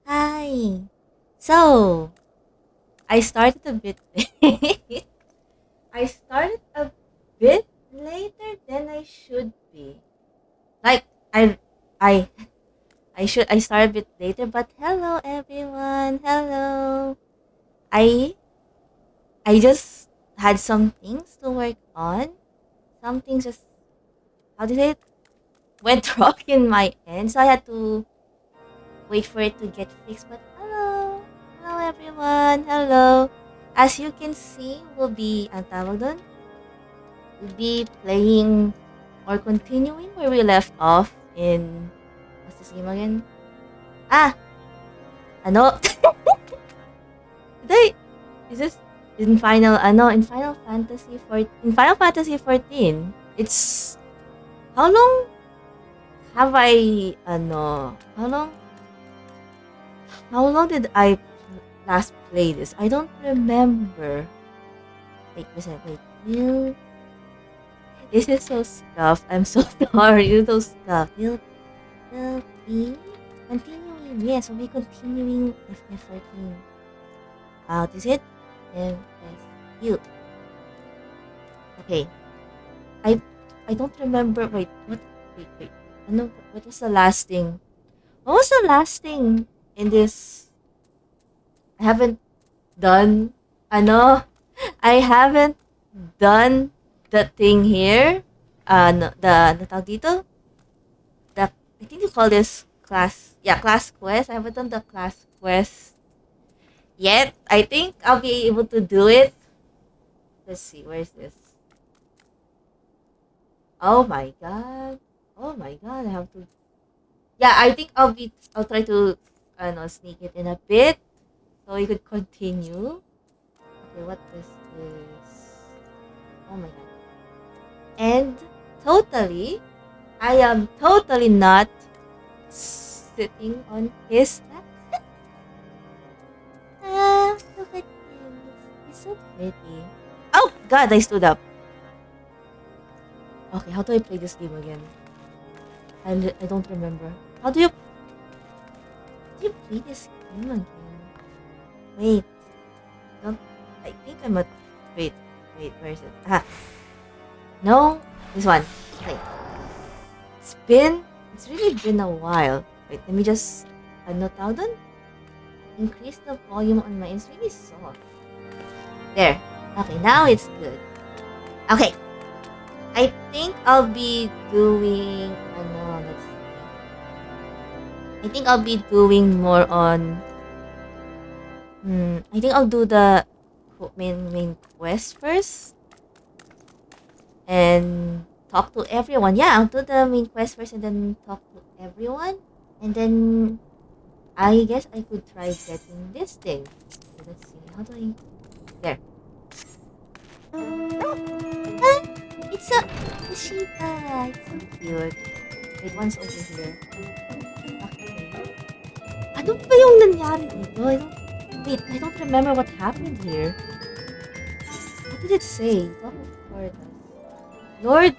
Hi. So, I started a bit late. I started a bit later than I should be. Like I I started a bit later, but hello everyone. Hello. I I just had some things to work on. Some things just how did it went wrong in my end, so I had to wait for it to get fixed. But hello. Hello everyone. Hello. As you can see, ang tawag doon, we'll be playing or continuing where we left off in, what's this game again? Ah, ano? Did I, is this in in Final Fantasy 14, it's, how long have I, how long did I last play this? I don't remember. Wait, wait. You, this is so scuffed. I'm so sorry. It's so scuffed. We'll be continuing. Yes, we'll be continuing FF14. Out is it? MSU. Okay. I I don't remember. Wait, what? Wait. What was the last thing? What was the last thing in this? I haven't done. Ano? I haven't done the thing here. No, the tawag dito? I think you call this class. Yeah, class quest. I haven't done the class quest yet. I think I'll be able to do it. Let's see, where is this? Oh my god. Oh my god, I have to. Yeah, I think I'll try to sneak it in a bit so we could continue. Okay, what is this? Oh my god. And totally, I am totally not sitting on his lap. Look at him. He's so pretty. Oh god, I stood up. Okay, how do I play this game again? I don't remember. How do you play this game again? Wait. Don't I think I'm at wait, where is it? Ah. No, this one. Okay. It's really been a while. Wait, let me just tawag doon? Increase the volume on my, it's really soft. There. Okay, now it's good. Okay. I think I'll be doing let's see. I think I'll be doing more on I think I'll do the main quest first and talk to everyone. Yeah, I'll do the main quest first and then talk to everyone. And then I guess I could try getting this thing. Okay, let's see. How do I there? Ah, it's a Shiba. It's so cute. Wait, one's over here. Okay. Ano ba yung nangyari dito? I don't remember what happened here. What did it say? Talk of Coerthas. Lord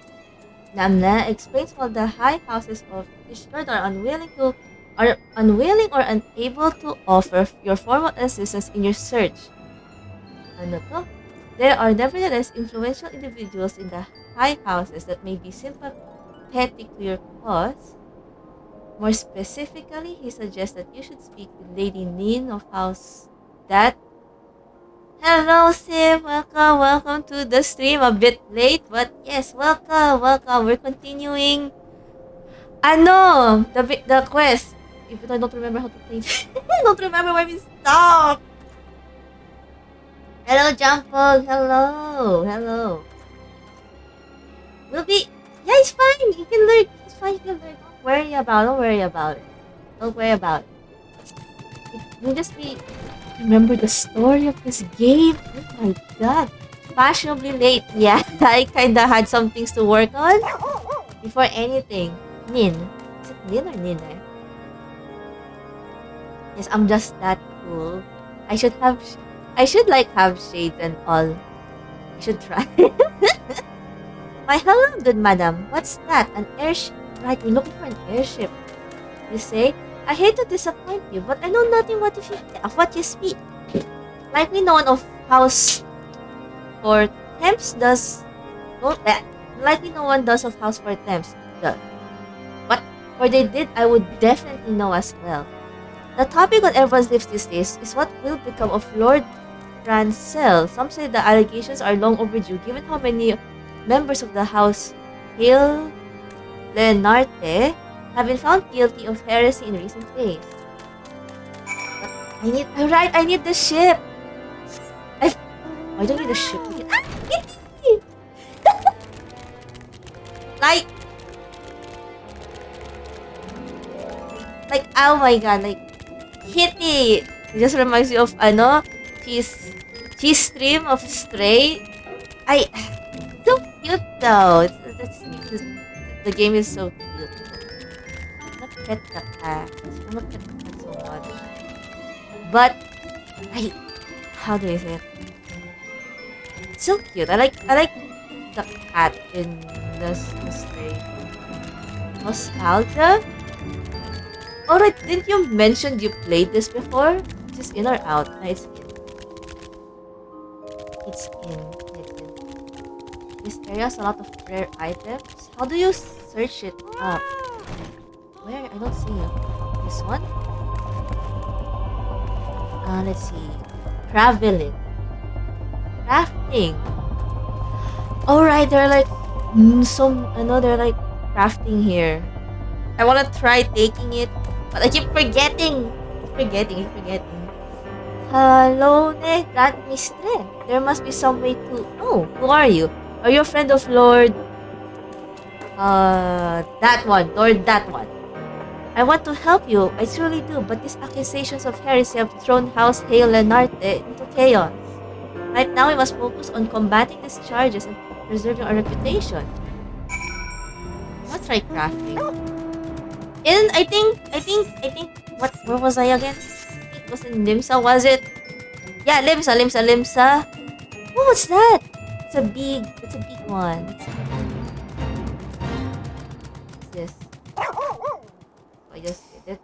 Namna explains while the high houses of Ishgard are unwilling or unable to offer your formal assistance in your search. Ano to? There are nevertheless influential individuals in the high houses that may be sympathetic to your cause. More specifically, he suggests that you should speak with Lady Nin of House that. Hello, Sim. Welcome to the stream. A bit late, but yes, welcome. We're continuing. The quest. Even though I don't remember how to play. I don't remember where we stopped. Hello, Jumpog. Hello. We'll be. Yeah, it's fine. You can learn. It's fine. You can learn. Don't worry about it. Don't worry about it. You'll just be. Remember the story of this game? Oh my god. Fashionably late. Yeah, I kinda had some things to work on before anything. Nin. Is it Nin or Nina? Yes, I'm just that cool. I should have shades and all. I should try. Why, hello, good madam. What's that? An airship. Right, we're looking for an airship. You say? I hate to disappoint you, but I know nothing of what you speak. Likely no one of House for Thames does. No, likely no one does of House for Thames. What? For they did, I would definitely know as well. The topic on everyone's lips these days is what will become of Lord Rancel. Some say the allegations are long overdue given how many members of the House Hail Lenarte have been found guilty of heresy in recent days. But I need the ship. I don't need the ship. Kitty! like, oh my god, like, Kitty! It just reminds me of, cheese stream of Stray. So cute though. The game is so cute. I'm not pet the cat. I'm not pet the cat so much. But, how do I say it? It's so cute. I like the cat in the Stray. Nostalgia? Alright, didn't you mention you played this before? Is this in or out? No, it's in. It's in. This area has a lot of rare items. How do you search it up? Where? I don't see it. This one? Let's see. Traveling. Crafting. Alright, they're like they're like crafting here. I wanna try taking it, but I keep forgetting. Hello, Grand Mistre. There must be some way to. Oh, who are you? Are you a friend of Lord? That one. Lord, that one. I want to help you. I truly do, but these accusations of heresy have thrown House Hail Lenarte into chaos. Right now, we must focus on combating these charges and preserving our reputation. I'll try crafting. And I think, where was I again? It was in Limsa, was it? Yeah, Limsa. Oh, what's that? It's a big one. What's this? I just did it.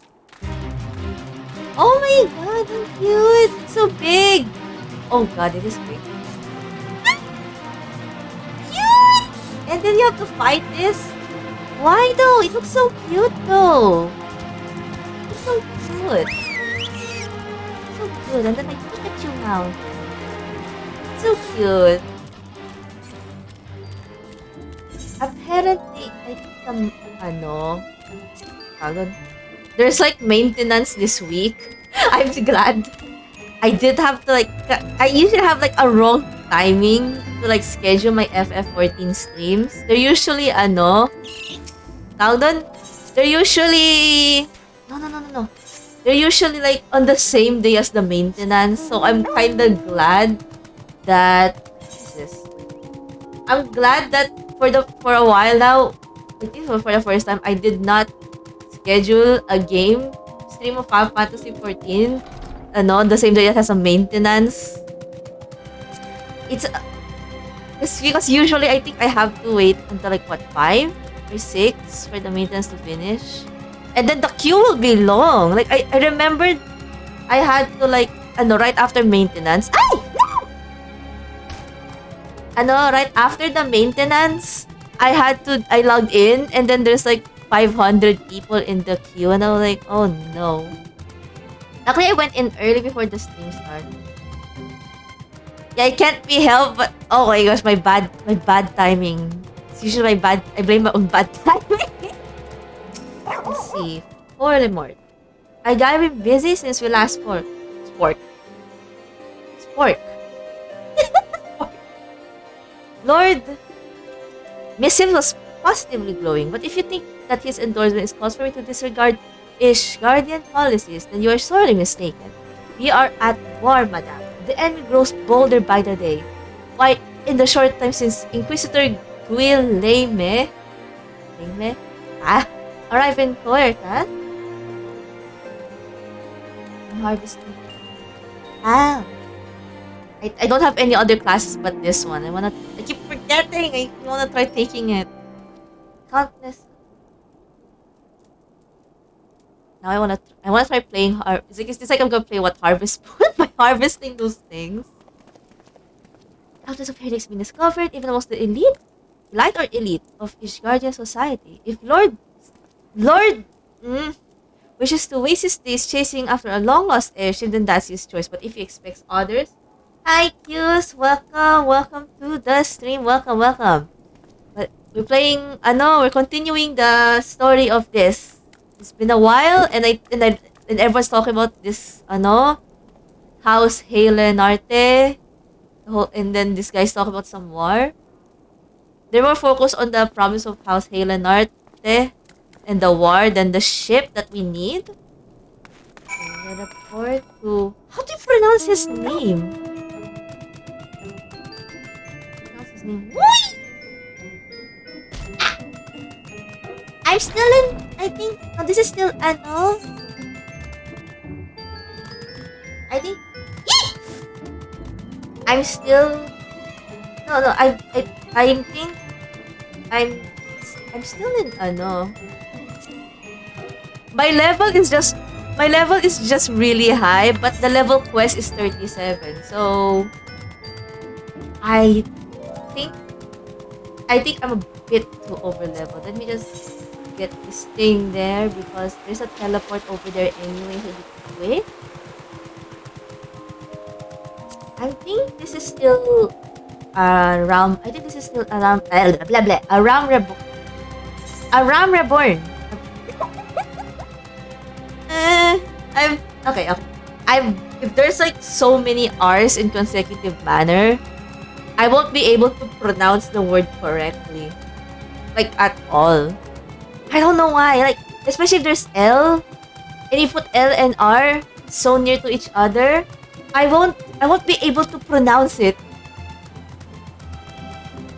Oh my god, how cute! It's so big! Oh god, it is big. Cute! And then you have to fight this? Why though? It looks so cute though. It's so cute. So cute. And then like Pikachu mouth. So cute. Apparently, I think there's like maintenance this week. I'm glad. I did have to like, I usually have like a wrong timing to like schedule my FF14 streams. They're usually they're usually no. They're usually like on the same day as the maintenance. So I'm kind of glad that I'm glad that for a while now, I think for the first time, I did not schedule a game stream of Final Fantasy 14 the same day it has a maintenance. It's because usually I think I have to wait until like 5 or 6 for the maintenance to finish. And then the queue will be long. Like I remembered I had to like right after maintenance. Right after the maintenance, I logged in and then there's like 500 people in the queue and I was like, oh no. Luckily, I went in early before the stream started. Yeah, it can't be helped, but oh my gosh, my bad timing. It's usually I blame my own bad timing. Let's see. Poorly more. I gotta be busy since we last spoke. Spork. Lord Missive was positively glowing, but if you think that his endorsement is cause for me to disregard Guardian policies, then you are sorely mistaken. We are at war, madame. The enemy grows bolder by the day. Why, in the short time since Inquisitor Gwil Lame arrived in Coerthas, harvesting. I don't have any other classes but this one. I keep forgetting. I wanna try taking it. Countless. Now I wanna try playing it's like I'm gonna play what Harvest Moon by harvesting those things. Elders of heretics being discovered, even amongst the elite or elite of Ishgardian society. If Lord wishes to waste his days chasing after a long lost airship, then that's his choice. But if he expects others, hi Q's, welcome to the stream, welcome. But we're continuing the story of this. It's been a while, and everyone's talking about this, House VanillionArt. And then this guy's talking about some war. They're more focused on the promise of House VanillionArt and the war than the ship that we need. And report to... How do you pronounce his name? Pronounce his name. I'm still in... I think... Oh, this is still... Ano? I think... I'm still... No, I think... I'm still in... Ano? My level is just really high, but the level quest is 37. So... I think I'm a bit too over leveled. Let me just get this thing there because there's a teleport over there anyway, so wait. I think this is still around. I think this is still around. Around Reborn. Okay. If there's like so many R's in consecutive manner, I won't be able to pronounce the word correctly, like at all. I don't know why. Like especially if there's L, and you put L and R so near to each other, I won't be able to pronounce it.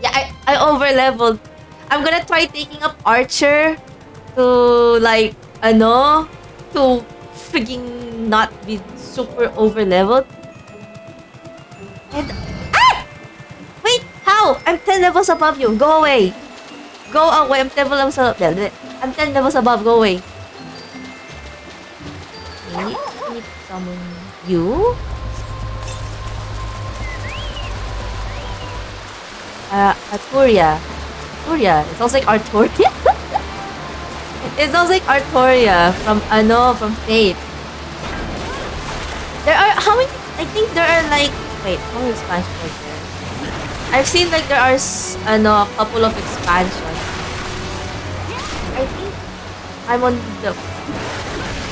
Yeah, I over leveled. I'm gonna try taking up Archer to like to freaking not be super over leveled. And wait, how? I'm 10 levels above you. Go away. Go away. I'm 10 levels above. I'm 10 levels above. Go away. Okay, I need to summon you. Arturia. It sounds like Arturia. It sounds like Arturia from Fate. There are how many? I think there are like how many expansions are there? I've seen like there are a couple of expansions. I think I'm on the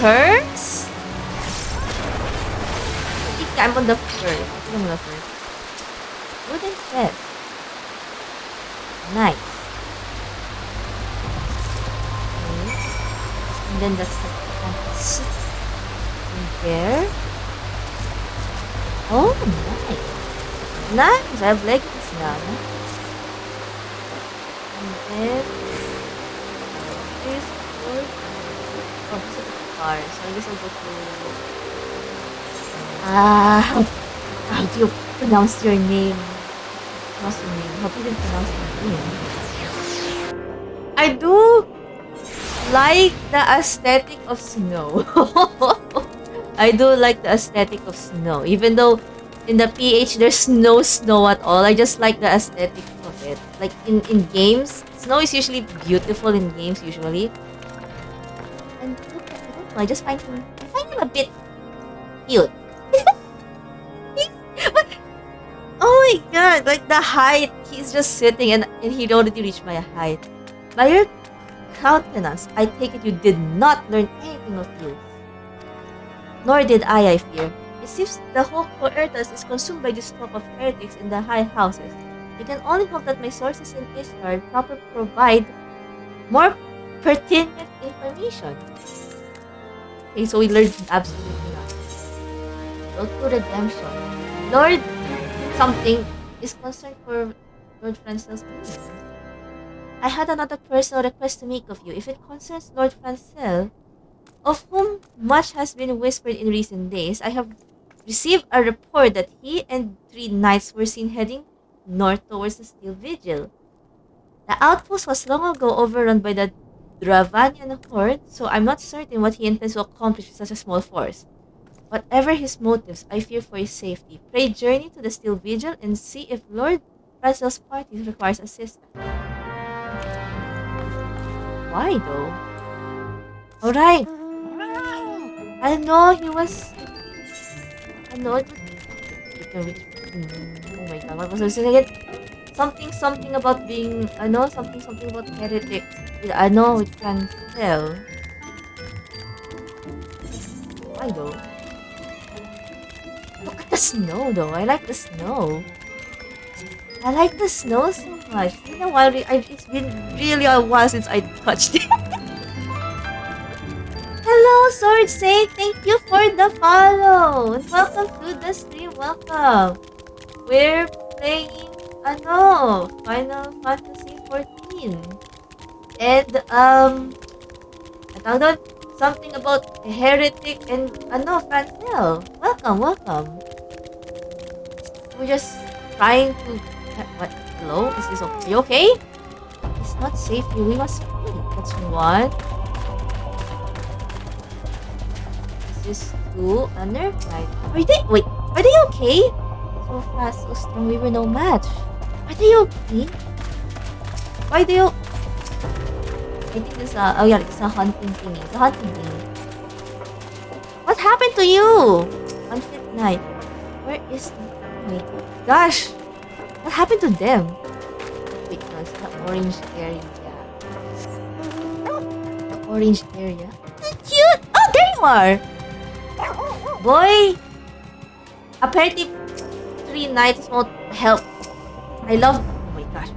first. I think I'm on the first. Wooden chest. Nice. Okay. And then that's in there. Oh, nice. I have leggings now. And then this is the car. So I guess I'll go to how do you pronounce your name? How do you pronounce your name? I do like the aesthetic of snow. I do like the aesthetic of snow. Even though in the PH there's no snow at all, I just like the aesthetic of it. Like in games, snow is usually beautiful in games usually. And I don't know, I find him a bit cute. Oh my god, like the height, he's just sitting and he already reached my height. By your countenance, I take it you did not learn anything of use. Nor did I fear. It seems the whole Coerthas is consumed by this talk of heretics in the high houses. I can only hope that my sources in Ishgard provide more pertinent information. Okay, so we learned absolutely nothing. Road to redemption. Lord something is concerned for Lord Francel's being. I had another personal request to make of you. If it concerns Lord Francel, of whom much has been whispered in recent days, I have received a report that he and 3 knights were seen heading north towards the Steel Vigil. The outpost was long ago overrun by the Dravanian horde, so I'm not certain what he intends to accomplish with such a small force. Whatever his motives, I fear for his safety. Pray journey to the Steel Vigil and see if Lord Brazil's party requires assistance. Why though? Alright. I know he was. I know it would. Oh my god, what was I saying again? Something about being. I know something about heretic. I know it can tell. Why though? Look at the snow though. I like the snow. I like the snow so much. It's been a while. It's been really a while since I touched it. Hello, Sword Saint. Thank you for the follow. And welcome to the stream. Welcome. We're playing, Final Fantasy 14. And, I found out something about Heretic and, Francel. Welcome. We're just trying to... What? Hello? Is this okay? Are you okay? It's not safe here. We must flee. That's one. Is this two? A nerf right? Are they okay? So fast, so strong, we were no match. Are they okay? Why do you... I think this it's a hunting thingy. It's a hunting thingy. What happened to you? Unfit Knight. Where is... Oh my gosh. What happened to them? Wait, no, it's the orange area. The orange area. Cute! Oh, there you are! Boy! Apparently, 3 nights won't help. I love... Oh my gosh.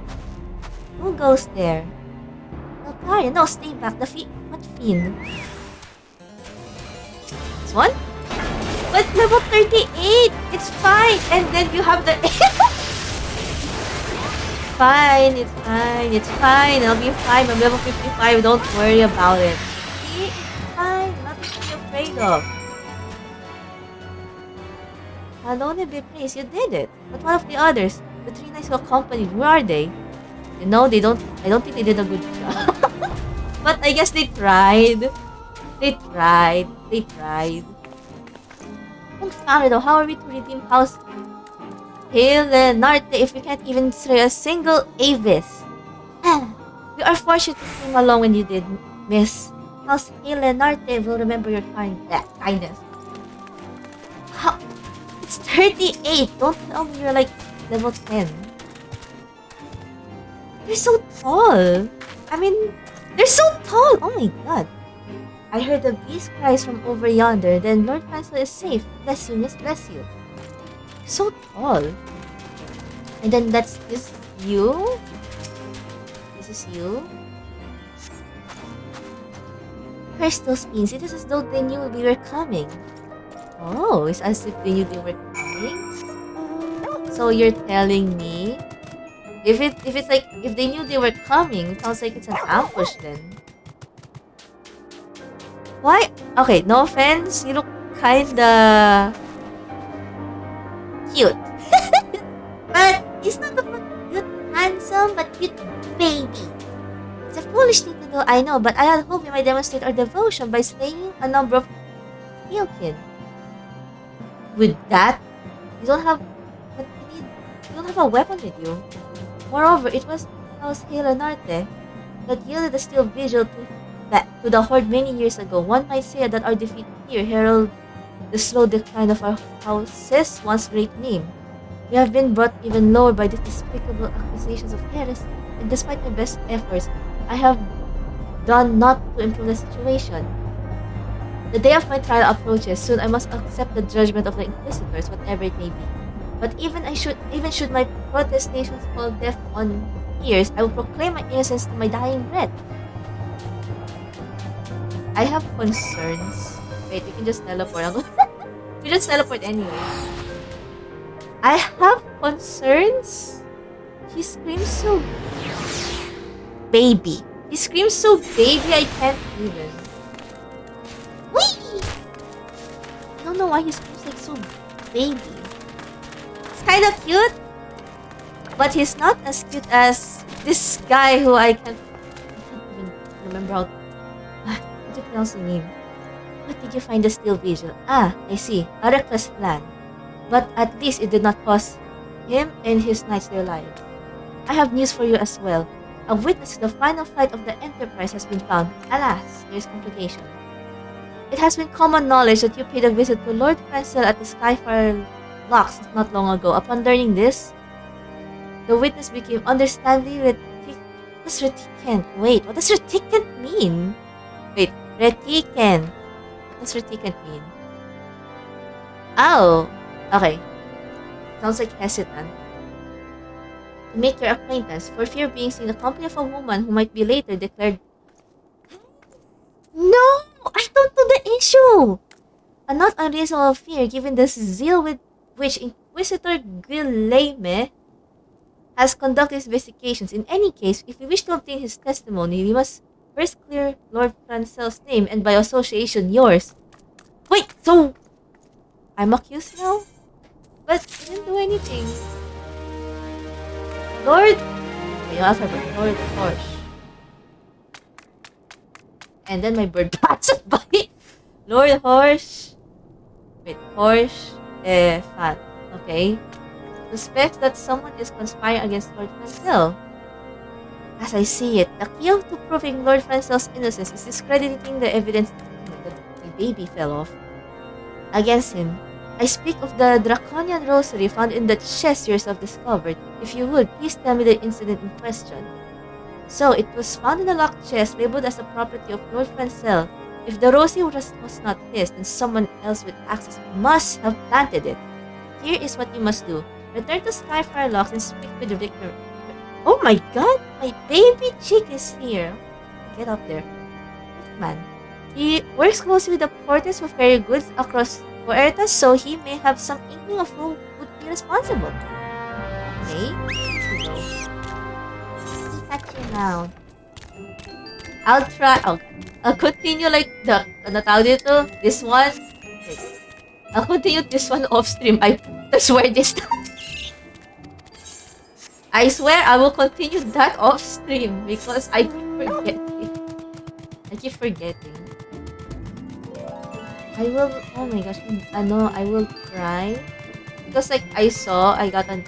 Who goes there? No, no, stay back. What fiend? This one? But level 38! It's fine! And then you have the... It's fine. I'll be fine. I'm level 55. Don't worry about it. See? It's fine. Nothing to be afraid of. Alone be praised, you did it. But what of the others? The 3 knights who accompanied, where are they? You know, I don't think they did a good job. But I guess they tried. They tried. Confounded though, how are we to redeem House VanillionArt if we can't even slay a single Avis? We are fortunate to came along when you did, Miss. House VanillionArt will remember your kindness. How? It's 38! Don't tell me you're like level 10. They're so tall! I mean, they're so tall! Oh my god. I heard the beast cries from over yonder, then Lord Francois is safe. Bless you, miss, bless you. So tall. And then that's this you? This is you? Curse those fiends, it is as though they knew we were coming. Oh, it's as if they knew they were coming? So you're telling me if they knew they were coming, it sounds like it's an ambush then. Why? Okay, no offense, you look kinda cute. But he's not a cute, handsome, but cute baby. It's a foolish thing to do, I know, but I had hoped we might demonstrate our devotion by slaying a number of Hilkin. With that, you don't have a weapon with you. Moreover, it was House VanillionArt that yielded the Steel Vigil to the Horde many years ago. One might say that our defeat here heralded the slow decline of our house's once great name. We have been brought even lower by these despicable accusations of heresy, and despite my best efforts, I have done not to improve the situation. The day of my trial approaches. Soon I must accept the judgment of the Inquisitors, whatever it may be. But even should my protestations fall deaf on ears, I will proclaim my innocence to my dying breath. I have concerns. Wait, we can just teleport. We just teleport anyway. I have concerns. He screams so baby. He screams so baby I can't even. Whee! I don't know why he screams like so baby. It's kinda cute, but he's not as cute as this guy who I can't even remember how... How do you pronounce the name? What did you find the steel vigil? Ah, I see. A reckless plan. But at least it did not cost him and his knights their lives. I have news for you as well. A witness to the final flight of the Enterprise has been found. Alas, there is complication. It has been common knowledge that you paid a visit to Lord Francel at the Skyfire Locks not long ago. Upon learning this, the witness became understandably reticent. Wait, what does reticent mean? Wait, reticent. What does reticent mean? Oh, okay. Sounds like hesitant. To make your acquaintance, for fear of being seen in the company of a woman who might be later declared... No! I don't know the issue! A not unreasonable fear given the zeal with which Inquisitor Guilherme has conducted his investigations. In any case, if we wish to obtain his testimony, we must first clear Lord Francel's name and by association yours. Wait, so... I'm accused now? But I didn't do anything. Lord... Okay, yung alphabet. Lord Horsh. And then my bird passed by. Lord Horsh. Wait, Horsh. Fat. Okay. Suspects that someone is conspiring against Lord Francel. As I see it, the key to proving Lord Francel's innocence is discrediting the evidence that the baby fell off against him. I speak of the draconian rosary found in the chest you yourself discovered. If you would, please tell me the incident in question. So, it was found in a locked chest labeled as the property of Lord Francel. If the rosary was not his, then someone else with access must have planted it. Here is what you must do. Return to Skyfire Locks and speak with the victor. Oh my god! My baby chick is here! Get up there. Man. He works closely with the porters who carry goods across Coerthas, so he may have some inkling of who would be responsible. Okay, let's go. Catch you now. I'll try. I'll continue like the this one. Wait. I'll continue this one off stream. I swear this time. I swear I will continue that off stream because I keep forgetting. I will, oh my gosh, I will try. Because like I got an,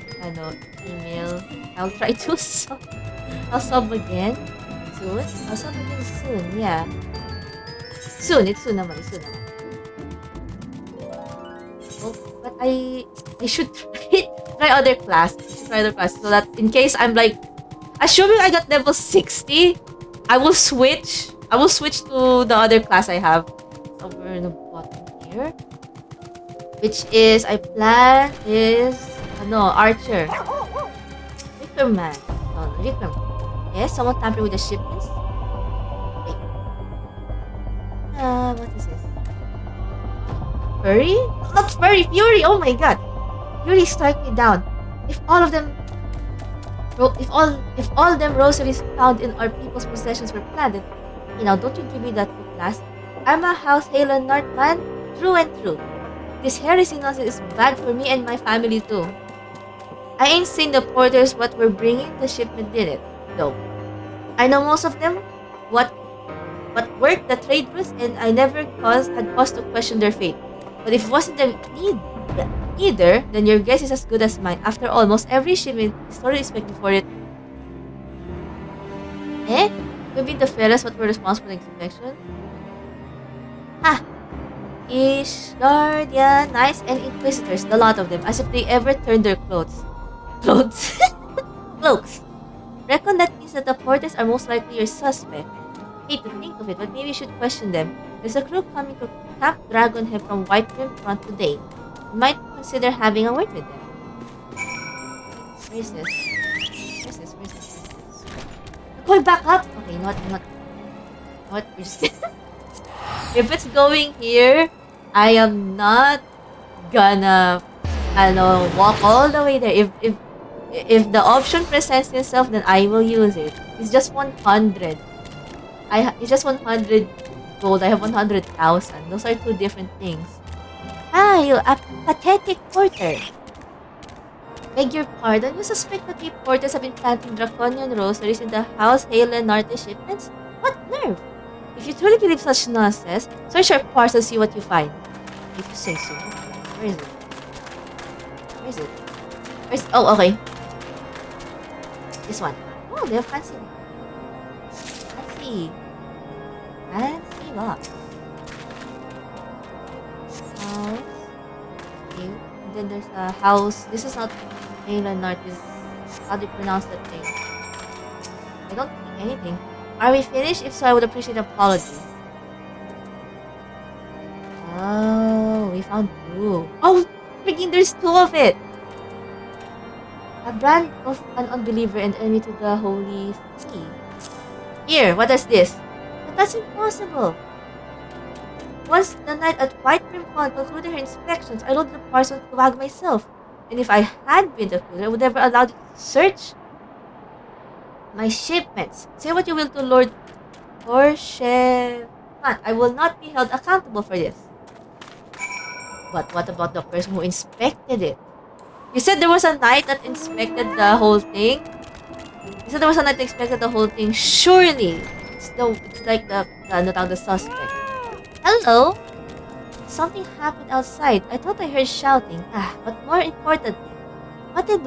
email. I'll try to sub. I'll sub again soon. I'll sub again soon, yeah. Soon, it's soon naman. Oh, but I should try other classes. So that in case I'm like, assuming I got level 60, I will switch to the other class I have. Somewhere in the bottom here. Which is, I plan is, Archer. Wickerman. No, Wickerman. Yes, someone tampered with the shipments. Wait. What is this? Furry? Not Furry, Fury! Oh my god! Fury strike me down. If all of them rosaries found in our people's possessions were planted, don't you give me that to class? I'm a House VanillionArt man, true and true. This heresy nonsense is bad for me and my family too. I ain't seen the porters what were bringing the shipment did it, though. I know most of them, what worked the trade routes, and I never had cause to question their fate. But if it wasn't them either, then your guess is as good as mine. After all, most every shipment is already expected for it. Could be the fellas what were responsible for the inspection? Ha! Ish, Guardian, Knights, and Inquisitors, the lot of them, as if they ever turned their clothes. Clothes? Cloaks. Reckon that means that the porters are most likely your suspect. Hate to think of it, but maybe you should question them. There's a crew coming to Camp Dragonhead from White Rim Front today. You might consider having a word with them. Where is this? Going back up? Okay, not. What? We're just if it's going here, I am not gonna, walk all the way there. If the option presents itself, then I will use it. It's just 100. It's just 100 gold. I have 100,000. Those are two different things. Ah, you a pathetic porter. Beg your pardon, you suspect that the porters have been planting draconian rosaries in the House VanillionArt shipments? What nerve? If you truly believe such nonsense, search your parts and see what you find. If you say so. Where is it? Where is it? Where's... Oh, okay. This one. Oh, they have fancy. Fancy. Fancy lock. House. Okay. And then there's a house. This is not VanillionArt. This is how do you pronounce that thing? I don't think anything. Are we finished? If so, I would appreciate an apology. Oh, we found two. Oh, freaking there's two of it! A brand of an unbeliever and enemy to the holy see. Here, what is this? But that's impossible. Once the night at White Brim Pond concluded her inspections, I loaded the parcel to wag myself. And if I had been the ruler, I would never allowed you to search my shipments. Say what you will to Lord Coerthas. I will not be held accountable for this. But what about the person who inspected it? You said there was a knight that inspected the whole thing? You said there was a knight that inspected the whole thing. Surely, it's like the suspect. Hello? Something happened outside. I thought I heard shouting. But more importantly, what did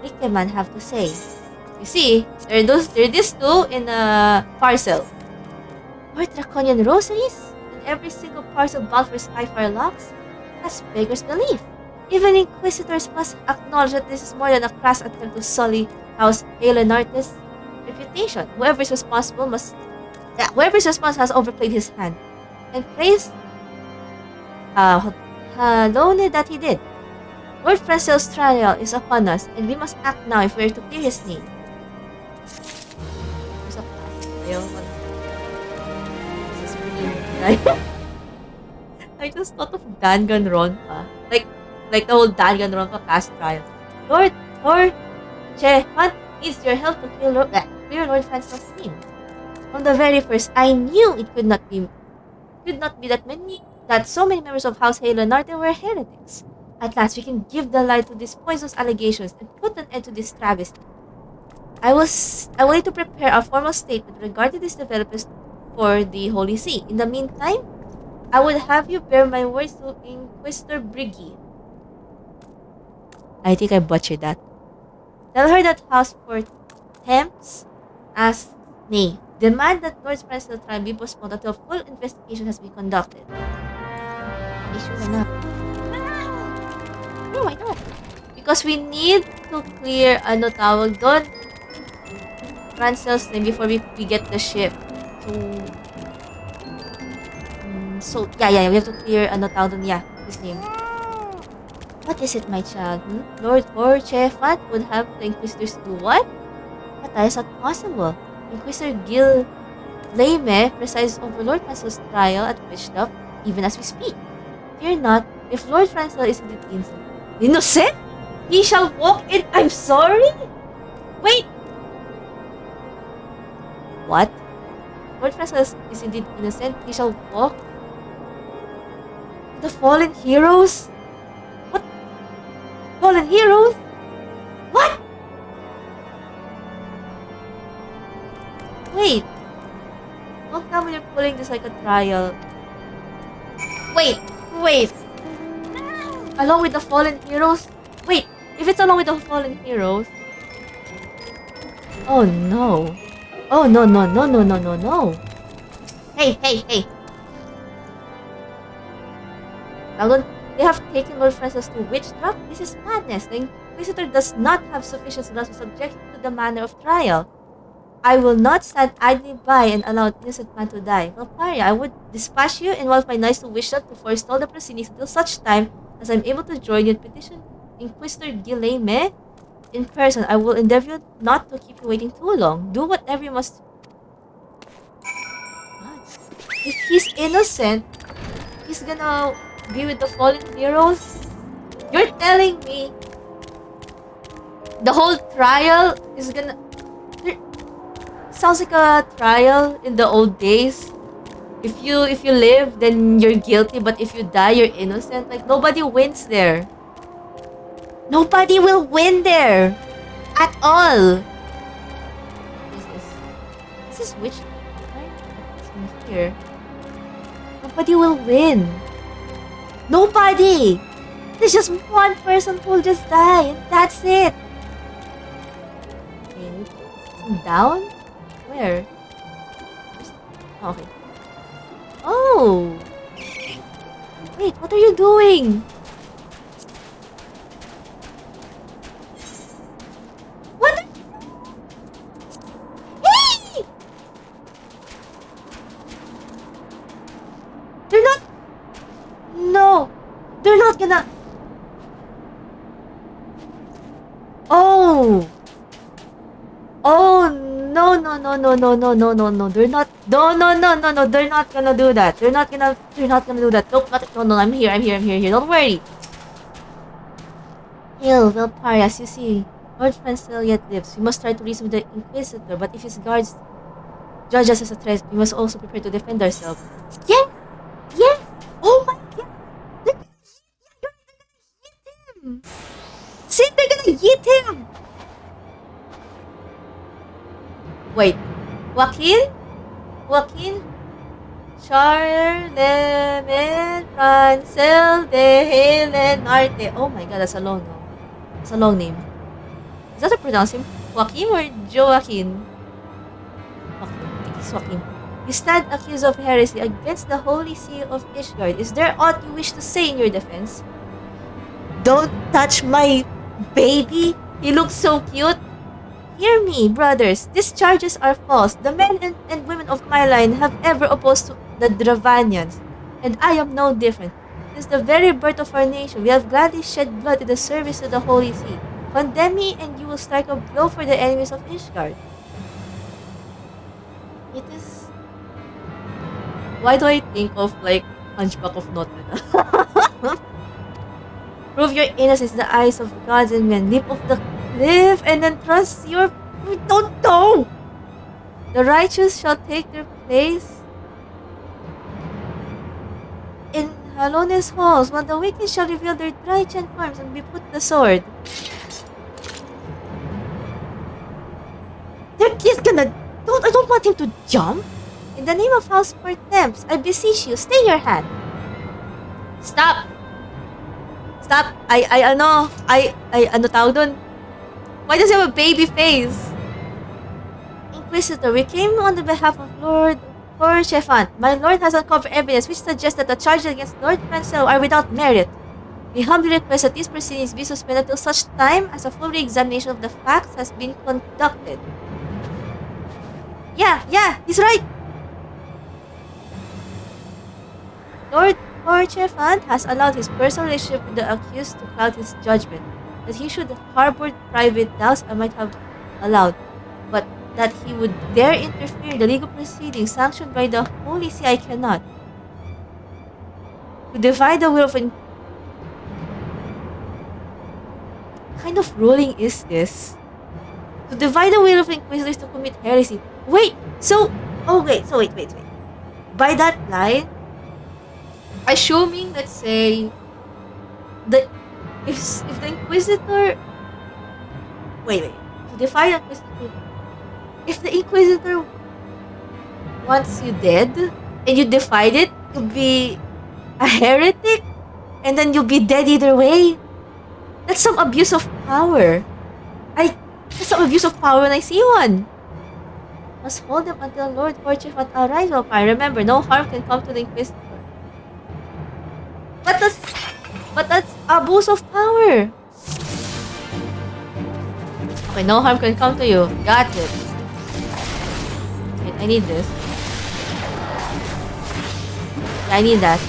Rickeman have to say? You see, there are these two in a parcel. More draconian rosaries? And every single parcel bound for Skyfire locks? That's beggars belief. Even inquisitors must acknowledge that this is more than a crass attempt to sully House VanillionArt's reputation. Whoever is responsible has overplayed his hand. And praise lonely that he did. Lord Francel's trial is upon us, and we must act now if we are to clear his name. There's a pass. This is pretty I just thought of Danganronpa. Like the whole Danganronpa past trial. Lord Coerthas needs your help to clear Lord Francel's name. From the very first, I knew it could not be that so many members of House VanillionArt were heretics. At last, we can give the lie to these poisonous allegations and put an end to this travesty. I will need to prepare a formal statement regarding these developments for the Holy See. In the meantime, I would have you bear my words to Inquisitor Brrrr. I think I butchered that. Tell her that House for Temps asks nay. Demand that Lord Francel's trial be postponed until full investigation has been conducted. Issue na. No, why not? Because we need to clear, tawag doon? Francel's name before we get the ship. So, yeah, we have to clear, tawag doon, his name. What is it, my child? Lord Coerthas would have the Inquisitors do what? But that is not possible. Inquisitor Gil Lame presides over Lord Francel's trial at Witchduff, even as we speak. Fear not, if Lord Francel is indeed innocent, he shall walk in. I'm sorry? Wait! What? Lord Francel is indeed innocent, he shall walk? The fallen heroes? What? Fallen heroes? What? Wait. Don't tell me you're pulling this like a trial. Wait. Along with the fallen heroes? Wait, if it's along with the fallen heroes... Oh no. Oh no. Hey. They have taken Lord Francis to Witchduff? This is madness. The Inquisitor does not have sufficient grounds to subject him to the manner of trial. I will not stand idly by and allow an innocent man to die. Valparia, I would dispatch you and one of my knights to Witchduff to forestall the proceedings until such time as I am able to join you and petition Inquisitor Gilame in person. I will endeavor not to keep you waiting too long. Do whatever you must. God. If he's innocent, he's gonna be with the fallen heroes? You're telling me the whole trial is gonna... Sounds like a trial in the old days. If you live, then you're guilty, but if you die, you're innocent. Like, nobody wins there. Nobody will win there! At all! What is this? This is witch... here. Nobody will win. Nobody! There's just one person who will just die, and that's it. Okay, down? Where? Okay. Oh! Wait, what are you doing? What? Hey! They're not... No! They're not gonna... Oh! Oh, no, they're not... No, they're not gonna do that. They're not gonna do that. Nope, no, I'm here, don't worry. Hail, Velparias, you see, Lord Francel yet lives. We must try to reason with the Inquisitor, but if his guards judge us as a threat, we must also prepare to defend ourselves. Yeah! Yes! Oh my god! They're gonna hit him! See, they're gonna hit him! Wait, Joaquin? Charlemagne Francel de VanillionArt. Oh my god, that's a long name. That's a long name. Is that how to pronounce him? Joaquin or Joaquin? Joaquin. I think it's Joaquin. You stand accused of heresy against the Holy See of Ishgard. Is there aught you wish to say in your defense? Don't touch my baby! He looks so cute! Hear me, brothers. These charges are false. The men and women of my line have ever opposed to the Dravanians, and I am no different. Since the very birth of our nation, we have gladly shed blood in the service of the Holy See. Condemn me, and you will strike a blow for the enemies of Ishgard. It is... Why do I think of, like, Hunchback of Notre Dame? Prove your innocence in the eyes of gods and men. Leap off the cliff and then trust your... We don't know! The righteous shall take their place in Halones halls, while the wicked shall reveal their Drychan arms and be put to the sword. He's gonna... I don't want him to jump! In the name of House Pertemps, I beseech you, stay your hand. Stop! Stop! Ano tawag dun? Why does he have a baby face? Inquisitor, we came on the behalf of Lord Coerthas. My lord has uncovered evidence which suggests that the charges against Lord Francel are without merit. We humbly request that these proceedings be suspended until such time as a full re-examination of the facts has been conducted. Yeah, he's right! Lord Coerthas has allowed his personal relationship with the accused to cloud his judgment. That he should have harbored private doubts I might have allowed, but that he would dare interfere in the legal proceedings sanctioned by the Holy See I cannot. To divide the will of an... What kind of ruling is this? To divide the will of inquisitors to commit heresy. Wait, so... Oh wait. By that line, assuming, let's say, that if the Inquisitor... Wait. To defy the Inquisitor... If the Inquisitor wants you dead, and you defied it, you'll be a heretic, and then you'll be dead either way. That's some abuse of power. That's some abuse of power when I see one. Must hold them until Lord Coerthas arrives. I remember, no harm can come to the Inquisitor. But that's abuse of power. Okay, no harm can come to you. Got it. Wait, I need this. Yeah, I need that.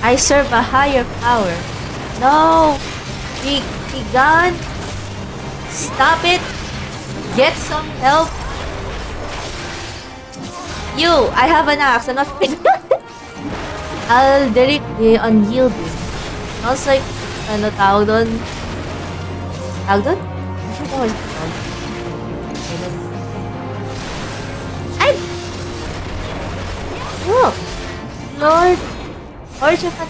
I serve a higher power. No! Be gone! Stop it! Get some help! You! I have an axe. I'm not I'll directly unyielding. Sounds like, ano tawag doon? Tawag doon? I'm sure that was called. Ay! Look! Lord Coerthas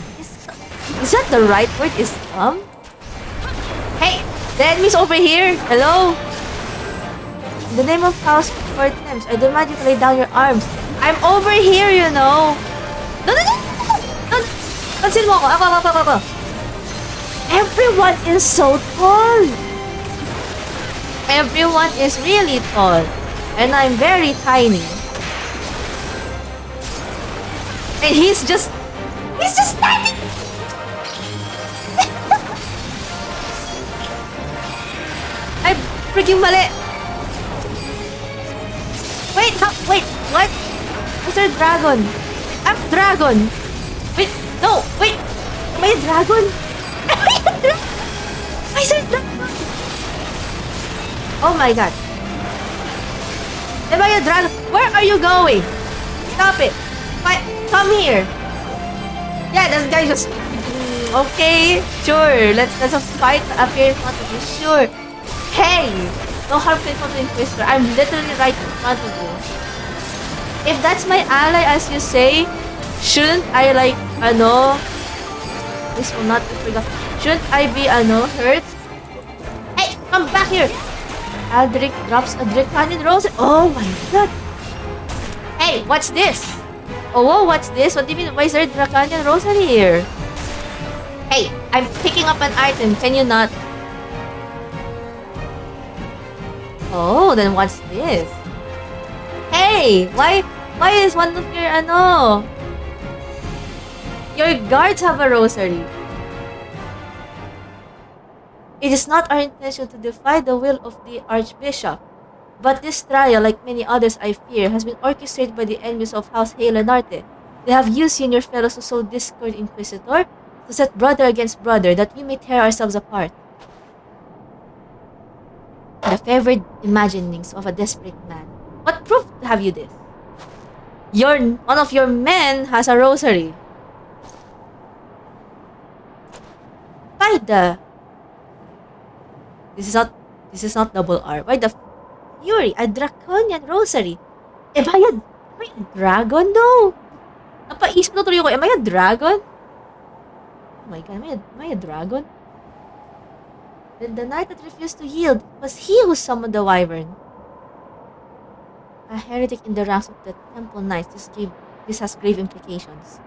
is that the right word? Is Hey! The enemy's over here! Hello? In the name of House Coerthas, I demand you to lay down your arms. I'm over here, you know. No, no, no, no, no, no. Pansin mo ako. Ako. Everyone is so tall. Everyone is really tall. And I'm very tiny. And he's just standing. Ay, freaking mali. Wait, what? Is there a dragon? I'm dragon. Wait, no, wait. Am I a dragon? I said dragon. Oh my god. Am I a dragon? Where are you going? Stop it. Come here. Yeah, this guy just... Okay, sure. Let's fight up here in front of you. Sure. Hey! No harm to the Inquisitor. I'm literally right in front of you. If that's my ally, as you say, shouldn't I like, this will not be forgotten. Shouldn't I be, hurt? Hey! Come back here! Aldrich drops a Draconian Rose. Oh my god! Hey! What's this? Oh, whoa, what's this? What do you mean? Why is there a Draconian Rosary here? Hey! I'm picking up an item. Can you not? Oh, then what's this? Hey! Why is one of your guards have a rosary? It is not our intention to defy the will of the Archbishop, but this trial, like many others I fear, has been orchestrated by the enemies of House VanillionArt. They have used you and your fellows to sow discord, Inquisitor, to set brother against brother, that we may tear ourselves apart. The favored imaginings of a desperate man. What proof have you this? One of your men has a rosary. By the... This is not double R. By the Fury, a Draconian rosary. Am I a dragon though? Napaisip na tuloy ako, am I a dragon? Oh my god, am I a dragon? Then the knight that refused to yield was he who summoned the wyvern. A heretic in the ranks of the Temple Knights, this has grave implications.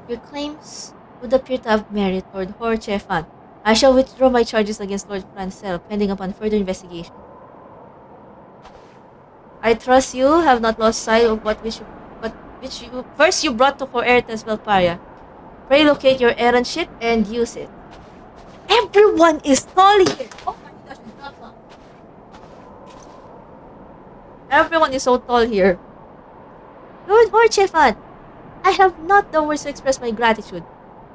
Your claims would appear to have merit, Lord Horchefan. I shall withdraw my charges against Lord Francel, pending upon further investigation. I trust you have not lost sight of which you first you brought to Coerthas, Valparia. Pray locate your errand ship and use it. Everyone is tall here! Oh my gosh, it's not tall. Everyone is so tall here. Lord Horchefan, I have not the words to express my gratitude.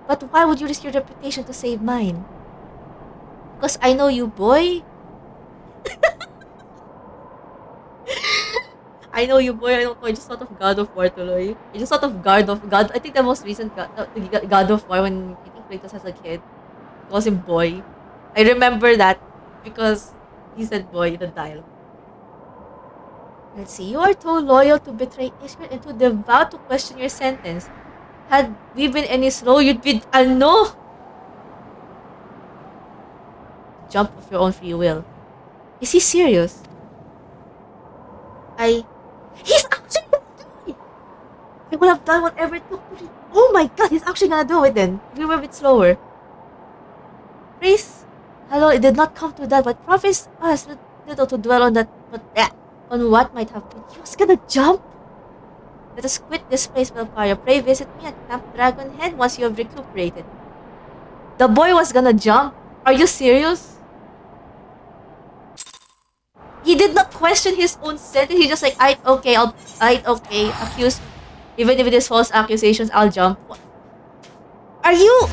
But why would you risk your reputation to save mine? Because I know you, boy. I know you, boy. I don't know. I just thought of God of War tuloy. I just thought of God. I think the most recent God of War when I think Kratos as a kid. It was him, boy. I remember that because he said boy in the dialogue. Let's see. You are too loyal to betray Israel and too devout to question your sentence. Had we been any slow, you'd be jump of your own free will. Is he serious? He's actually gonna do it! I would have done whatever it took to... Oh my god, he's actually gonna do it then. If we were a bit slower. Praise, hello, it did not come to that, but promise us little to dwell on that, on what might have been. He was gonna jump? Let us quit this place, Valparia. Pray visit me at Camp Dragonhead once you have recuperated. The boy was gonna jump? Are you serious? He did not question his own sentence. He just like, okay, accuse. Even if it is false accusations, I'll jump. What? Are you?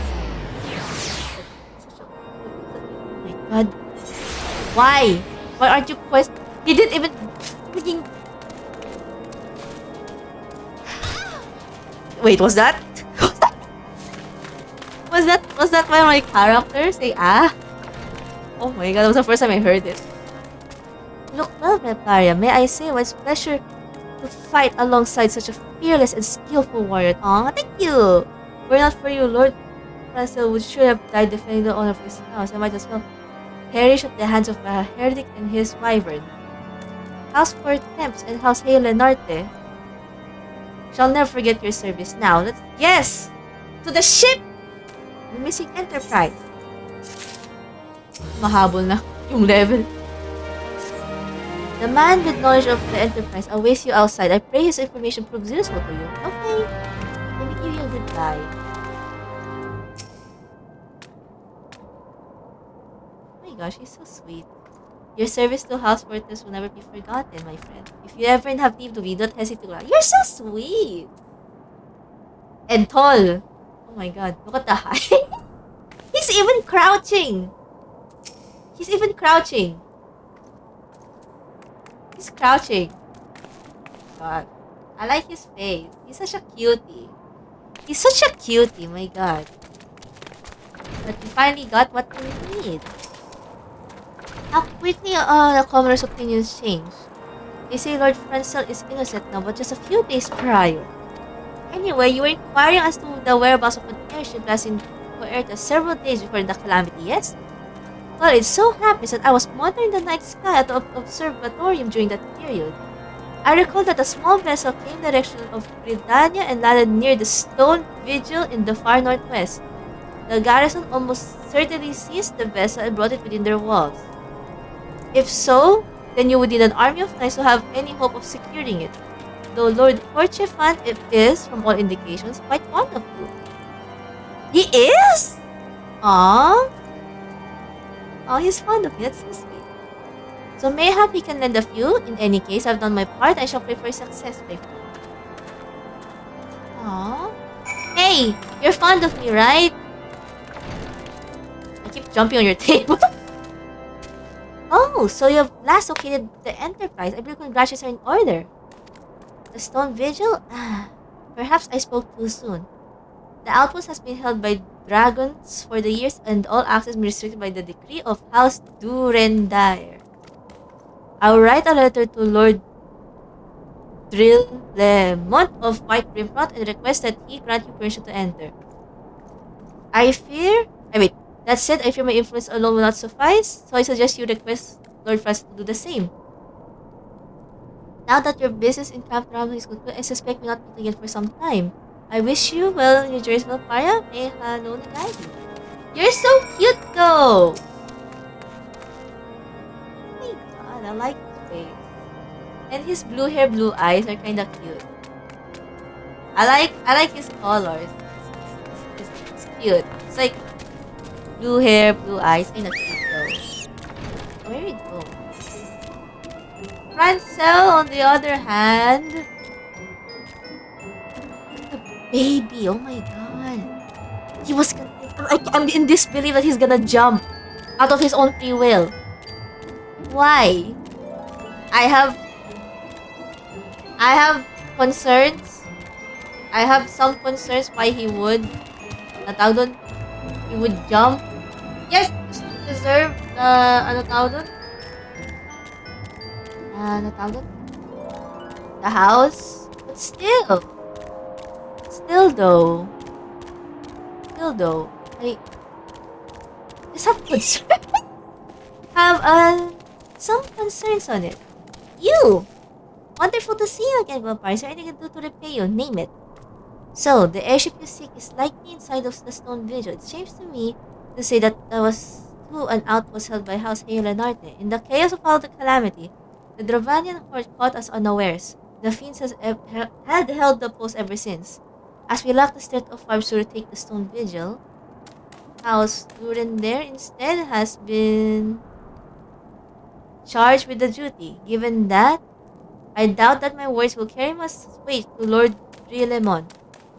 Oh my god. Why? Why aren't you questioning? He didn't even freaking... Wait, was that? Was that why my character say ah? Oh my god, that was the first time I heard it. Look well, Valparia. May I say it's a pleasure to fight alongside such a fearless and skillful warrior. Aw, thank you! Were not for you, Lord Francel would sure have died defending the honor of his house. I might as well perish at the hands of a heretic and his wyvern. House Coerthas and House VanillionArt shall never forget your service. Now, let's... Yes! To the ship! The missing Enterprise. Mahabol na yung level. The man with knowledge of the Enterprise awaits you outside. I pray his information proves useful to you. Okay. Let me give you a goodbye. Oh my gosh, he's so sweet. Your service to House Coerthas will never be forgotten, my friend. If you ever have need to be, don't hesitate to... You're so sweet! And tall. Oh my god, look at the height. He's even crouching! He's even crouching. He's crouching. God. I like his face. He's such a cutie. He's such a cutie, my god. But you finally got what you need. How quickly the commoners' opinions change. They say Lord Francel is innocent now, but just a few days prior. Anyway, you were inquiring as to the whereabouts of an airship last in Coerthas several days before the calamity, yes? Well, it so happens that I was monitoring the night sky at the observatorium during that period. I recall that a small vessel came direction of Britannia and landed near the stone vigil in the far northwest. The garrison almost certainly seized the vessel and brought it within their walls. If so, then you would need an army of knights to have any hope of securing it. Though Lord Horchefant is, from all indications, quite fond of you. He is? Aww. Oh, he's fond of me. That's so sweet. So mayhap he can lend a few. In any case, I've done my part. I shall pray for success, my friend. Aww. Hey, you're fond of me, right? I keep jumping on your table. Oh, so you have last located the Enterprise. I believe congratulations are in order. The Stone Vigil? Perhaps I spoke too soon. The outpost has been held by dragons for the years and all access been restricted by the decree of House Durendire. I will write a letter to Lord Drillemont of White Rimfront and request that he grant you permission to enter. That said, I fear my influence alone will not suffice, so I suggest you request Lord Francis to do the same. Now that your business in Camp Ramon is concluded, I suspect you'll not meet again for some time. I wish you well in your journeys, Valparia. May Halona guide you. You're so cute, though! Oh my god, I like his face. And his blue hair, blue eyes are kinda cute. I like his colors. It's cute. It's like blue hair, blue eyes, kinda cute though. Where did it go? Francel, on the other hand, the baby. Oh my god, he was. I'm in disbelief that he's gonna jump out of his own free will. Why? I have concerns. I have some concerns why he would. He would jump. Yes, deserve ano tawag doon? The house. But still though, I just have concerns. have some concerns on it. You! Wonderful to see you again, Vampire. Is there anything I can do to repay you? Name it. So, the airship you seek is likely inside of the stone vigil. It seems to me to say that there was an outpost held by House VanillionArt. In the chaos of all the calamity, the Dravanian horde caught us unawares. The fiends had held the post ever since. As we lacked the strength of arms to retake the stone vigil, House Durendare instead has been charged with the duty. Given that, I doubt that my words will carry much weight to Lord Drillemont.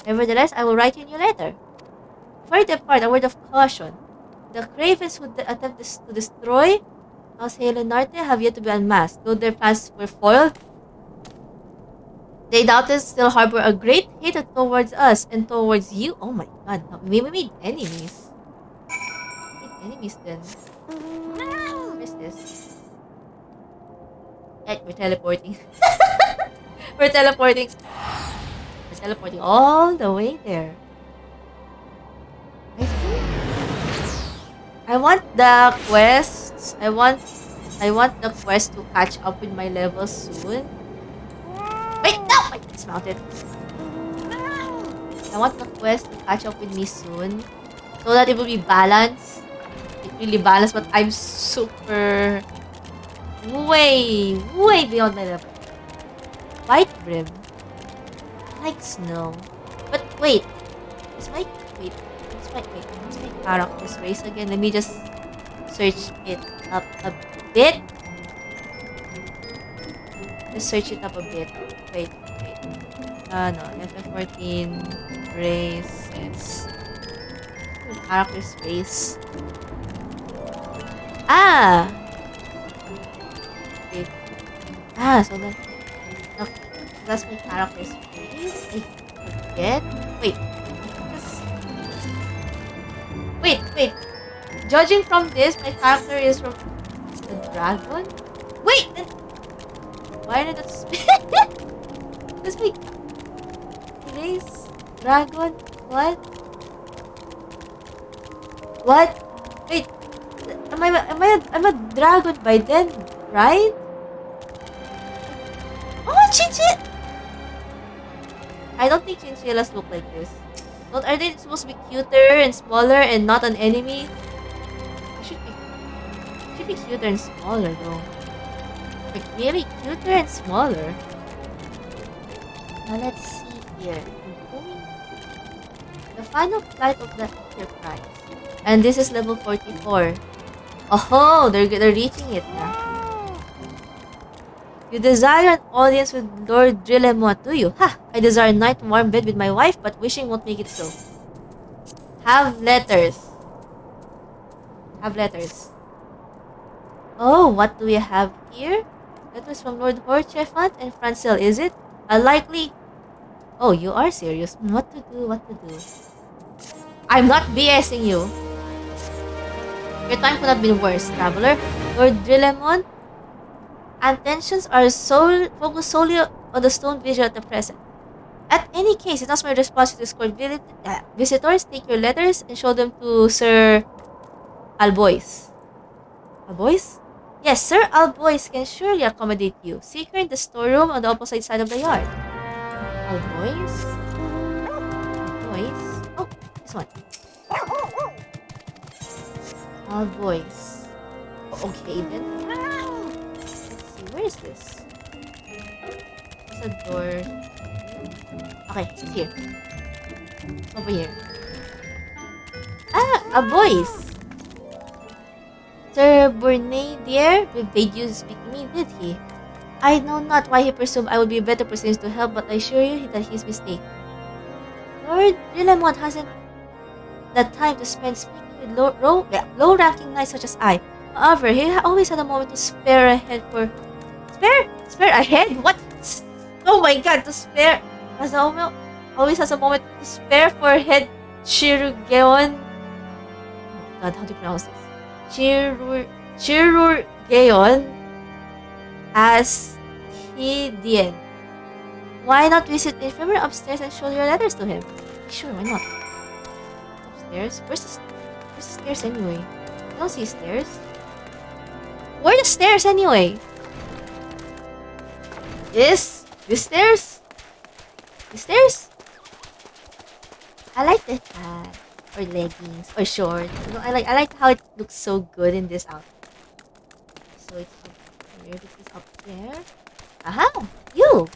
Nevertheless, I will write you a new letter. Before I depart, a word of caution. The cravens who attempt to destroy House VanillionArt have yet to be unmasked. Though their plans were foiled, they doubtless still harbor a great hatred towards us and towards you. Oh my god, we made enemies. Enemies then. Where's this? We're teleporting. We're teleporting. We're teleporting all the way there. I want the quests quests. I want the quest to catch up with my levels soon. Wait, no! I dismounted. I want the quest to catch up with me soon. So that it will be balanced. It really balanced, but I'm super... way beyond my level. White brim. I like snow. But wait. Is my... Wait. What's my character's race again? Let me just search it up a bit. Just search it up a bit. Wait. No. FF14 races. Character's race. Ah! Wait. So that's my character's race? I forget. Wait. Judging from this, my character is from the dragon? Wait! Why did that That's my race? Dragon? What? Wait. I'm a dragon by then, right? Oh, chinchilla! I don't think chinchillas look like this. But are they supposed to be cuter and smaller and not an enemy? They should be cuter and smaller though. Like really cuter and smaller. Now let's see here. The final flight of the Enterprise. And this is level 44. Oh, they're reaching it now. You desire an audience with Lord Drillemont, do you? Ha! I desire a night warm bed with my wife, but wishing won't make it so. Have letters. Oh, what do we have here? Letters from Lord Horchefant and Francel, is it? Unlikely. Oh, you are serious. What to do? I'm not BSing you. Your time could have been worse, traveler. Lord Drillemont. Attentions are focused solely on the stone vision at the present. At any case, it was my responsibility to escort visitors, take your letters, and show them to Sir Albois. Albois? Yes, Sir Albois can surely accommodate you. Seek her in the storeroom on the opposite side of the yard. Albois? Oh, this one. Albois. Okay then. Where is this? There's a door. Okay, it's here. It's over here. A voice! Sir Bournadier bade you speak to me, did he? I know not why he presumed I would be a better person to help, but I assure you that he is mistaken. Lord Drillemont hasn't the time to spend speaking with low-ranking knights such as I. However, he always had a moment to spare a head for... Spare a head? What? Oh my god, to spare... always has a moment to spare for head Chirurgeon. Oh god, how do you pronounce this? Chirurgeon as he did. Why not visit the infirmary upstairs and show your letters to him? Sure, why not? Upstairs? Where's the stairs anyway? I don't see stairs. Where are the stairs anyway? This stairs? The stairs? I like the hat or leggings or shorts. You know, I like how it looks so good in this outfit. So it's up here. This is up there. Aha! You!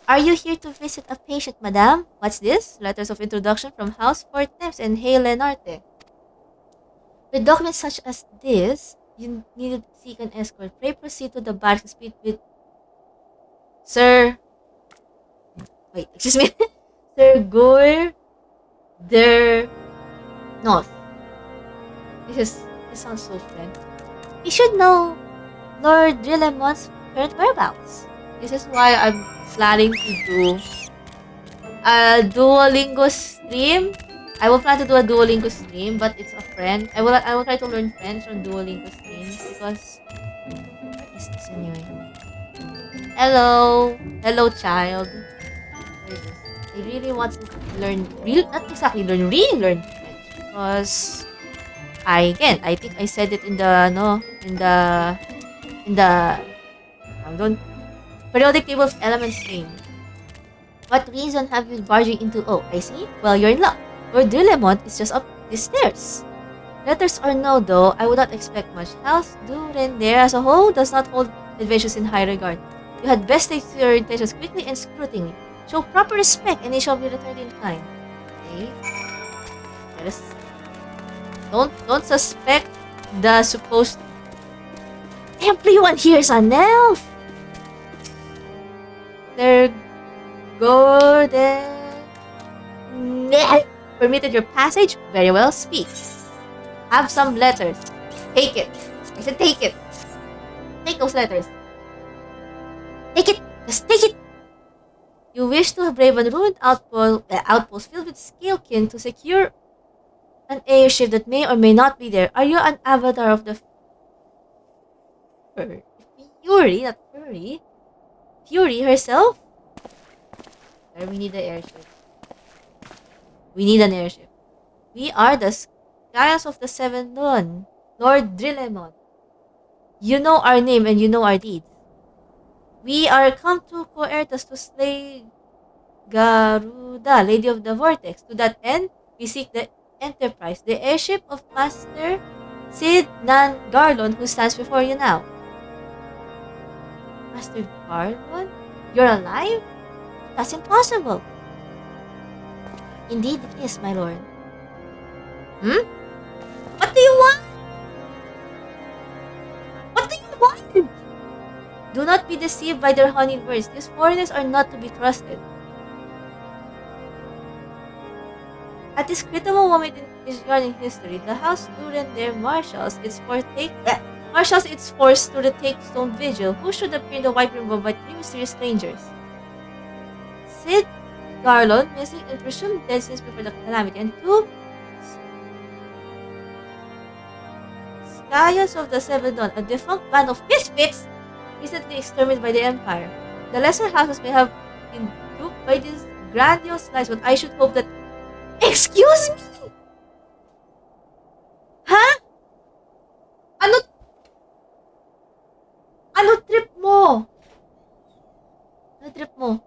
Are you here to visit a patient, madame? What's this? Letters of introduction from House Coerthas and VanillionArt. With documents such as this, you need to seek an escort. Pray proceed to the barracks and speak with Sir... Wait, excuse me. Sir Gore der North. This sounds so French. You should know Lord Drillemmont's current whereabouts. This is why I'm planning to do a Duolingo stream. I will plan to do a Duolingo stream, but it's a friend. I will try to learn French on Duolingo streams because what is this anyway? Hello, child. I really want to learn really learn French because I think I said it in the no in the don't periodic table of elements stream. What reason have you barging into? Oh, I see. Well, you're in luck. Lord Dillemont is just up these stairs. Letters or no, though, I would not expect much. House Durender as a whole does not hold adventures in high regard. You had best state your intentions quickly and scrutinizingly. Show proper respect and they shall be returned in kind. Okay. Let us don't suspect the supposed everyone here is an elf. They're golden. Permitted your passage? Very well, speak. Have some letters. Take it. I said take it. Take those letters. Take it. Just take it. You wish to brave a ruined outpost filled with scalekin to secure an airship that may or may not be there. Are you an avatar of the Fury? Not Fury. Fury herself? There, we need the airship. We need an airship. We are the Skies of the Seven Dawn, Lord Dillemont. You know our name and you know our deeds. We are come to Coerthas to slay Garuda, Lady of the Vortex. To that end, we seek the Enterprise, the airship of Master Sid Nan Garlon, who stands before you now. Master Garlon? You're alive? That's impossible. Indeed it is, my lord. What do you want? What do you want? Do not be deceived by their honeyed words. These foreigners are not to be trusted. At this critical moment in Israeli history, the House Durender marshals its force to retake Stone Vigil. Who should appear in the White Room but three mysterious strangers? Sid Garlon, missing and presumed dead since before the calamity, and two Skies of the Seven Dawn, a defunct band of misfits recently exterminated by the Empire. The lesser houses may have been duped by these grandiose lies, but I should hope that... Excuse me? Huh? Ano trip mo? Ano trip mo?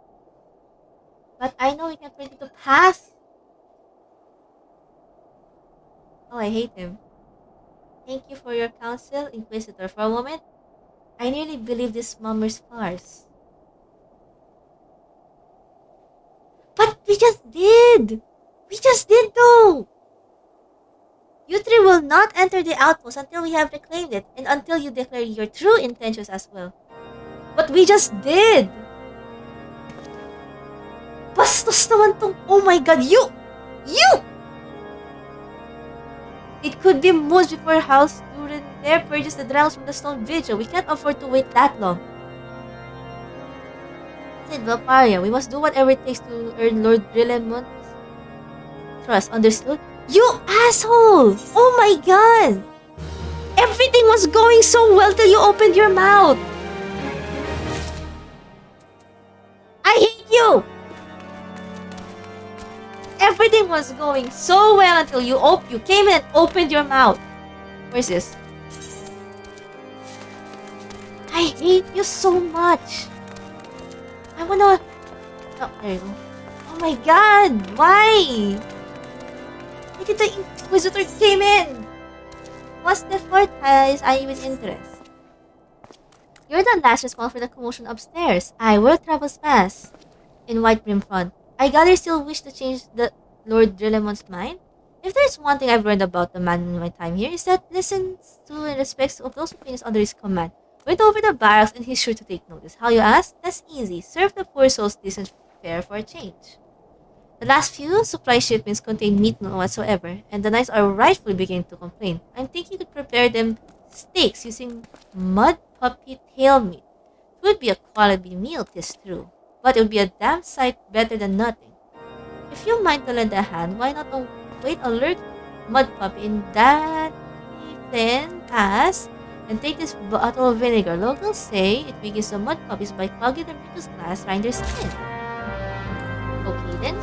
But I know we can print it to pass. Oh, I hate him. Thank you for your counsel, Inquisitor. For a moment, I nearly believed this mummer's farce. But we just did! We just did though! You three will not enter the outpost until we have reclaimed it, and until you declare your true intentions as well. But we just did! Bastos naman tong... Oh my god, you! It could be months before House Durender purges the dragons from the Stone Vigil. We can't afford to wait that long. Said Valparia, we must do whatever it takes to earn Lord Dillemont's trust. Understood? You asshole! Oh my god! Everything was going so well till you opened your mouth! I hate you! Everything was going so well until you came in and opened your mouth. Where's this? I hate you so much. I wanna... Oh, there you go. Oh my god! Why? Why did the Inquisitor came in? What's the Coerthas I with interest? You're the last responsible for the commotion upstairs. I will travels fast. In White Brim Front. I gather still wish to change the Lord Dillemont's mind? If there's one thing I've learned about the man in my time here, is that listens to and respects of those opinions under his command. Went over the barracks and he's sure to take notice. How you ask? That's easy. Serve the poor souls decent fare for a change. The last few supply shipments contain meat none whatsoever, and the knights are rightfully beginning to complain. I'm thinking to prepare them steaks using mud puppy tail meat. It would be a quality meal, 'tis true, but it would be a damn sight better than nothing. If you mind to lend a hand, why not wait alert mud puppy in that thin pass and take this bottle of vinegar. Locals say it weakens the mud puppies by clogging their mucus glands around their skin. Okay then.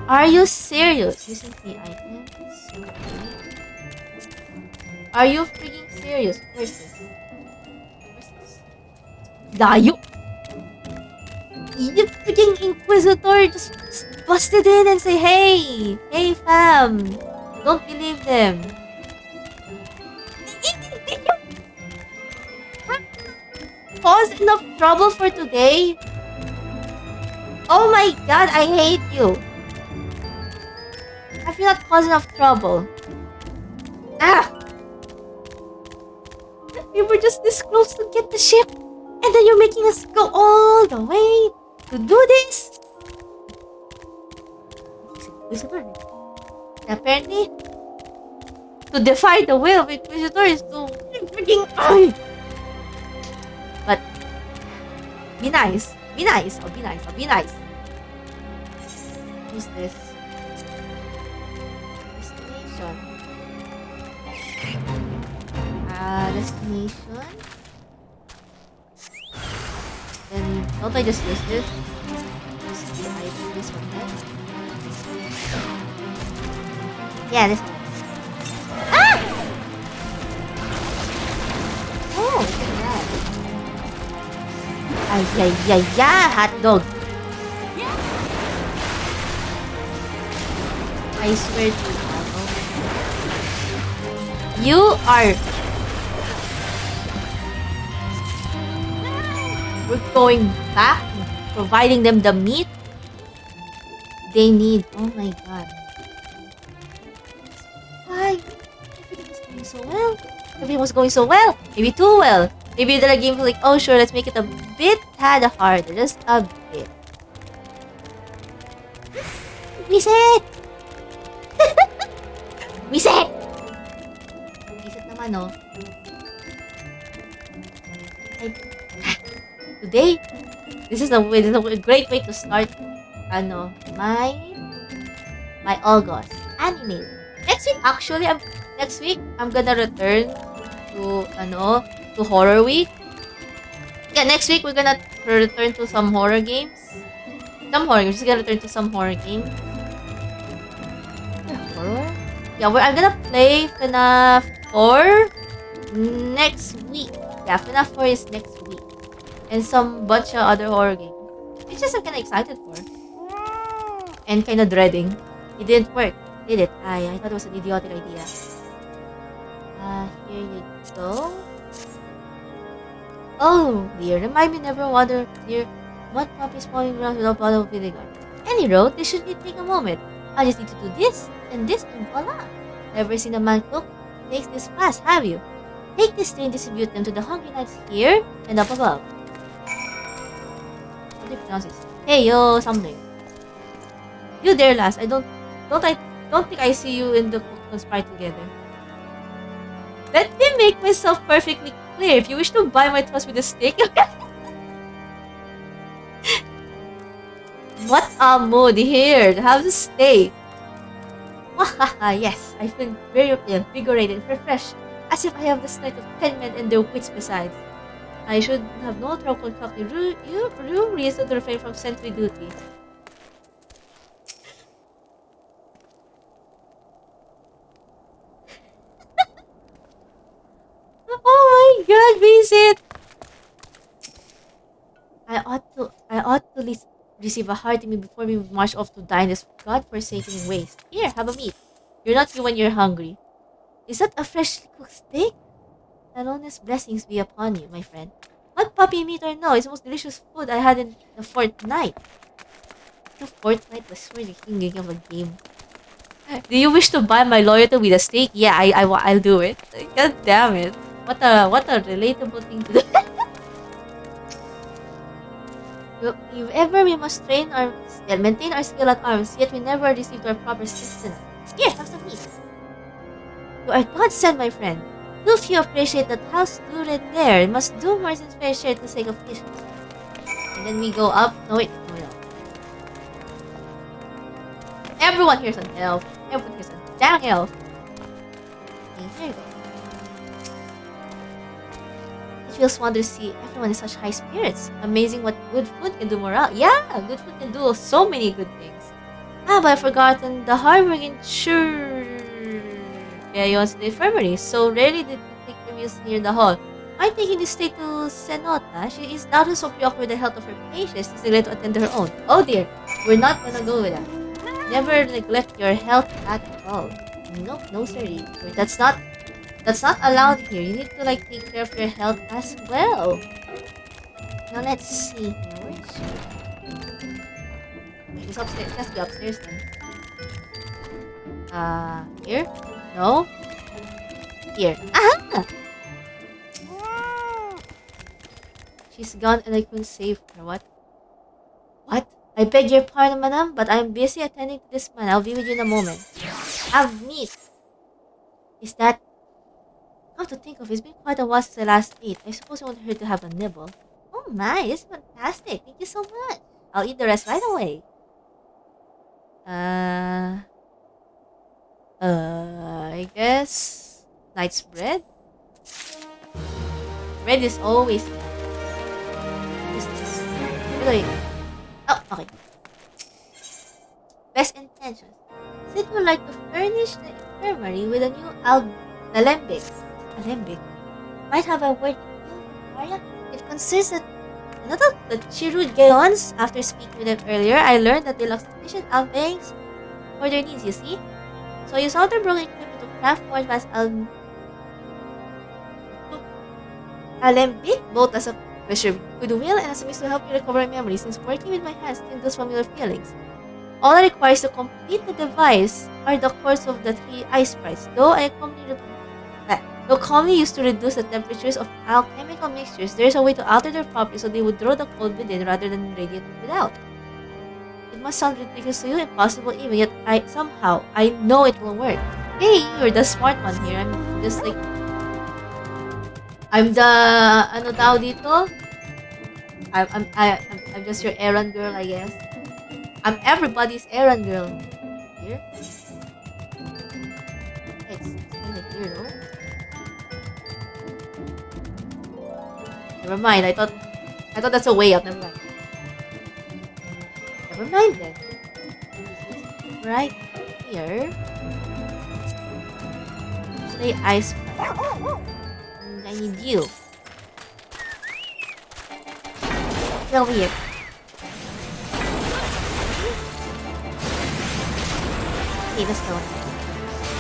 Are you serious? Using the items. Okay. Are you freaking serious? Where's this? Where's this? Layo! You freaking Inquisitor just busted in and say, hey! Hey fam! Don't believe them. Did you cause enough trouble for today? Oh my god, I hate you. I feel not cause enough trouble. Ah! We were just this close to get the ship. And then you're making us go all the way to do this? Apparently, to defy the will of Inquisitor is to freaking... But, be nice. Be nice. I'll be nice. I'll be nice. Who's this? Destination. Destination. Then, don't I just use this? Use the item, this one then. Yeah, this one. Ah! Oh, look at that. Ay, ay, ay, ay, hot dog. I swear to God. Oh. You are... We're going back, providing them the meat they need. Oh my god. Why? Everything was going so well. Everything was going so well. Maybe too well. Maybe the game was like, oh sure, let's make it a bit tad harder. Just a bit. Reset! Reset! Reset naman, no? Today, this is a great way to start my August anime. Next week I'm gonna return to horror week. Yeah, next week we're gonna return to some horror games. We're just gonna return to some horror games. Horror? Yeah, I'm gonna play FNAF 4 next week. Yeah, FNAF 4 is next week. And some bunch of other horror games. It's just I'm kinda excited for. And kinda dreading. It didn't work, did it? I thought it was an idiotic idea. Here you go. Oh dear, remind me never wonder near what puppies falling around without bottle of vinegar. Any road, this shouldn't take a moment. I just need to do this and voila. Never seen a man cook makes this fast, have you? Take this tray and distribute them to the hungry knights here and up above. How do you pronounce this? Hey yo, something. You there, lass. I don't think I see you in the conspire together. Let me make myself perfectly clear. If you wish to buy my trust with a stake, what a mood here. Have a stake. Wahaha, yes. I feel very invigorated and refreshed, as if I have the strength of 10 men and their wits besides. I should have no trouble talking you reason to refrain from sentry duty. Oh my god, visit! I ought to receive a hearty meal before we march off to dine this godforsaken waste. Here, have a meat. You're not you when you're hungry. Is that a freshly cooked steak? Alone's blessings be upon you, my friend. What puppy meat or no? It's the most delicious food I had in the fortnight. The fortnight was really thinking of a game. Do you wish to buy my loyalty with a steak? Yeah, I'll do it. God damn it. What a relatable thing to do. If ever we must maintain our skill at arms, yet we never received our proper sustenance. Here, have some meat. You are God sent, my friend. Too few appreciate that house turret there. Must do more than fair share to the sake of issues. And then we go up. No wait, no. Everyone here's an elf. Everyone here's a damn elf. Okay, here you go. It feels wonderful to see everyone in such high spirits. Amazing what good food can do morale. Yeah, good food can do so many good things. But I've forgotten the hardworking Gayons to the infirmary, so rarely did we take the meals here in the hall. I'm taking this straight to Senota. She is doubtless so preoccupied with the health of her patients, she's neglect to attend to her own. Oh dear, we're not gonna go with that. Never neglect your health at all. Nope, no siree. That's not allowed here. You need to like take care of your health as well. Now let's see here. Where is she? She's upstairs. She has to be upstairs then. Here? No? Here. Aha! She's gone and I couldn't save her. What? What? I beg your pardon, madam, but I'm busy attending to this man. I'll be with you in a moment. Have meat! Is that... Come to think of it, it's been quite a while since I last ate. I suppose I want her to have a nibble. Oh my, it's fantastic. Thank you so much. I'll eat the rest right away. I guess... Knight's bread? Bread is always... Wait. Oh, okay. Best intentions. Sid would like to furnish the infirmary with a new alembic. Alembic? Might have a word with you, Arya? It consists of another the Chirud Gayons. After speaking with them earlier, I learned that they lack sufficient albangs for their needs, you see? So use all their broken equipment to craft more advanced alembic, both as a measure of goodwill and as a means to help me recover my memory, since working with my hands still those familiar feelings. All I require to complete the device are the cores of the 3 ice sprites, though commonly used to reduce the temperatures of alchemical mixtures, there is a way to alter their properties so they would draw the cold within rather than radiate it without. It must sound ridiculous to you, impossible even, yet I know it will work. Hey, you're the smart one here. I'm just like... I'm the... Ano tao dito? I'm just your errand girl, I guess. I'm everybody's errand girl. Here? It's kind of here, no? Never mind, I thought that's a way up. Never mind. Never mind then. Right here. Say ice cream. I need you. Get over here. Okay, let's go.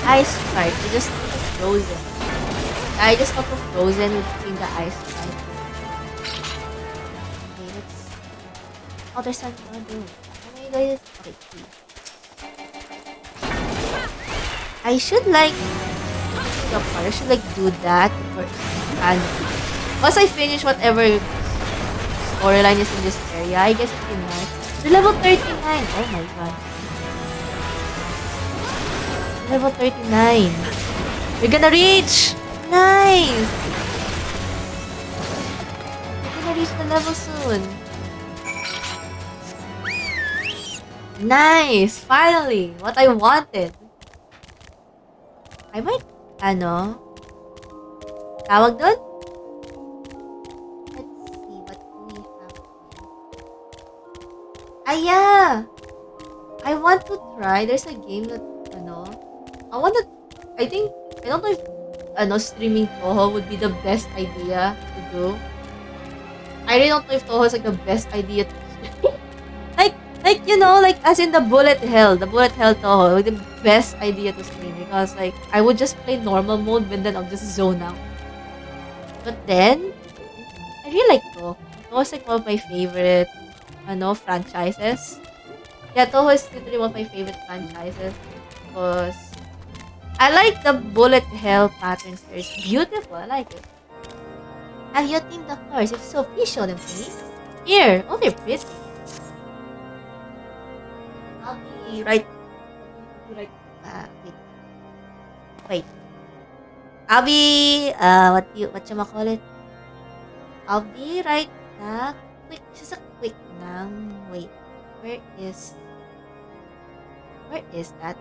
Ice Sprite. You just need a frozen. I just got the frozen between the ice Sprite. Okay, let's... Oh, there's something I wanna do. How many guys? Okay, 3. I should like... I should like do that before... And once I finish whatever storyline is in this area, I guess it's nice. We're level 39! Oh my god. Level 39. We're gonna reach! Nice! We're gonna reach the level soon. Nice! Finally! What I wanted. I might, tawag doon? Let's see, what do we have here? Yeah! I want to try, there's a game that, I don't know if, streaming Toho would be the best idea to do. I really don't know if Toho is like the best idea to like, as in the bullet hell Toho, like the best idea to stream, because like, I would just play normal mode, but then I'll just zone out. But then, I really like Toho. Toho is like one of my favorite, franchises. Yeah, Toho is literally one of my favorite franchises, because I like the bullet hell patterns there. It's beautiful. I like it. Have you themed the cars? If so, please show them to me. Here. Oh, they're pretty. I'll be right. Wait. I'll be whatchamacallit? I'll be right back. Quick, just a quick lang. Wait. Where is that?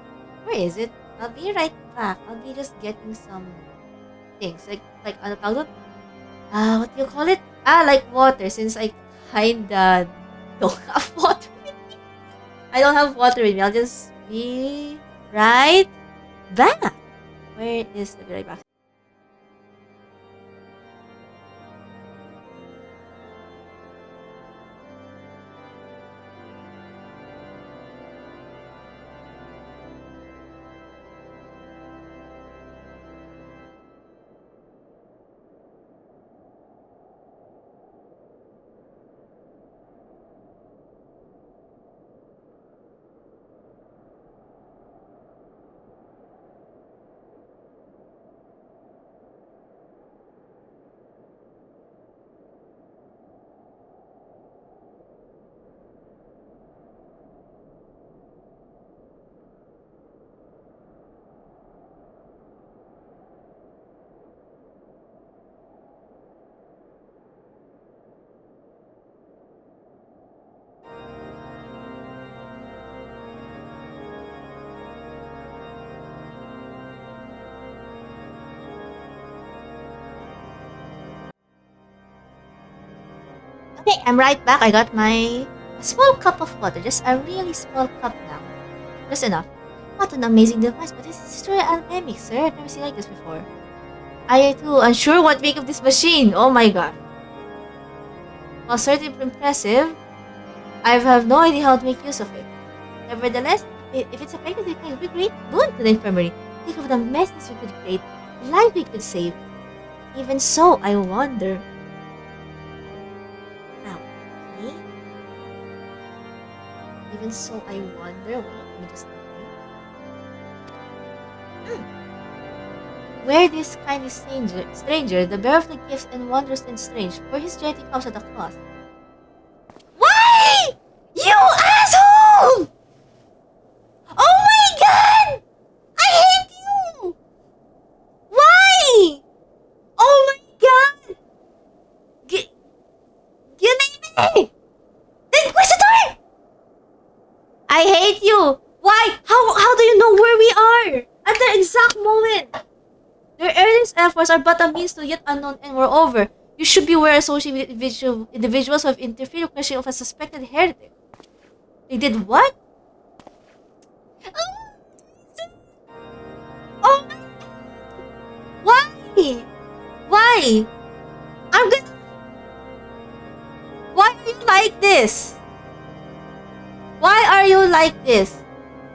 Where is it? I'll be right back. I'll be just getting some things. Like ano tawag doon? What do you call it? Like water, since I kinda don't have water with me. I don't have water with me. I'll just be right back. Where is the right back? Okay, I'm right back. I got my small cup of water. Just a really small cup now. Just enough. What an amazing device, but this is truly alchemic, sir. I've never seen like this before. I too unsure what to make of this machine. Oh my god. While certainly impressive, I have no idea how to make use of it. Nevertheless, if it's effective, it can be a great boon to the infirmary. Think of the messes we could create, the lives we could save. Even so, I wonder. Okay. Even so, I wonder. Wait, let me just think. Where this kindly stranger, the bearer of the gifts and wondrous and strange, for his journey comes at a cost. Why? You asshole! Oh my god! I hate you! Why? Oh my god! Giname! The Inquisitor! I hate you! Why? How do you know where we are? At the exact moment! Their earliest efforts are but a means to yet unknown, and moreover, you should beware associating with individuals who have interfered with question of a suspected heretic. They did what? Oh my god! Why? Why? I'm gonna... Why are you like this? Why are you like this?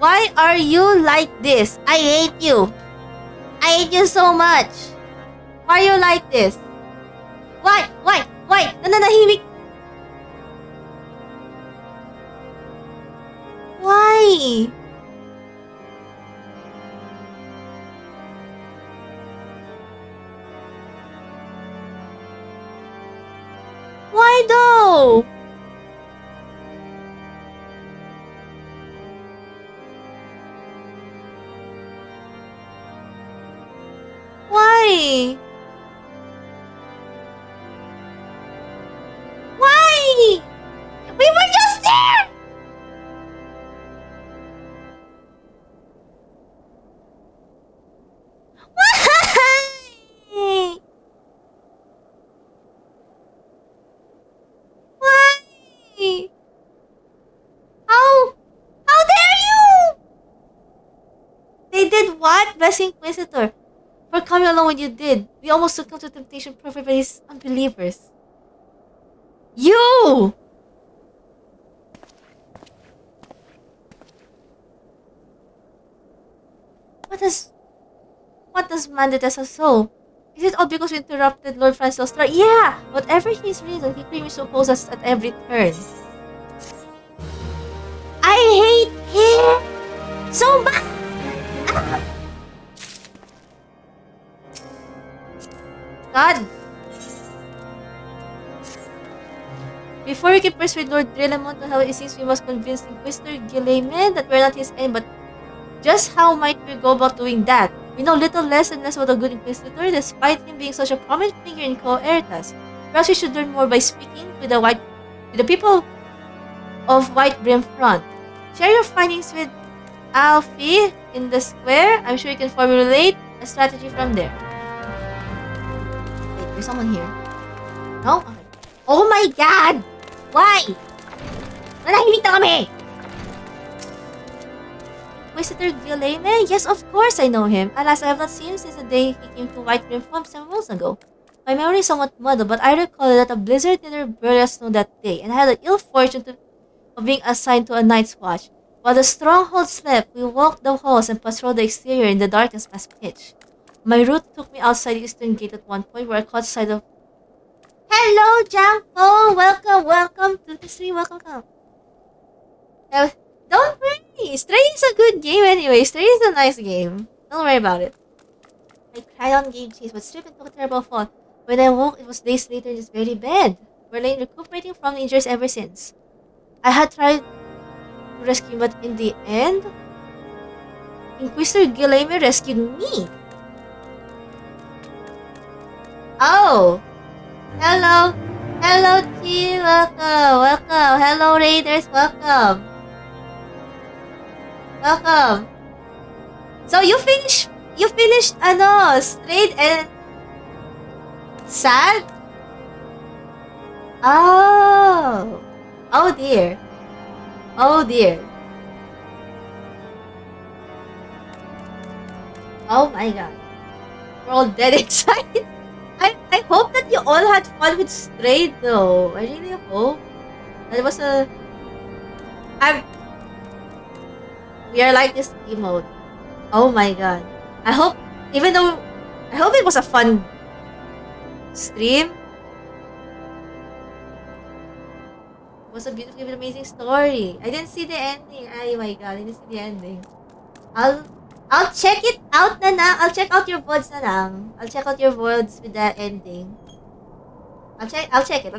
Why are you like this? I hate you. I hate you so much. Why are you like this? Why? Nananahimik. Why? Why though? Why? Why? We were just there! Why? Why? How dare you? They did what, Best Inquisitor? For coming along when you did. We almost succumbed to temptation provoked by these unbelievers. You! What does mandate us so? Is it all because we interrupted Lord Francis Star? Yeah! Whatever his reason, he claims to oppose us at every turn. I hate him so much! God! Before we can persuade Lord Drelamont to help, it seems we must convince Inquisitor Guilliman that we're not his enemy, but just how might we go about doing that? We know little less and less about a good Inquisitor, despite him being such a prominent figure in Coerthas. Perhaps we should learn more by speaking with the people of White Brim Front. Share your findings with Alfie in the square. I'm sure you can formulate a strategy from there. Wait, there's someone here. No? Okay. Oh my god! Why? Nanahimik na kami! Inquisitor Guilherme? Yes, of course I know him. Alas, I have not seen him since the day he came to White Rim Farm 7 months ago. My memory is somewhat muddled, but I recall that a blizzard near Brrrr Snow that day, and I had the ill fortune of being assigned to a night's watch. While the stronghold slept, we walked the halls and patrolled the exterior in the darkness past pitch. My route took me outside the eastern gate at one point where I caught sight of... Hello, Janko! Welcome, welcome to the stream, welcome. Uh, don't worry, Stray is a good game anyway. Stray is a nice game. Don't worry about it. I cried on game chase, but stripped and took a terrible fall. When I woke, it was days later in this very bed. We're laying recuperating from the injuries ever since. I had tried to rescue him, but in the end, Inquisitor Guilherme rescued me. Oh! Hello! Hello, team! Welcome! Welcome! Hello, Raiders! Welcome! Welcome! So, you finished, straight and sad? Oh! Oh dear. Oh dear. Oh my god. We're all dead inside. I hope that you all had fun with Stray though. I really hope. That was a... We are like this emote. Oh my god. I hope it was a fun stream. It was a beautiful, amazing story. I didn't see the ending. Oh my god, I didn't see the ending. I'll check it out na lang. I'll check out your VODs na lang. I'll check out your VODs with the ending. I'll check it.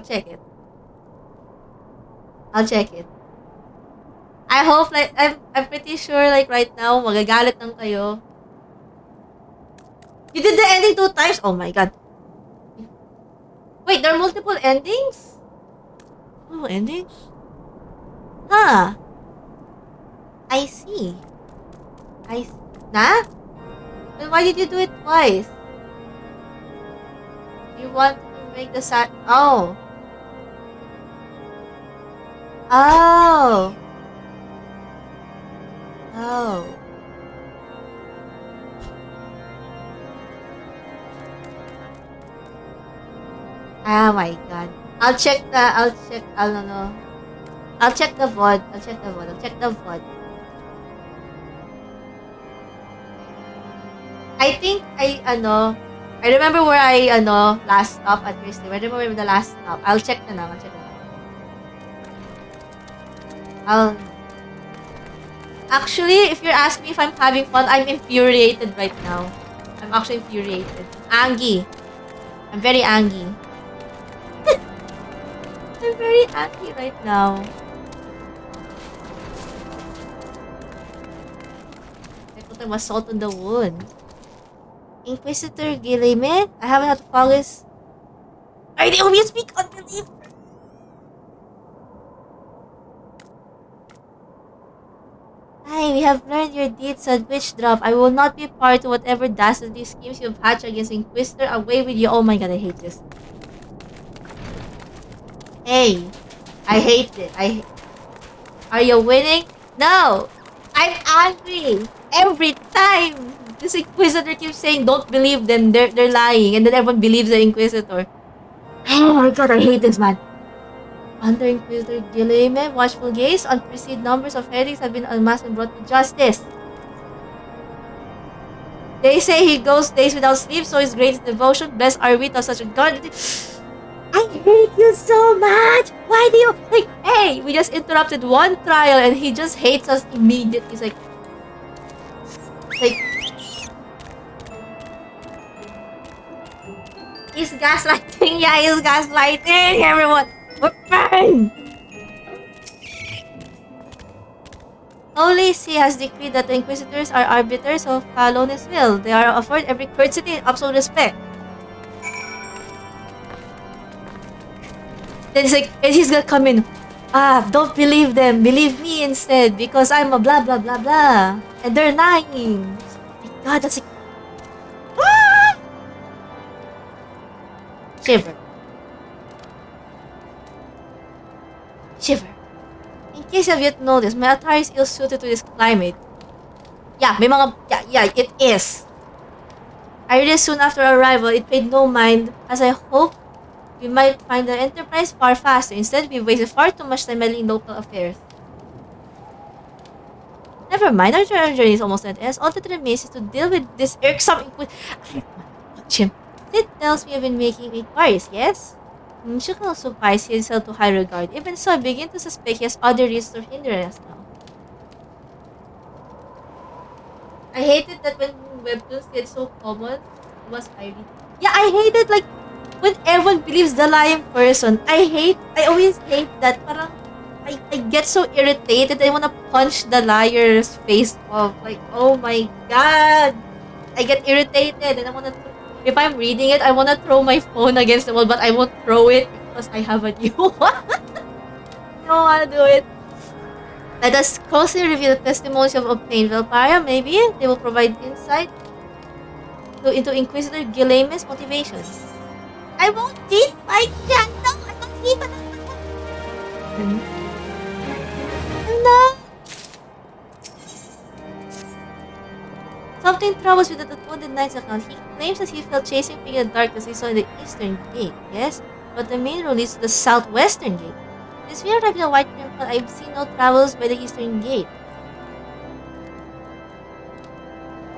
I hope, like, I'm pretty sure, like, right now, magagalit lang kayo. You did the ending 2 times? Oh my god. Wait, there are multiple endings? Oh, endings? Huh. I see. Nah? Then why did you do it twice? You want to make the sad... Oh. Oh. Oh. Oh my god. I'll check the VOD. I think I remember where I last stop at your stream. I remember the last stop. I'll check na lang. Actually, if you're asking me if I'm having fun, I'm infuriated right now. I'm actually infuriated. Angry. I'm very angry. I'm very angry right now. I put my salt on the wound. Inquisitor Guilherme? I haven't had to follow his... I didn't you speak unbelief! Hi, we have learned your deeds at Witch Drop. I will not be part to whatever dastardly schemes you've hatched against Inquisitor. Away with you. Oh my god, I hate this. Hey, I hate it. Are you winning? No! I'm angry! Every time! This Inquisitor keeps saying, don't believe them, they're lying, and then everyone believes the Inquisitor. Oh my god, I hate this man. Under Inquisitor Guilherme, watchful gaze, unperceived numbers of heretics have been unmasked and brought to justice. They say he goes days without sleep, so his greatest devotion, blessed are we to such a god. I hate you so much! Why do you... Like, hey, we just interrupted one trial and he just hates us immediately. He's like... He's gaslighting. Yeah, he's gaslighting everyone. We're fine! Only he has decreed that the Inquisitors are arbiters of Kalon's will. They are afforded every courtesy and absolute respect. Then he's like, and he's gonna come in. Don't believe them. Believe me instead, because I'm a blah blah blah blah. And they're lying. Oh my god, that's like... Ah! Shiver. In case you have yet noticed, my attire is ill-suited to this climate. Yeah, may mga, yeah, it is. I realized soon after arrival, it paid no mind, as I hoped we might find the Enterprise far faster. Instead, we wasted far too much time meddling in local affairs. Never mind, our journey is almost at end. All that remains is to deal with this irksome I want to touch him. Sid tells me I've been making inquiries, yes? She can also surprise he is held to high regard. Even so, I begin to suspect he has other reasons to hinder us now. I hate it that when webtoons get so common, it was irony. Yeah, I hate it like when everyone believes the lying person. I always hate that. Parang, I get so irritated. I wanna punch the liar's face off. Like, oh my god. I get irritated and I wanna, if I'm reading it, I wanna throw my phone against the wall, but I won't throw it because I have a new one. I don't wanna do it. Let us closely review the testimonies of obtained Velparia. Maybe they will provide insight into Inquisitor Gileme's motivations. I won't cheat my channel! I don't even know. No! Something troubles with the Wounded Knight's account. He claims that he felt chasing through the darkness he saw in the eastern gate, yes? But the main road leads to the southwestern gate. Since we arrived in the White Temple, I've seen no travels by the eastern gate.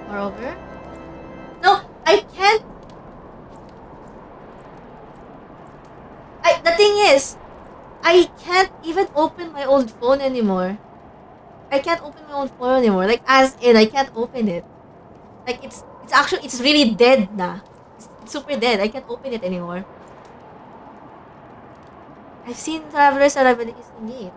Moreover... No! I can't... The thing is, I can't even open my old phone anymore. I can't open my old phone anymore. Like, as in, I can't open it. Like, it's really dead na. It's super dead. I can't open it anymore. I've seen travelers arrive at the Eastern Gate.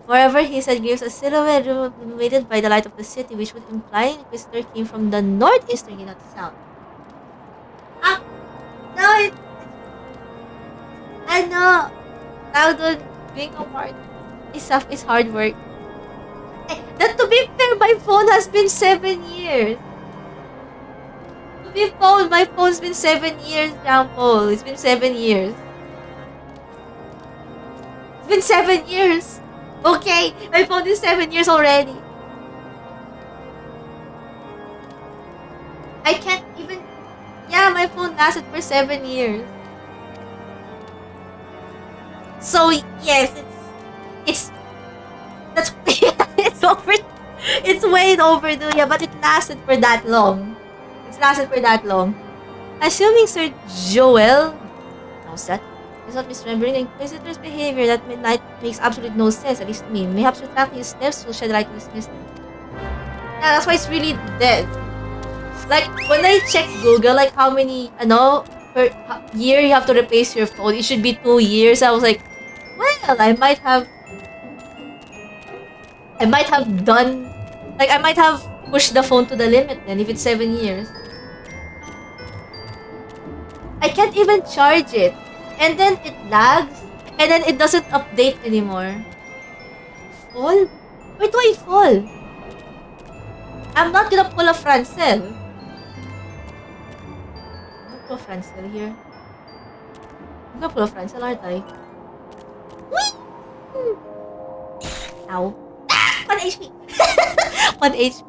Moreover, he said gives a silhouette illuminated by the light of the city, which would imply an Inquisitor came from the northeastern gate, not the south. No, I know. Now, being apart is hard work. That, to be fair, my phone has been 7 years. My phone's been 7 years, Jean Paul. It's been 7 years. It's been 7 years. Okay, my phone is 7 years already. I can't even... Yeah, my phone lasted for 7 years. So, yes, that's... it's over... It's way overdue, yeah, but it lasted for that long. It's lasted for that long. Assuming Sir Joel... How's that? Is not misremembering the Inquisitor's behavior, that midnight makes absolutely no sense, at least to me. Mayhaps retracting his steps will shed light on this mystery. Yeah, that's why it's really dead. Like, when I check Google, like how many, per year you have to replace your phone, it should be 2 years. I was like, well, I might have done, like, I might have pushed the phone to the limit then, if it's 7 years. I can't even charge it. And then it lags. And then it doesn't update anymore. Fall? Where do I fall? I'm not gonna pull a Francel. I'm gonna pull a Francel here. I'm gonna pull a Francel, aren't I? Whee! Ow. 1 HP! 1 HP.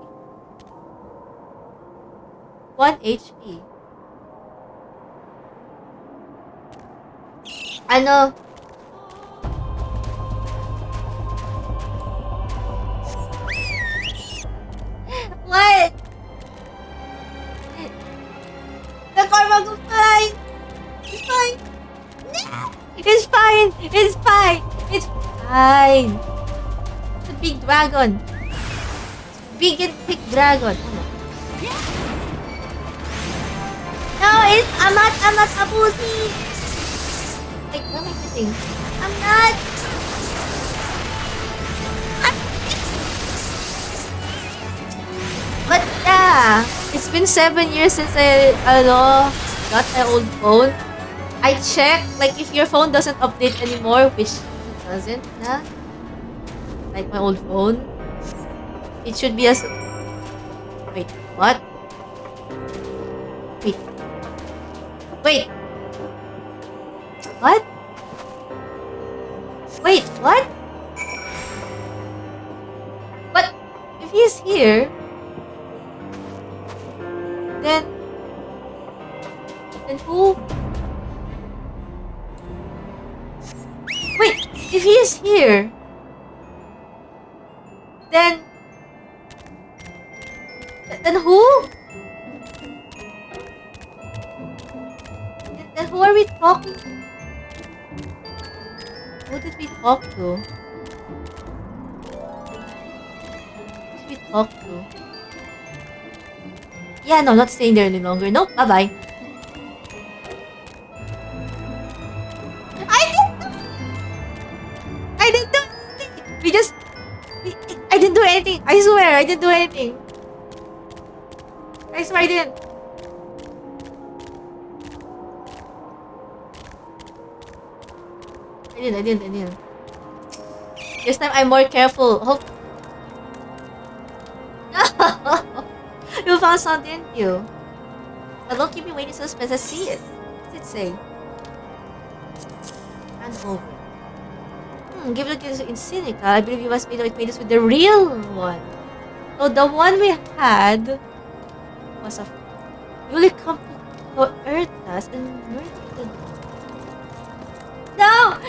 1 HP. Ano? What? The karma go fine! It's fine! No! It's fine! It's fine! It's fine! It's a big dragon! It's big and thick dragon! Oh, no. No, I'm not abusing! Like, what am I hitting? I'm not! But yeah, it's been 7 years since I got my old phone. I checked, like, if your phone doesn't update anymore, which it doesn't, na? Like my old phone, it should be as... Wait, what? Wait. Wait! What? Wait, what? But if he's here, then who? Wait, if he is here, then who? Then who are we talking to? Who did we talk to? Who did we talk to? Yeah, no, not staying there any longer. Nope, bye-bye. I didn't do anything. I didn't do anything. I swear, I didn't do anything. I swear I didn't. I didn't. This time I'm more careful. Hope. You found something, didn't you? But don't keep me waiting in suspense. I see it. What does it say? Hand over. Give it to in Sinica. I believe you must be made this with the real one. So the one we had was a newly come to Coerthas and murdered. No!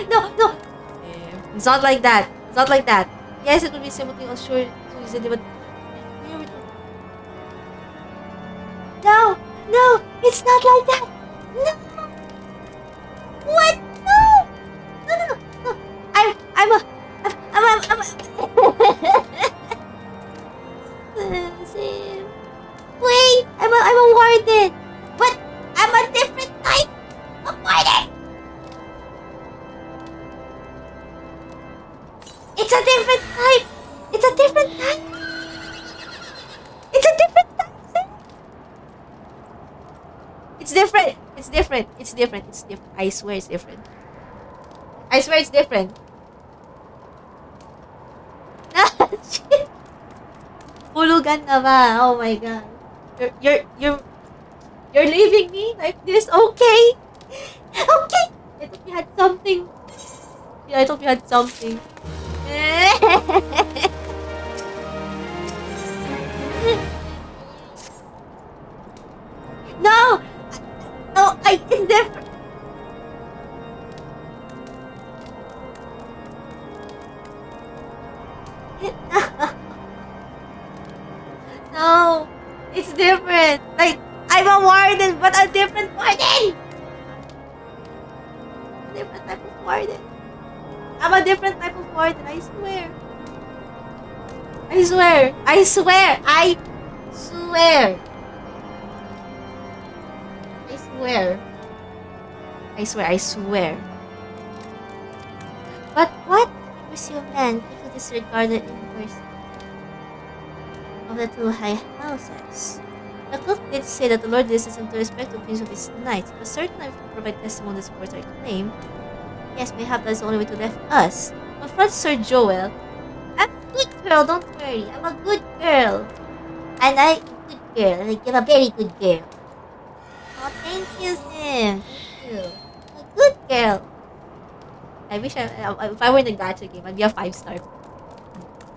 It's not like that. It's not like that. Yes, it would be simply assured to easily, but no, it's not like that. No. What? No. I'm a Sam. Wait, I'm a warden. But I'm a different type of warden. It's a different type. It's a different type. It's different. I swear it's different. Shit. Hulugan na ba? Oh my god. You're leaving me like this? Okay. I thought we had something. No, it's different. No, it's different. Like, I'm a warden, but a different warden. Different type of warden. I'm a different type of warden, I swear. I swear. But what was your man if you disregarded inverse of the two high houses? The cloak did say that the Lord listens to respect the opinions of his knights, but certainly if you provide testimony that supports our claim, yes, mayhap that's the only way to left us. Confront Sir Joel. I'm a good girl, don't worry. I'm a good girl. And I'm a good girl, and I'm a very good girl. Oh, thank you, Sim. Thank you. I'm a good girl. I wish if I were in the gacha game, I'd be a 5-star.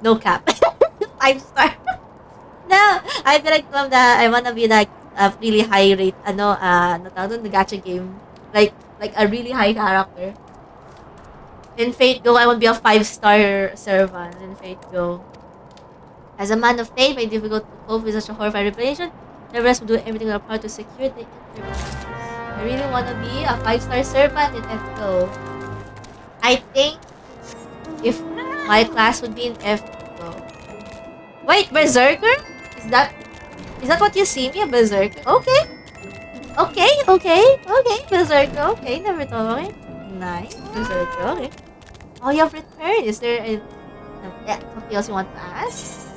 No cap. 5-star. No, I feel like I wanna be like a really high rate, the gacha game. Like a really high character. In Fate Go, I want to be a 5-star servant in Fate Go. As a man of faith, it's difficult to cope with such a horrifying revelation. Nevertheless, we'll do everything in our power to secure the enterprise. I really want to be a 5-star servant in FGO. I think if my class would be in FGO. Wait, Berserker? Is that what you see me, a Berserker? Okay, Berserker. Okay, never thought of it. Nice, Berserker. Okay. Oh, you have returned. Is there something else you want to ask?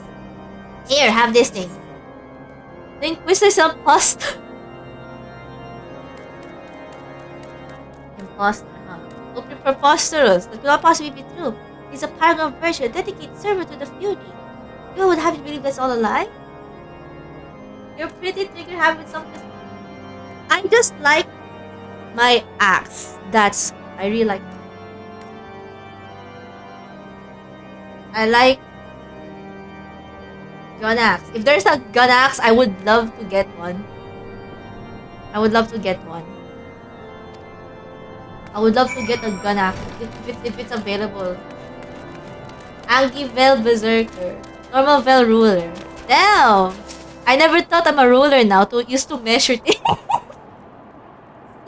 Here, have this thing. The Inquisitor's imposter. Look preposterous. That could not possibly be true. He's a paragon of virtue, a dedicated servant to the Fury. You would have you believe that's all a lie? You're pretty trigger happy with something. I just like my axe. I really like. I like gun axe. If there's a gun axe, I would love to get one. I would love to get one. I would love to get a gun axe if it's available. Angie Vel Berserker. Normal Vel Ruler. Damn! I never thought I'm a ruler now to used to measure things.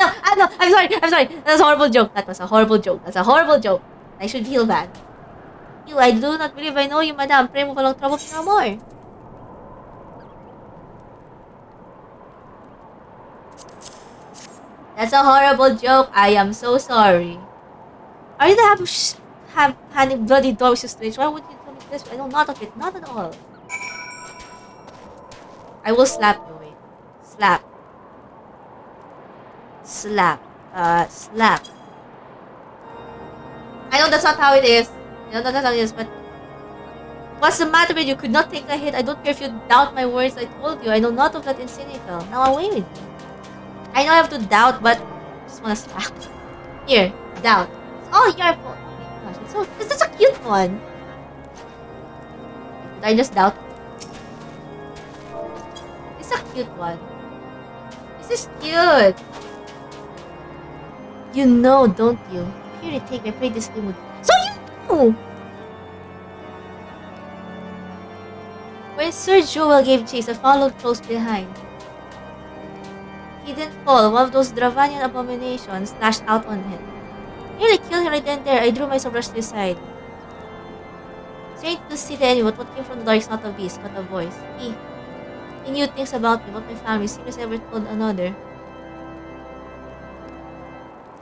No, no, I'm sorry. That's a horrible joke. That was a horrible joke. That's a horrible joke. I should feel bad. You, I do not believe I know you, madam. Pray mo walang trouble no more. That's a horrible joke. I am so sorry. Are you the have handing bloody dogs to strange? Why would you tell me this? I know not of it. Not at all. I will slap you. Wait. Slap. Slap. Slap. I know that's not how it is. I know that's how it is, but what's the matter with you? Could not take a hit. I don't care if you doubt my words. I told you. I know not of that in cynical. Now away with you. I know I have to doubt, but I just wanna slap. Here, doubt. It's all your fault. Oh my gosh, it's such a cute one. Did I just doubt? It's a cute one. This is cute. You know, don't you? Here, take me. I pray this game would. So you know! When Sir Joel gave chase, I followed close behind. He didn't fall. One of those Dravanian abominations slashed out on him. Nearly killed him right then and there. I drew myself rushed to his side. Strange to see the enemy, but what came from the dark is not a beast, but a voice. He knew things about me, what my family secrets ever told another.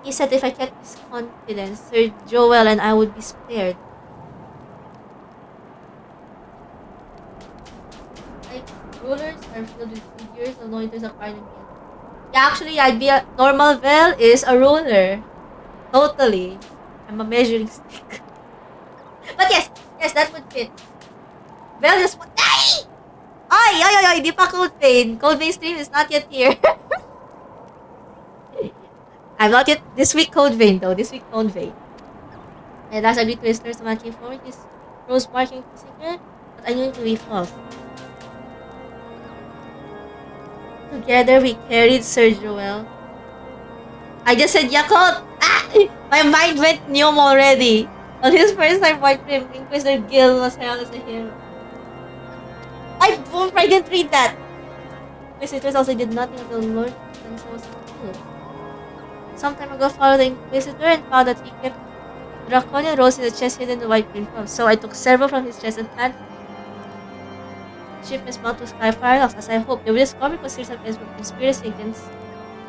He said if I kept his confidence, Sir Joel and I would be spared. Like, rulers are filled with figures, although there's a card in here. Yeah, actually, I'd be a normal Vel is a ruler. Totally. I'm a measuring stick. But yes, that would fit. Vel just what? Ay! Di pa Cold Vein. Cold Vein stream is not yet here. I'm not yet this week Cold Vein though. This week Cold Vein. And as I agreed to his nurse, the man came forward. His rose marking the secret, but I knew it to be false. Together we carried Sir Joel. I just said Yakult! Ah! My mind went Neom already. On his first time white rim, Inquisitor Gil was heralded as a hero. I didn't read that! Inquisitors also did nothing until Lord themselves killed. Some time ago, followed the Inquisitor and found that he kept draconian rolls in the chest hidden in the white rim pump. So I took several from his chest and had shipments bound to Sky Firelocks, as I hoped. They would discover conspiracy conspiracy against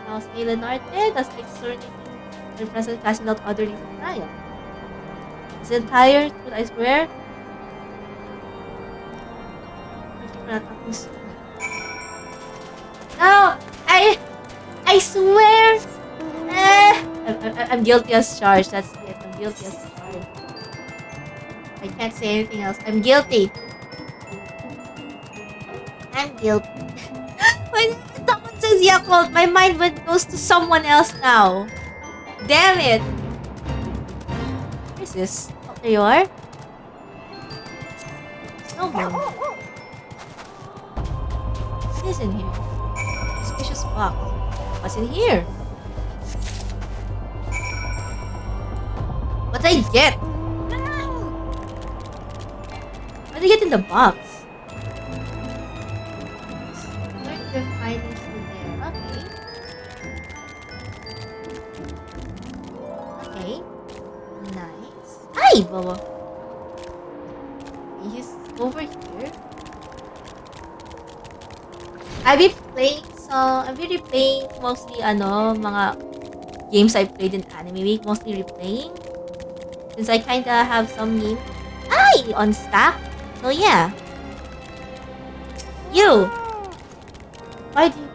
VanillionArt dead, as exornating their present casting out other legal trial. This entire truth, I swear. No! I swear! I'm guilty as charged, that's it. I'm guilty as charged. I can't say anything else. I'm guilty. I'm guilty. When someone says Yakult, my mind goes to someone else now. Damn it! What is this? Oh, there you are. Snowman. What is in here? Suspicious box. What's in here? What did I get? What did I get in the box? The findings in there. Okay. Nice. Ay, Bobo. He's over here. I'm replaying mostly mga games I played in Anime Week, mostly replaying. Since I kinda have some meme on stack. So yeah. You! Why do you...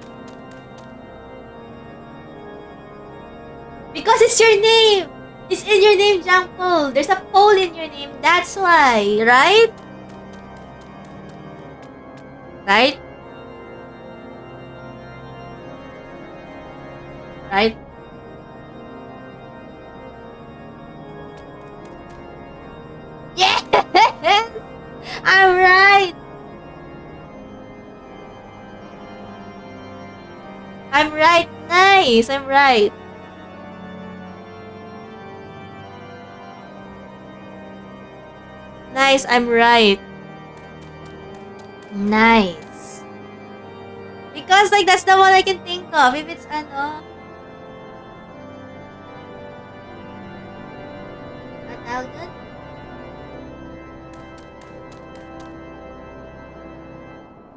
Because it's your name! It's in your name, Jankpol! There's a pole in your name, that's why! Right? Right? Right? Yeah! right. Nice. I'm right. Nice. I'm right. Nice. Because like that's the one I can think of. If it's ano, ang tawag dun?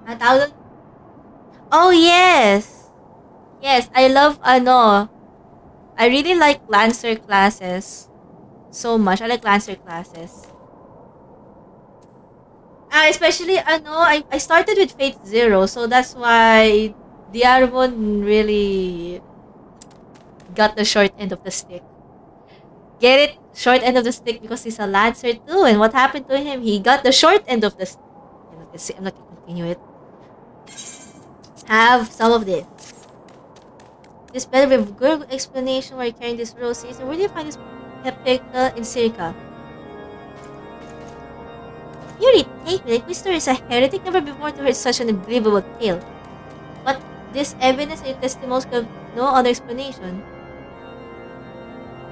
Ang tawag dun? Oh yes. Yes, I love ano. I really like Lancer classes so much. I like Lancer classes. Especially ano, I started with Fate Zero, so that's why Diarmon really got the short end of the stick. Get it? Short end of the stick because he's a Lancer too. And what happened to him? He got the short end of the stick. I'm not gonna continue it. Have some of this. This better be a good explanation why you're carrying this roses. And where do you find this Pepeka in Sirica? You irritate me. Like Mr. is a heretic. Never before to heard such an unbelievable tale. But this evidence and testimonials have no other explanation.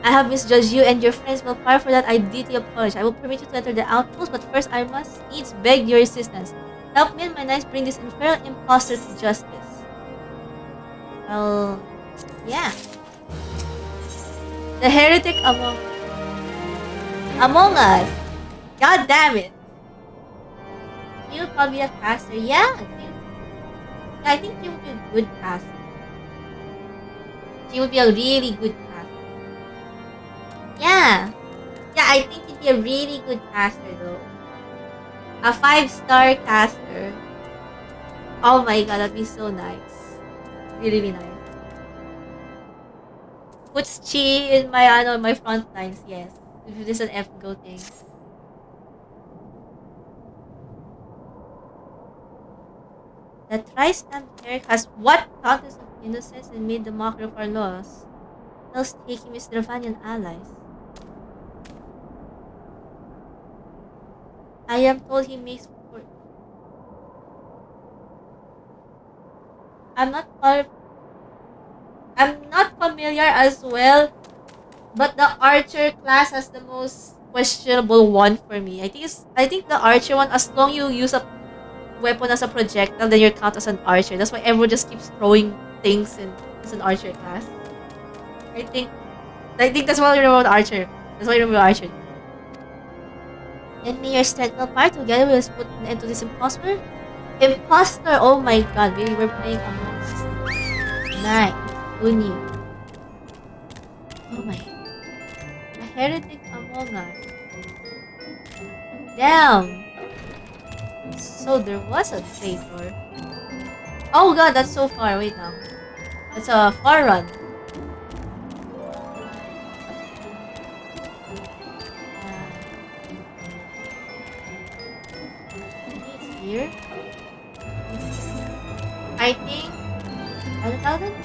I have misjudged you and your friends well far for that I deeply apologize. I will permit you to enter the outpost, but first I must needs beg your assistance. Help me and my knights bring this infernal impostor to justice. Well, yeah. The heretic among us. God damn it. You'll probably be a caster. Yeah, I think you would be a good caster. She would be a really good caster. Yeah. Yeah, I think you'd be a really good caster though. A 5-star caster. Oh my god, that'd be so nice. Really, really nice. Puts chi in my front lines, yes. If this is an F-go thing. The tri-stamped cleric has what countless of innocence and made the mockery of our laws. Else take him as Dravanian allies. I am told he makes for I'm not familiar as well, but the archer class has the most questionable one for me. I think the archer one, as long you use a weapon as a projectile, then you're count as an archer. That's why everyone just keeps throwing things and it's an archer class. I think that's why I remember the archer. That's why I remember archer. Lend me your strength will part together we will put an end to this imposter. Imposter! Oh my god, we were playing Among Us. Nice. Who knew? Oh my. A heretic Among Us. Damn! So there was a traitor. Oh god, that's so far. Wait now. That's a far run. It's here. I think. Ano tawag doon?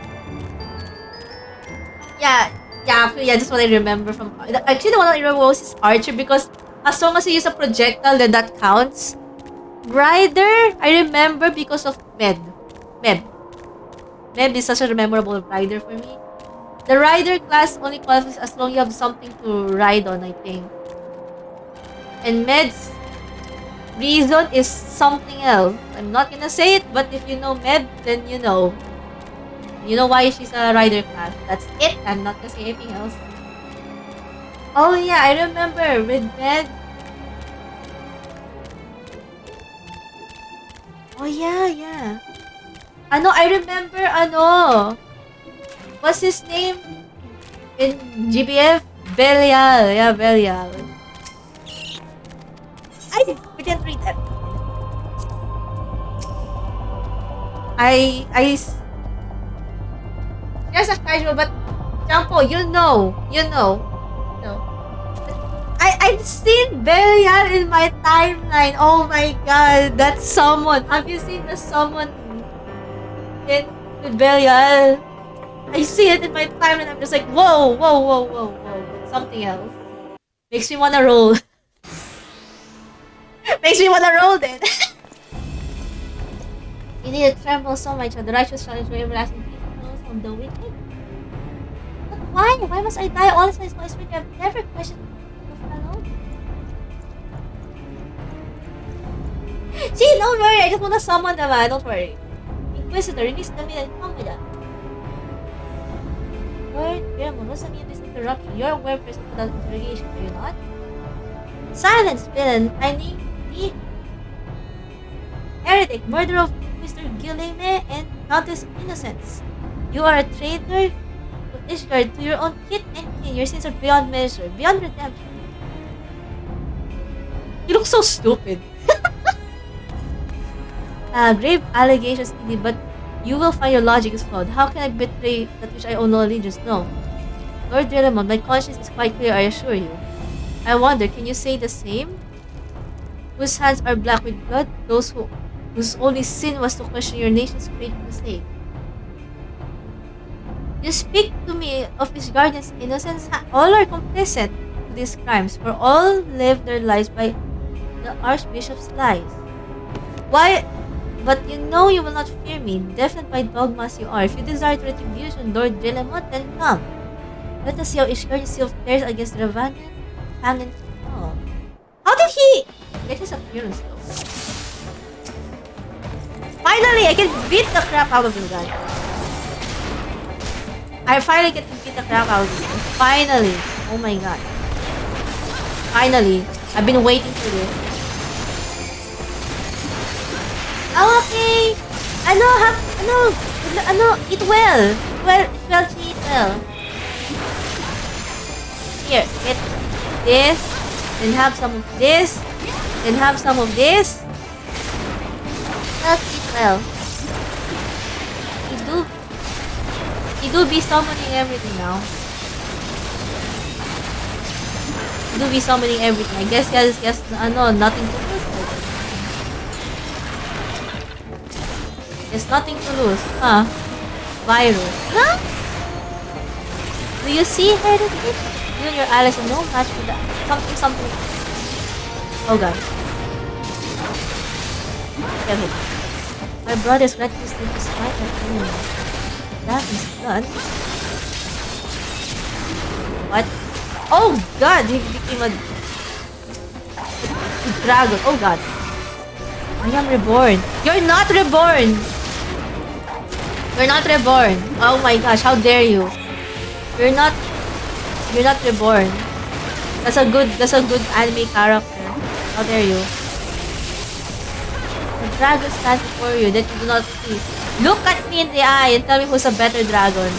Yeah, that's what I remember from. Actually, the one I remember was his archer because as long as you use a projectile, then that counts. Rider, I remember because of Meb. Meb is such a memorable rider for me. The rider class only qualifies as long as you have something to ride on, I think. And Med's reason is something else. I'm not gonna say it, but if you know Med, then you know. You know why she's a rider class. That's it. I'm not gonna say anything else. Oh yeah, I remember with Med. Oh yeah. I remember what's his name in GBF? Belial. Yeah, Belial. We didn't read that. Yes, a casual, but Champo, you know. No. I've seen Belial in my timeline. Oh my god, that's someone. Have you seen the someone in with Belial? I see it in my timeline. I'm just like, whoa. Something else. Makes me wanna roll. Makes me wanna roll then. You need to tremble so much. The righteous shall enjoy everlasting peace. from the wicked? But why? Why must I die all since my spirit? I've never questioned the fellow. See, don't worry. I just wanna summon them. Don't worry. Inquisitor, release the maid and come with us. Lord, Grandma, what's the meaning of this interruption? You're aware present without interrogation, are you not? Silence, villain! I name thee heretic, murderer of Mr. Guilherme and Countess Innocence. You are a traitor to Ishgard, to your own kith and kin. Your sins are beyond measure, beyond redemption. You look so stupid. Grave allegations indeed, but you will find your logic is flawed. How can I betray that which I owe no allegiance? No. Lord Reborn, my conscience is quite clear, I assure you. I wonder, can you say the same? Whose hands are black with blood? Those whose only sin was to question your nation's great mistake. You speak to me of his guardian's innocence. All are complicit to these crimes, for all live their lives by the Archbishop's lies. Why? But you know you will not fear me, deafened by dogmas you are. If you desire retribution, Lord Drillemont, then come. Let us see how Ishgard himself fares against Ravanian, Hang and oh. How did he get his appearance though? Finally, I can beat the crap out of this guy. I finally get to beat the crap out of this guy. Finally. Oh my god. Finally. I've been waiting for this. Oh, okay. Eat well. Eat well. Here, get this. Then have some of this. Then have some of this. Let's eat well. You do be summoning everything now. You do be summoning everything. I guess nothing to lose. There's nothing to lose. Huh? Virus. Huh? Do you see her? You and your allies are no match for that. Something. Oh god. Kill him. My brothers let you sleep despite our enemy. That is done. What? Oh god! He became a dragon. Oh god. I am reborn. You're not reborn! You're not reborn. Oh my gosh, how dare you? You're not reborn. That's a good anime character. How dare you? The dragon stands before you that you do not see. Look at me in the eye and tell me who's a better dragon.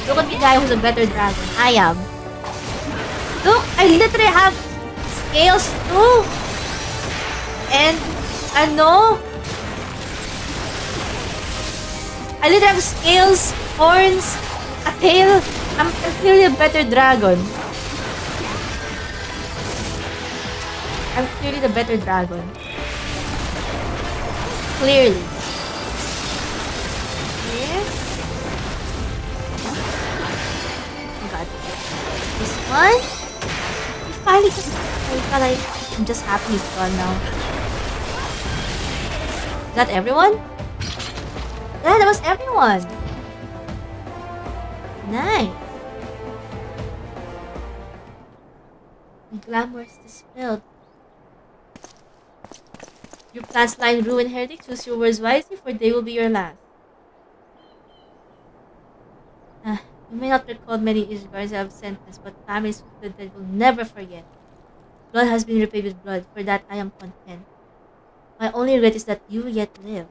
Look at me in the eye who's a better dragon. I am. Look, I literally have scales too. And I literally have scales, horns, a tail. I'm clearly a better dragon. I'm clearly the better dragon. Clearly. Here. Oh god. This one. He finally just... Oh god, I'm just happy he's gone now. Is that everyone? Yeah, that was everyone. Nice. The glamour is dispelled. Your plans lie in ruin, heretic. Choose your words wisely, for they will be your last. You may not recall many Ishgards I have sentenced, but families of the dead will never forget. Blood has been repaid with blood. For that I am content. My only regret is that you yet live.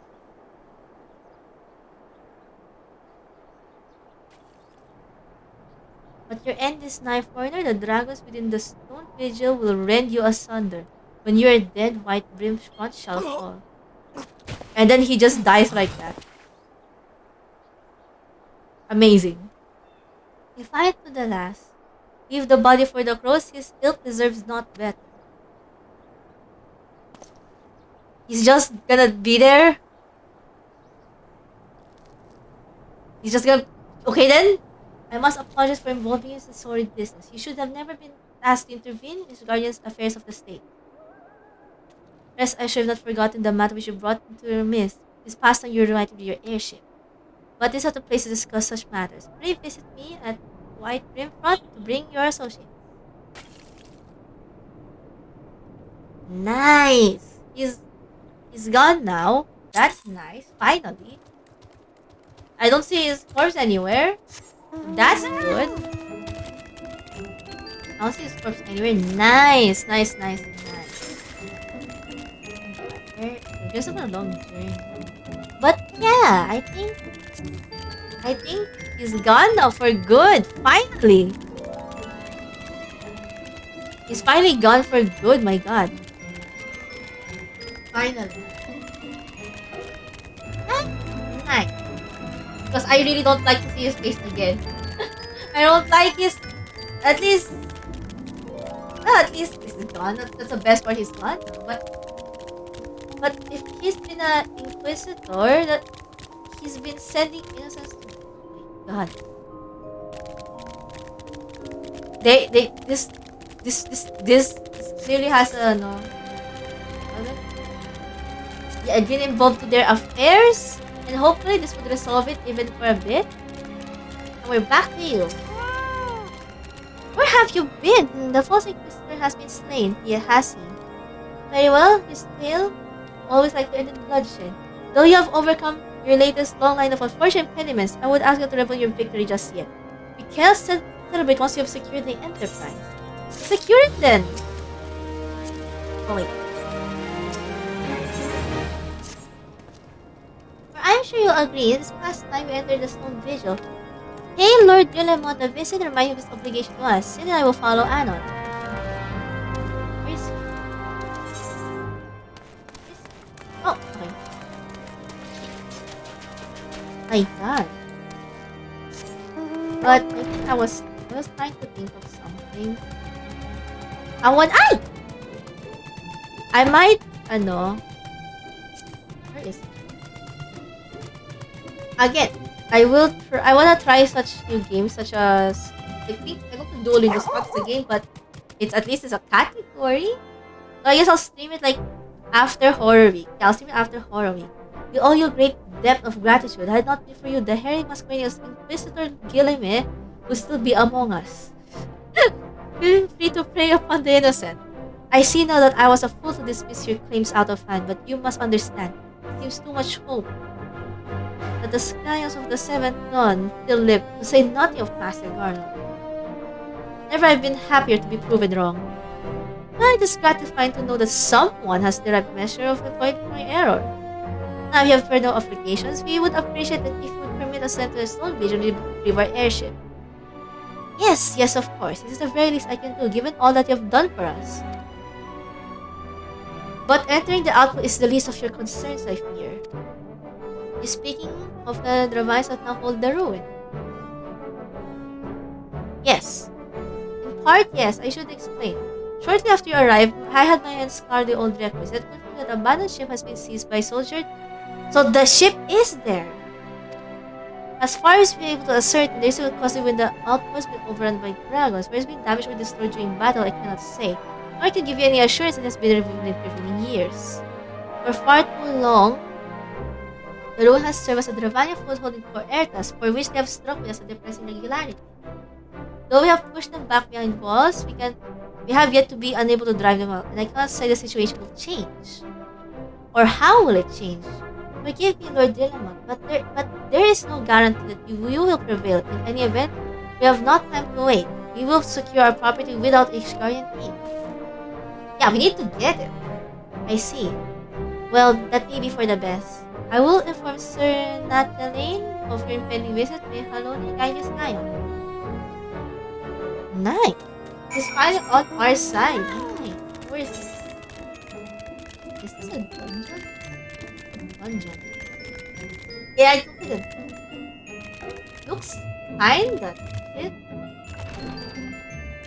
But your end is nigh, foreigner. The dragons within the stone vigil will rend you asunder. When you are dead, white brimstone shall fall. And then he just dies like that. Amazing. We fight to the last. Leave the body for the crows. His ilk deserves not better. He's just gonna be there. He's just gonna... Okay then. I must apologize for involving you in this sordid business. You should have never been asked to intervene in his guardian's affairs of the state. Rest, I should have not forgotten the matter which you brought into your midst. This passed on your right to your heirship. But this is not the place to discuss such matters. Please visit me at White Rimfront to bring your associates. Nice! He's gone now. That's nice. Finally. I don't see his corpse anywhere. That's good. I don't see his corpse anywhere. Nice. Nice. We're just on a long journey. But yeah, I think he's gone now for good. Finally. He's finally gone for good, my god. Finally. Nice. Because I really don't like to see his face again. I don't like his... At least this is gone. That's the best part, he's gone. But if he's been an inquisitor, that he's been sending innocents to... Oh my god. This clearly has a no. Yeah, been involved to their affairs, and hopefully this would resolve it even for a bit. And we're back to you. Where have you been? The false inquisitor has been slain. Yeah, has he? Very well. His tale always like to end in bloodshed. Though you have overcome your latest long line of unfortunate impediments, I would ask you to reveal your victory just yet. We cannot celebrate once you have secured the enterprise. Secure it then! Oh wait. For I am sure you'll agree, this past time we entered the Stone Vigil. Hey Lord Guillemot, a visit remind you of his obligation to us. Soon I will follow Anon. Where is he? Oh, okay. My god. But I think I was trying to think of something. I might, where is it? Again, I wanna try such new games such as, I don't know Duolingo spots the game, but at least it's a category. So I guess I'll stream it like after Horror Week. Yeah, I'll stream it after Horror Week. With all your great depth of gratitude, had it not been for you, the hairy Masquerades Inquisitor Guillemot would still be among us. Feeling free to prey upon the innocent. I see now that I was a fool to dismiss your claims out of hand, but you must understand, it seems too much hope that the scions of the Seventh Dawn still live, to say nothing of Master Garland. Never have been happier to be proven wrong. But it is gratifying to know that someone has derived measure of avoiding my error. Now, if you have further obligations, we would appreciate it if you would permit us to enter the Stone Vision to retrieve our airship. Yes, of course. This is the very least I can do, given all that you have done for us. But entering the outpost is the least of your concerns, I fear. Speaking of the Dravines that now hold the ruin. Yes. In part, yes, I should explain. Shortly after you arrived, I had my hand scour the old records that confirmed that the abandoned ship has been seized by soldiers. So the ship is there! As far as we're able to ascertain, there is a cause when the outpost has been overrun by dragons. Where it's been damaged or destroyed during battle, I cannot say. Nor can give you any assurance that it has been reviewed in prevailing years. For far too long, the ruin has served as a Dravania foothold in Coerthas, for which they have struck with us a depressing regularity. Though we have pushed them back behind walls, we have yet to be unable to drive them out, and I cannot say the situation will change. Or how will it change? Forgive me, Lord Dillamont, but there is no guarantee that you will prevail. In any event, we have not time to wait. We will secure our property without Ishgarian aid. Yeah, we need to get it. I see. Well, that may be for the best. I will inform Sir Nathalie of your impending visit. May Haloni guide us ngayon. Nice. He's finally on our side. Nice. Where is this? Is this a dungeon? Dungeon. Yeah, I took it. Looks kinda it.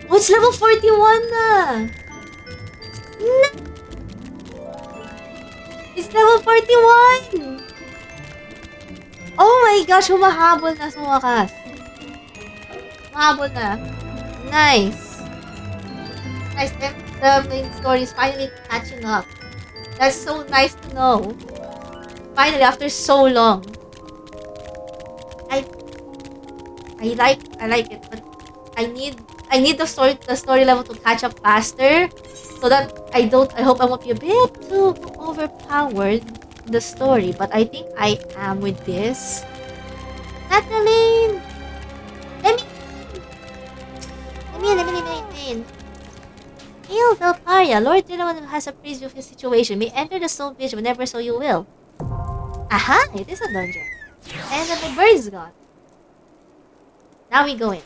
Oh, it's level 41 na! It's level 41! Oh my gosh, humahabol na sa wakas. Humahabol na. Nice. Nice. The main story is finally catching up. That's so nice to know. Finally, after so long. I like it, but I need the story level to catch up faster, so that I hope I won't be a bit too overpowered in the story. But I think I am with this. Natalie, let me in. Hail Velparia, Lord Dillon has appraised you of his situation. May enter the stone village whenever so you will. Aha! It is a dungeon. And then the bird is gone. Now we go in.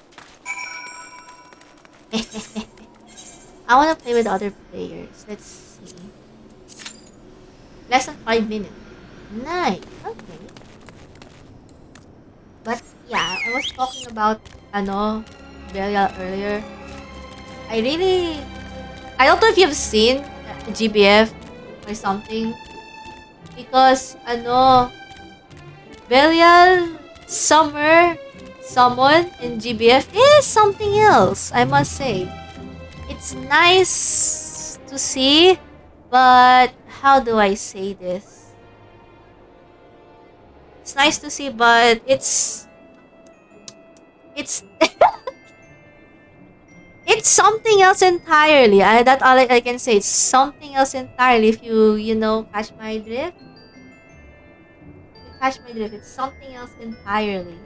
I wanna play with other players. Let's see. Less than 5 minutes. Nice. Okay. But yeah, I was talking about Belial earlier. I don't know if you've seen GBF or something, because Belial summon in GBF is something else, I must say. It's nice to see, but how do I say this? It's nice to see, but it's it's something else entirely. That's all I can say. It's something else entirely. If you catch my drift. It's something else entirely,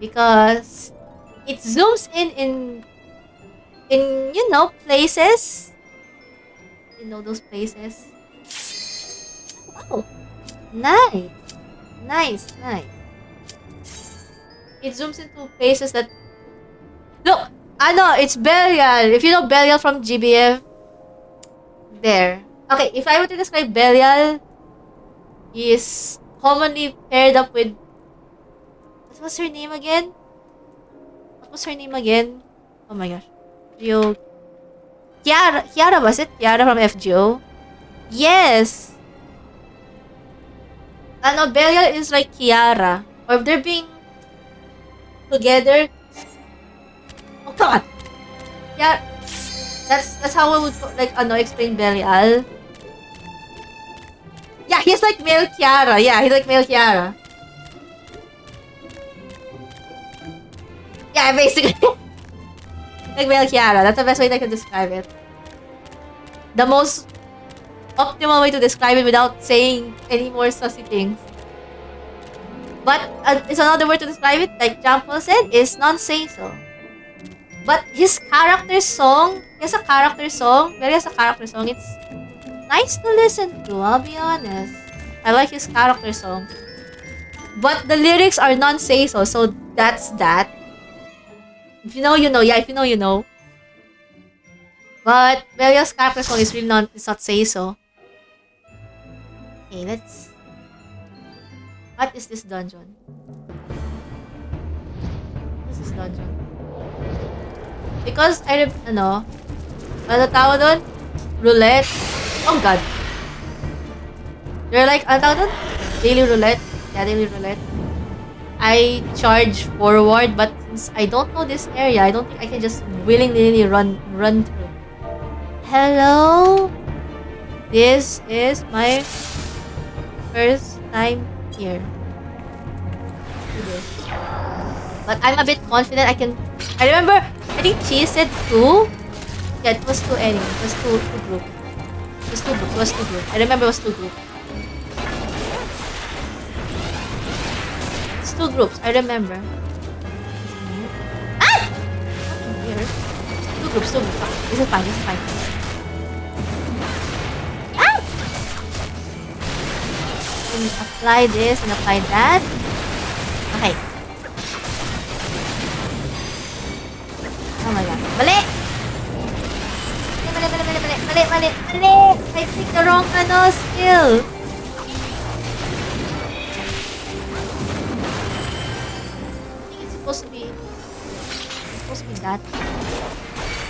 because it zooms in places. Those places. Oh, nice. It zooms into places that look. It's Belial. If you know Belial from GBF, there. Okay, if I were to describe Belial, he is commonly paired up with... What was her name again? Oh my gosh. Kiara, was it? Kiara from FGO? Yes! Belial is like Kiara. Or if they're being together... Oh, come on! Yeah, that's how I would explain Belial. Yeah, he's like male Kiara. Yeah, basically. Like male Kiara. That's the best way I can describe it. The most optimal way to describe it without saying any more sussy things. But it's another word to describe it, like Jampol said, is non-say-so. But his character song, Belial has a character song. It's nice to listen to, I'll be honest. I like his character song. But the lyrics are non-say-so, so that's that. If you know, you know. Yeah, if you know, you know. But Belial's character song is really not say-so. Okay, let's... What is this dungeon? Because ano tawag doon? Roulette. Oh god. They're like, ano tawag doon? Daily roulette. Yeah, daily roulette. I charge forward, but since I don't know this area, I don't think I can just willingly run through. Hello? This is my first time here. But I'm a bit confident I can... I remember, I think she said 2. Yeah, it was 2 enemies. It was 2 groups. It was 2 groups. I remember it was 2 groups. It's 2 groups, I remember. Ah! Nothing here. 2 groups. This is fine. Ah! And apply this and apply that. Okay. Oh my god. Mali! I picked the wrong skill. I think it's supposed to be that.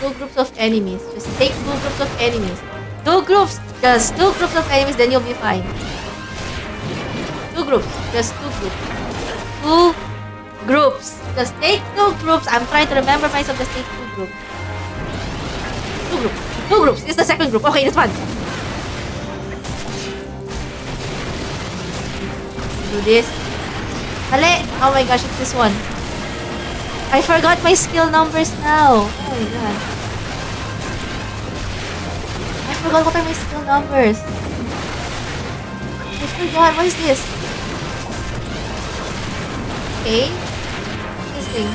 2 groups of enemies. Just take 2 groups of enemies. 2 groups! Just 2 groups of enemies, then you'll be fine. 2 groups. Just 2 groups. 2 groups. Just take 2 groups. I'm trying to remember myself. Just take 2 groups. 2 groups. 2 groups. It's the second group. Okay, this one. Do this. Hale! Oh my gosh, it's this one. I forgot my skill numbers now. Oh my god. I forgot what are my skill numbers. I forgot. What is this? Okay. What's this thing?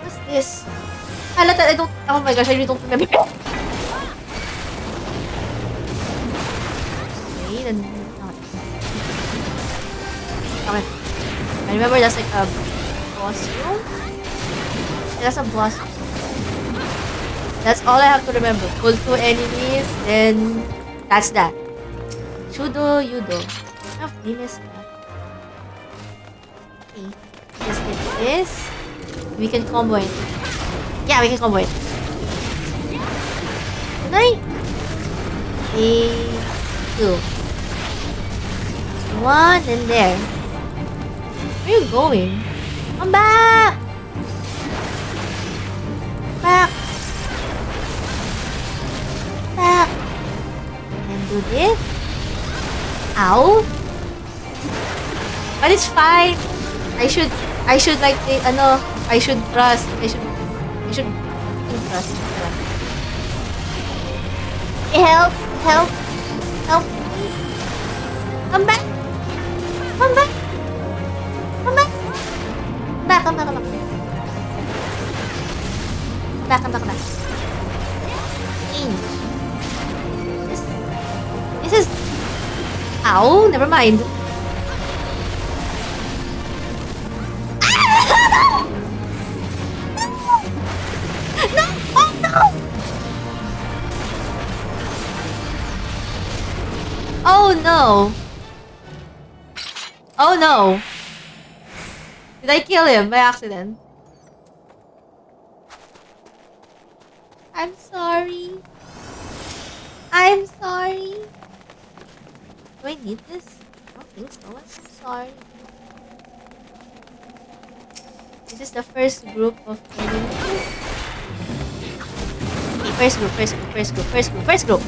What's this? I don't. Oh my gosh, I really don't remember. Okay, then. Okay. I remember that's like a boss room. That's a boss room. That's all I have to remember. Pull 2 enemies, then that's that. Shudo, Yudo. Enough famous stuff. Okay. Just hit this. We can combo it. Yeah, we can combo it. Can I? 2. 1 and there. Where are you going? Come back! Back! Back! And do this. Ow! But it's fine. I should like I should trust. I should trust. Help! Help! Help! Come back! Come back! Come back! Come back! Come back! This is... Ow! Never mind. No! Oh no! Oh no! Oh no! Did I kill him by accident? I'm sorry. I'm sorry. Do I need this? I don't think so. I'm sorry. This is the first group of enemies. Okay, first group.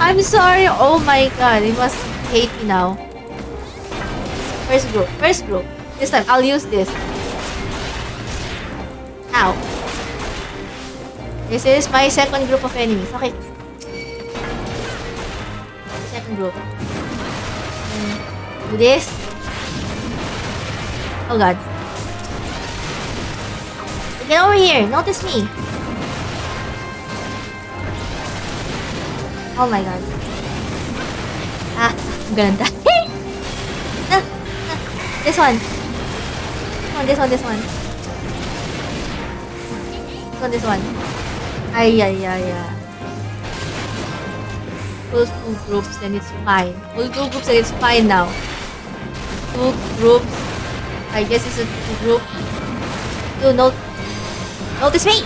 I'm sorry. Oh my god, he must hate me now. First group. This time, I'll use this. Ow. This is my second group of enemies. Okay. Second group. Do this. Oh god. Get over here. Notice me. Oh my god. Ah, I'm gonna die. This one. This one. Ay. Full 2 groups and it's fine. Full 2 groups and it's fine now. 2 groups. I guess it's a 2 group. Notice me!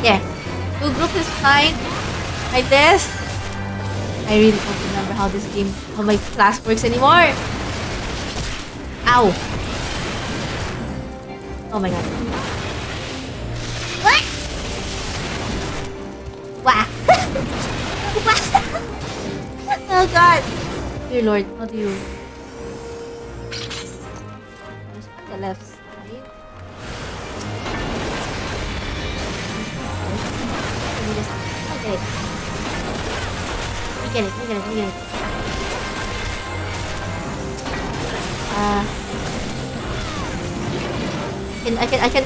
There. 2 groups is fine. Like this. I really don't remember how my class works anymore. Ow. Oh my god. What? Wah. Oh god. Dear lord, how do you... There's on the left side. Okay. We get it.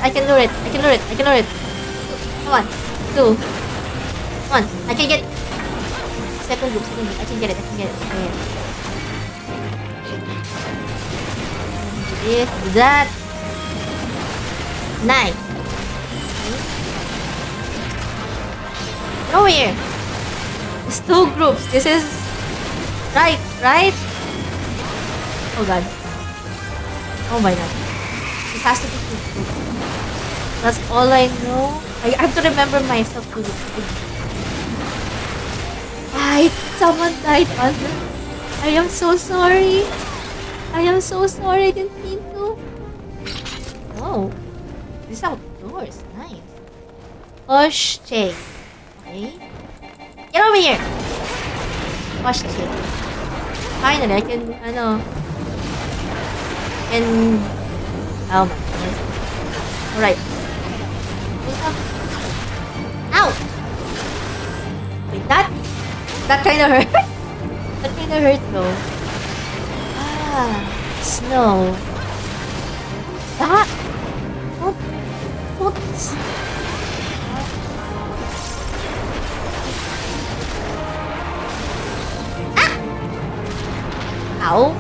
I can lure it. Come on. 2. Come on. I can get... Second group. I can get it. Okay. This, that. 9. Get over here. It's 2 groups. This is... Right? Oh god. Oh my god. This has to be 2 groups. That's all I know. I have to remember myself to do. Someone died under. I am so sorry. I didn't mean to. Oh. This outdoors. Nice. Push chain. Okay. Get over here. Push chain. Finally, I can, can... Oh my goodness. Alright. Ow! Wait, that kinda hurt. That kinda hurt though. Ah, snow. That... Don't... Ow.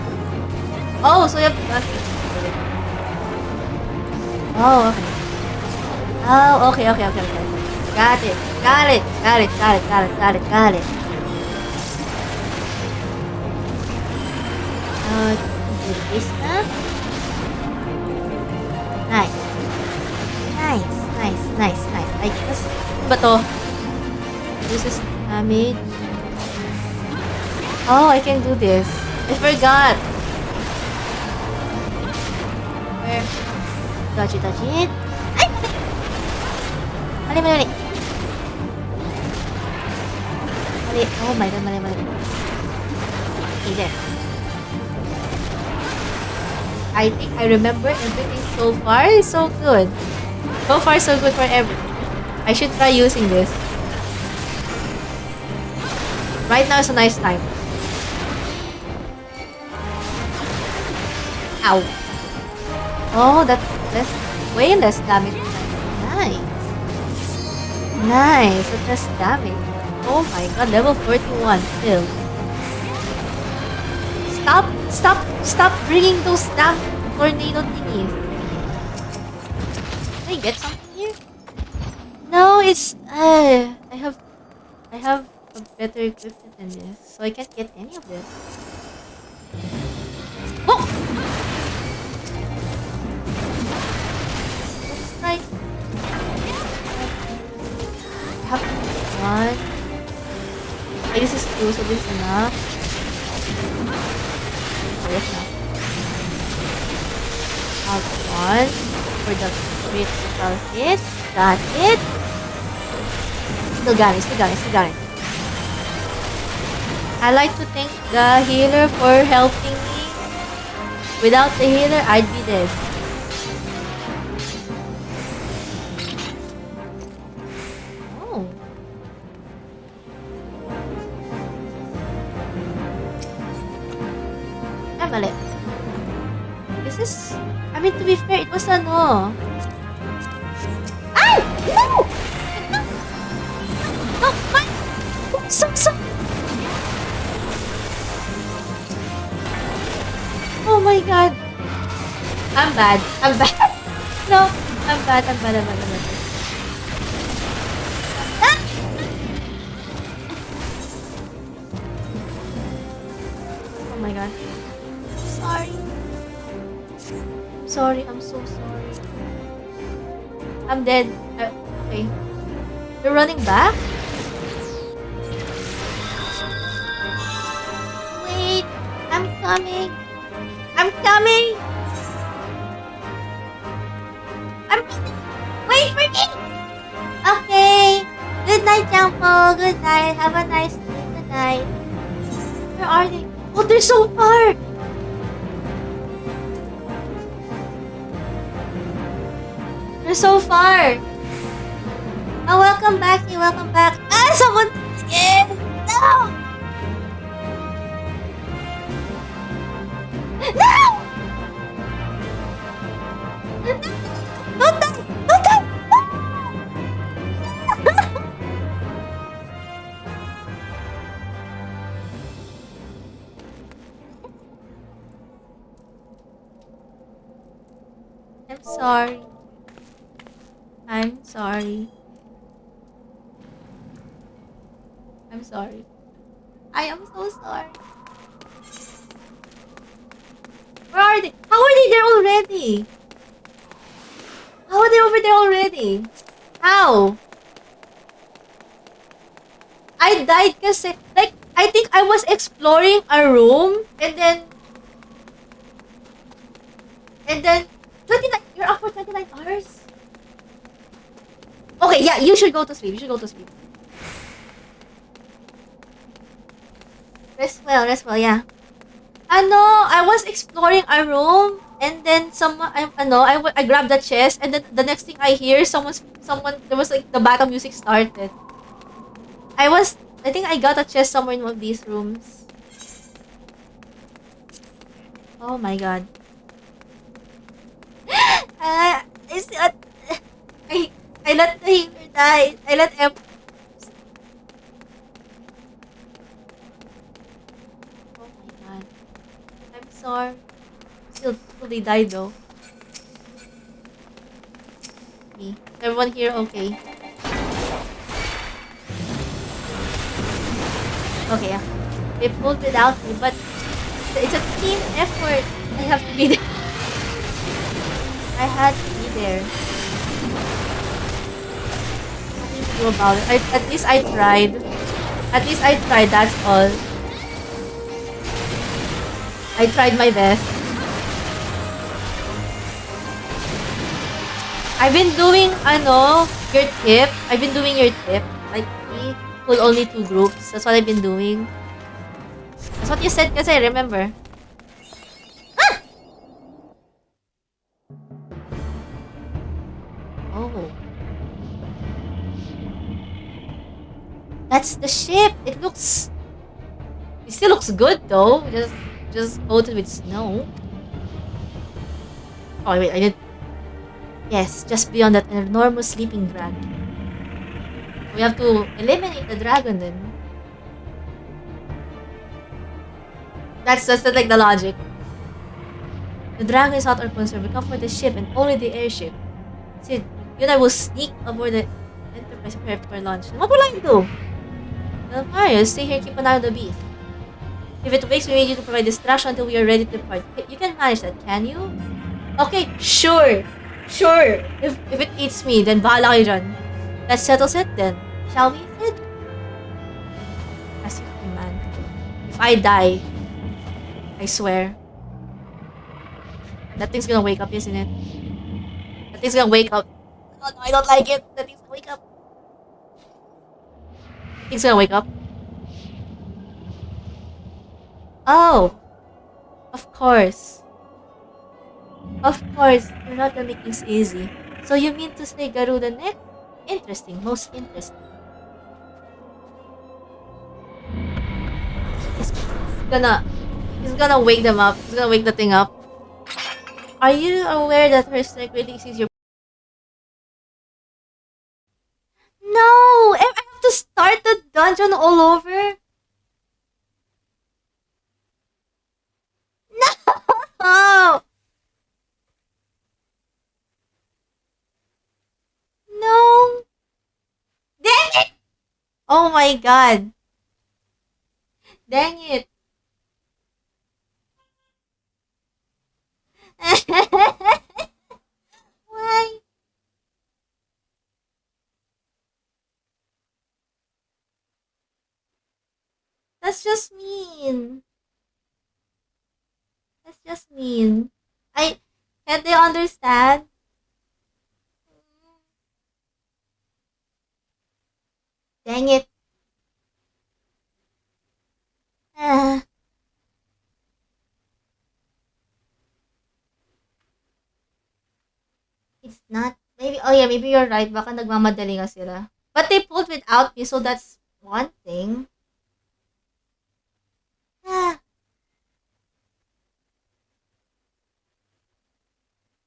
Oh, so you have to dodge it. Oh, okay. Oh, okay. Got it. Do this na. Nice. Like this. Ba to? This is damage. Oh, I can do this. I forgot. Where? Dodge it. Ay! Mali. Oh my god, mali. Okay, there. I think I remember everything so far. It's so good. So far, so good for everything. I should try using this. Right now is a nice time. Ow. Oh, that's way less damage. Nice. That's less damage. Oh my god, level 41 still. Stop bringing those damn tornado thingies. Can I get something here? No, it's I have a better equipment than this, so I can't get any of this. Oh! Let's try. I have one. Okay, this is two, so this is enough. There's enough. Have one for the critical hit. Got it. Still got it. I like to thank the healer for helping me. Without the healer, I'd be dead. Oh. Mali. This is... I mean, to be fair, it was ano... Ay! No! No! My... So... Oh my god. I'm bad. No, I'm bad. Ah! Oh my god. Sorry, I'm so sorry. I'm dead. Okay. You're running back? Wait, I'm coming. Wait for me! Okay. Good night, Jampo. Good night. Have a nice day. Good night. Where are they? Oh, they're so far! They're so far! Oh, welcome back. Ah, someone again! No! No! Don't die! I'm sorry. I am so sorry. Where are they? How are they there already? How are they over there already? How? I died kasi, like, I think I was exploring a room and then 29, you're up for 29 hours? Okay, yeah, you should go to sleep. Rest well, yeah. I was exploring a room and then I grabbed the chest and then the next thing I hear someone there was like the battle music started. I think I got a chest somewhere in one of these rooms. Oh my god. I it's not, I I let the healer die. I let Oh my god. I'm sorry. Still they died though. Me. Everyone here okay. Okay, yeah. They pulled without me, but it's a team effort. I have to be there. I had to be there. Nothing to do about it. At least I tried. At least I tried, that's all. I tried my best. I've been doing, your tip. I've been doing your tip. Like, we pull only 2 groups. That's what I've been doing. That's what you said kasi, remember? Ah! Oh. That's the ship. It still looks good though. Just coated with snow. Oh wait, I did. Yes, just beyond that enormous sleeping dragon. We have to eliminate the dragon then. That's like the logic. The dragon is not our concern. We come for the ship and only the airship. Sid, you and I will sneak aboard the Enterprise and prepare for launch. And what will I do? Well, Mario, stay here, keep an eye on the beast. If it wakes, we need you to provide distraction until we are ready to depart. You can manage that, can you? Okay, sure. Sure. If it eats me, then bahala kayo dyan. That settles it then. Shall we, Sid? As you command. If I die, I swear. That thing's gonna wake up, isn't it? That thing's gonna wake up. Oh no, I don't like it. That thing's gonna wake up. Thing's gonna wake up. Oh! Of course. Of course, you're not gonna make things easy. So you mean to say Garuda next? Interesting, most interesting. He's gonna... He's gonna wake them up. He's gonna wake the thing up. Are you aware that her strength really exceeds your... No! I have to start the dungeon all over? No! No! Dang it! Oh my god. Dang it. Why? That's just mean. That's just mean. I can't they understand? Dang it. Ah, it's not. Maybe, oh yeah, maybe you're right. Baka nagmamadali nga sila. But they pulled without me, so that's one thing. Ah,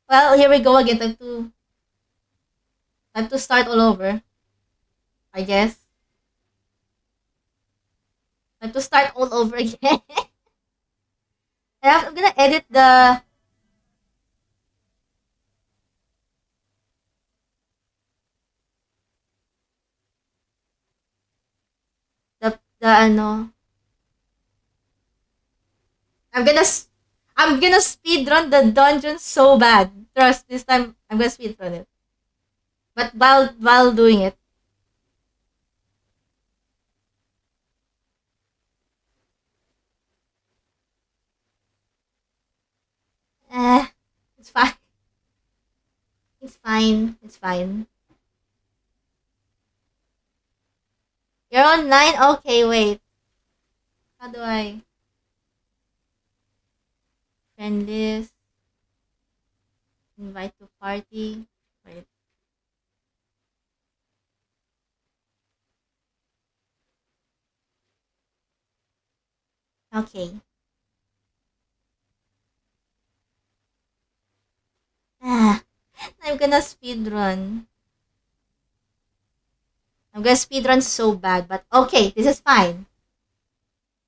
well, here we go again. Time to start all over. I guess. Time to start all over again. I'm gonna edit the I'm gonna I'm gonna speed run the dungeon so bad. Trust, this time I'm gonna speed run it. But while doing it, eh, it's fine. It's fine. It's fine. You're on 9? Okay, wait. How do I... friend list. Invite to party. Wait. Okay. Ah, I'm gonna speed run. I'm gonna speed run so bad, but okay, this is fine.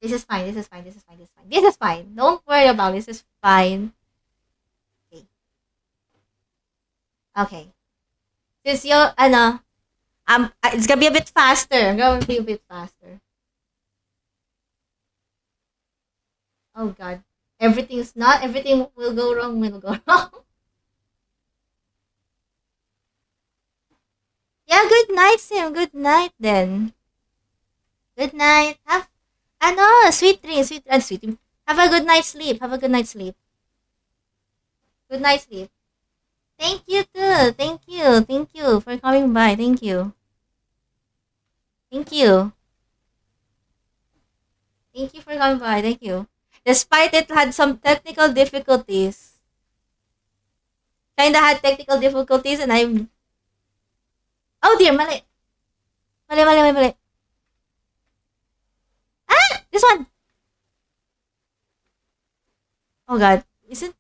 This is fine. This is fine. This is fine. This is fine. This is fine. Don't worry about it. This is fine. Okay. Okay. Since you, it's gonna be a bit faster. I'm gonna be a bit faster. Oh God. Everything's not. Everything will go wrong. Will go wrong. Yeah. Good night, Sim. Good night then. Good night. Have sweet dreams. Sweet dreams. Have a good night's sleep. Have a good night's sleep. Good night's sleep. Thank you too. Thank you. Thank you for coming by. Thank you. Thank you. Thank you for coming by. Thank you. Despite it had some technical difficulties. Kinda had technical difficulties and I'm... Oh dear, mali. Mali, mali, mali, mali. Ah! This one! Oh god. Is it...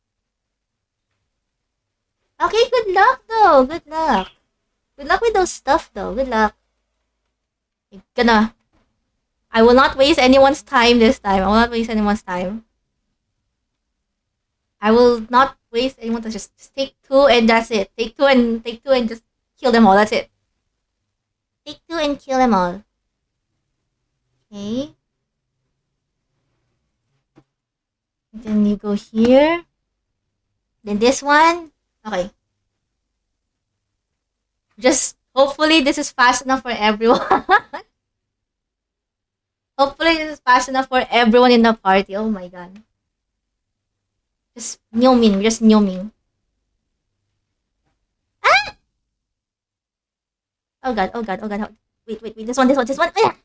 Okay, good luck though. Good luck. Good luck with those stuff though. Good luck. I'm gonna... I will not waste anyone's time this time. I will not waste anyone's time. I will not waste anyone's time. Just take two and that's it. Take two and just kill them all. That's it. Take two and kill them all. Okay. Then you go here. Then this one. Okay. Just hopefully this is fast enough for everyone. Hopefully this is fast enough for everyone in the party. Oh my god. Just nyoming. Just nyoming. Ah! Oh god. Oh god. Oh god. Wait, wait, wait. This one. This one. This one. Ah!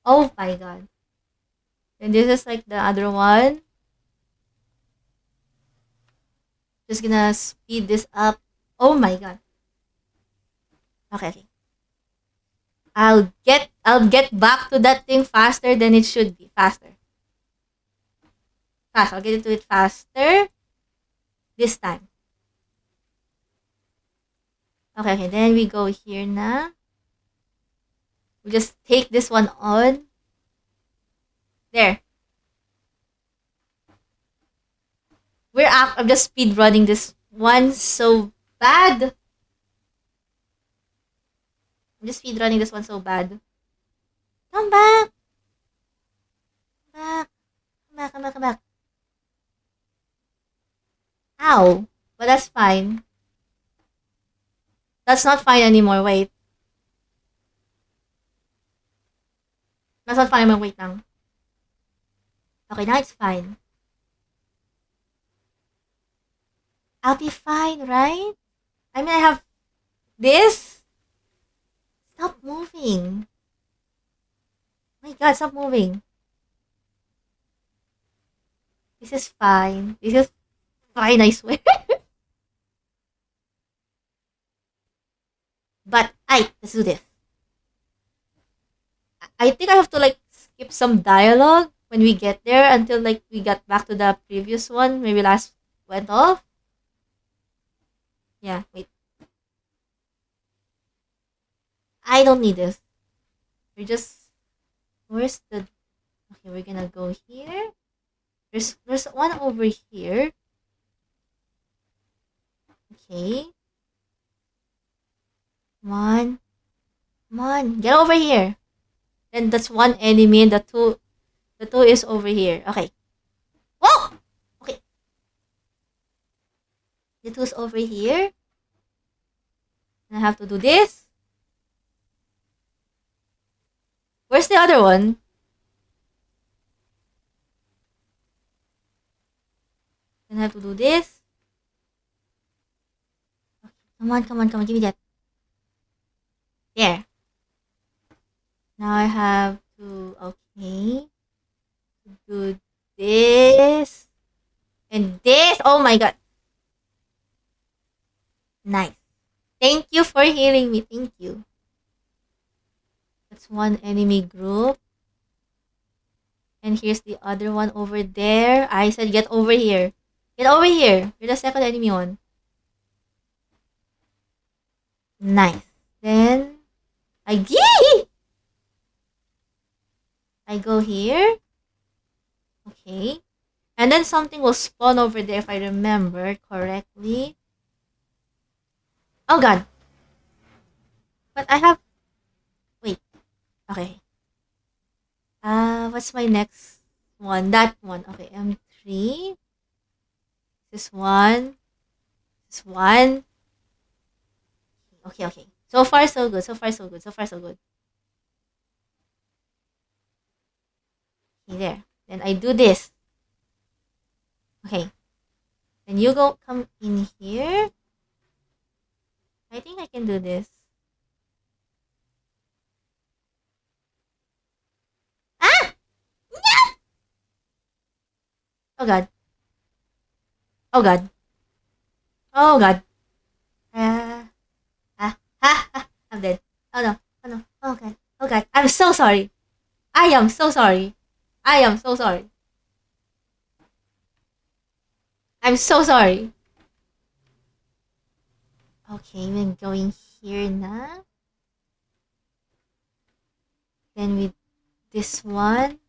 Oh my god. And this is like the other one. Just gonna speed this up. Oh my god. Okay, okay. I'll get back to that thing faster than it should be. Faster. Fast. I'll get into it faster. This time. Okay, okay. Then we go here na. We just take this one on. There. I'm just speed running this one so bad. I'm just speed running this one so bad. Come back. Come back. Come back, come back, come back. Ow. But that's fine. That's not fine anymore. Wait. That's not fine anymore. Wait lang. Okay, now it's fine. I'll be fine, right? I mean, I have this. Stop moving. Oh my god, stop moving. This is fine. This is fine, I swear. But, let's do this. I think I have to, like, skip some dialogue when we get there until, like, we got back to the previous one. Maybe last went off. Yeah, wait. I don't need this. We're just... Where's the... Okay, we're gonna go here. There's one over here. Okay. Come on. Come on. Get over here. Then that's one enemy and the two is over here. Okay. Whoa! Okay. The two's over here. And I have to do this. Where's the other one? Then I have to do this. Okay. Come on, come on, come on. Give me that. There. Now I have to, okay. do this and this. Oh my god. Nice. Thank you for healing me. Thank you. That's one enemy group. And here's the other one over there. I said get over here. Get over here. You're the second enemy one. Nice. Then I go here. Okay. And then something will spawn over there if I remember correctly. Oh god. But I have wait. Okay. What's my next one? That one. Okay, M3. This one. This one. Okay, okay. So far so good. So far so good. So far so good. Okay, there. Then I do this. Okay. Then you go come in here. I think I can do this. Ah! Oh god. Oh god. Oh god. Ah. I'm dead. Oh no. Oh no. Oh god. Oh god. I'm so sorry. I am so sorry. I am so sorry. I'm so sorry. Okay, we're going here now. Then with this one.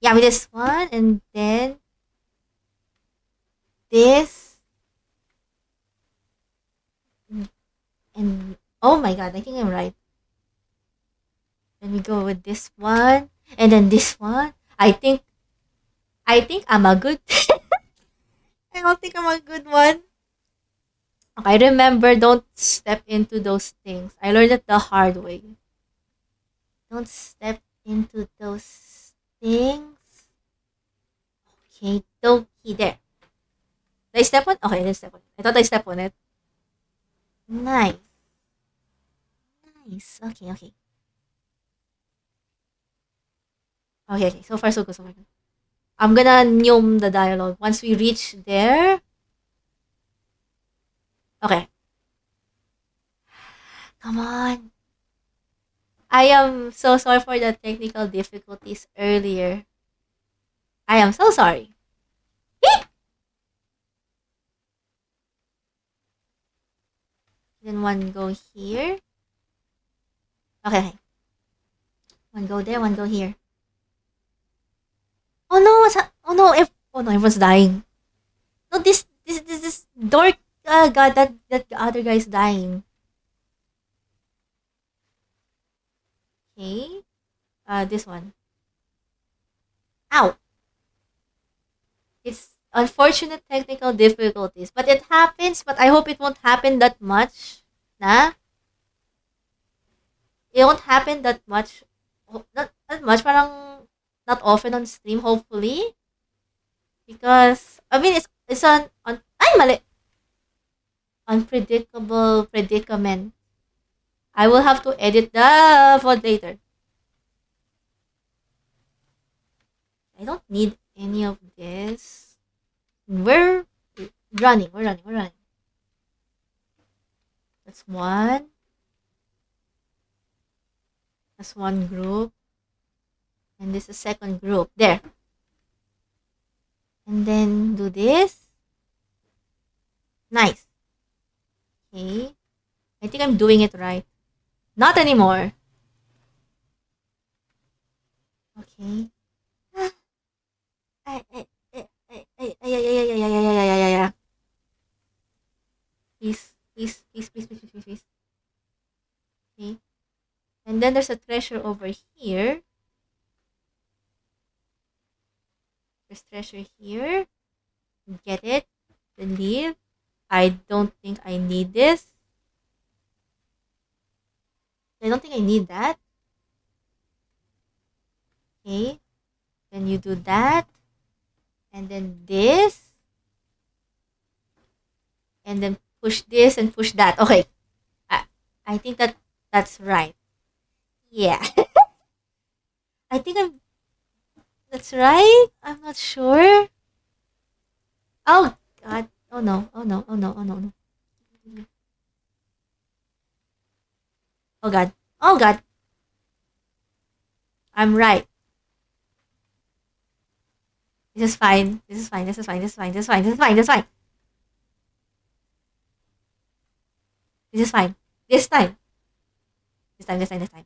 Yeah, with this one. And then this. And oh my god, I think I'm right. Then we go with this one. And then this one. I think I'm a good I don't think I'm a good one. Okay, remember, don't step into those things. I learned it the hard way. Don't step into those things. Okay, Doki, there. Did I step on? Okay, I didn't step on it. I thought I stepped on it. Nice. Nice. Okay, okay. Okay, okay. So far, so good, so far. Good. I'm gonna gnome the dialogue. Once we reach there. Okay. Come on. I am so sorry for the technical difficulties earlier. I am so sorry. Then one go here. Okay, okay. One go there, one go here. Oh no, oh no, oh no, everyone's dying. No, this dork. God, that other guy's dying. Okay. This one. Ow. It's unfortunate technical difficulties, but it happens. But I hope it won't happen that much. Nah, it won't happen that much. Not that much. Parang not often on stream. Hopefully, because I mean it's on. Ay mali. Unpredictable predicament. I will have to edit the VOD later. I don't need any of this. We're running. We're running. We're running. That's one. That's one group. And this is second group. There. And then do this. Nice. Okay. I think I'm doing it right. Not anymore. Okay. Please, please, please, please, please, please, please. Okay. And then there's a treasure over here. There's treasure here. Get it. Then leave. I don't think I need this. I don't think I need that. Okay. Then you do that. And then this. And then push this and push that. Okay. I think that's right. Yeah. I think I'm that's right. I'm not sure. Oh god. Oh no. Oh no. Oh no. Oh no. No. Oh god. Oh god. I'm right. This is fine. This is fine. This is fine. This is fine. This is fine. This is fine. This is fine. This is fine. This time. This time. This time. This time.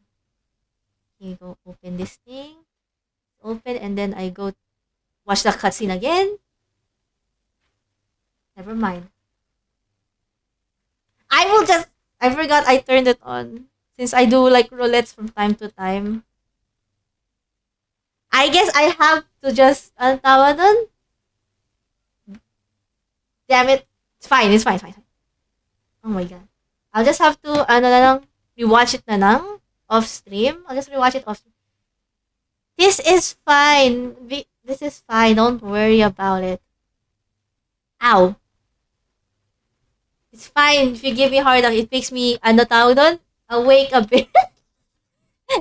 Okay, go open this thing. Open and then I go watch the cutscene again. Never mind. I will just. I forgot I turned it on. Since I do like roulettes from time to time. I guess I have to just. Ang tawag nun? Damn it. It's fine. It's fine. It's fine. Oh my god. I'll just have to. Ano na lang. Rewatch it na lang. Off stream. I'll just rewatch it off stream. This is fine. This is fine. Don't worry about it. Ow. It's fine if you give me hard luck. It makes me, ano tawag doon? Awake a bit.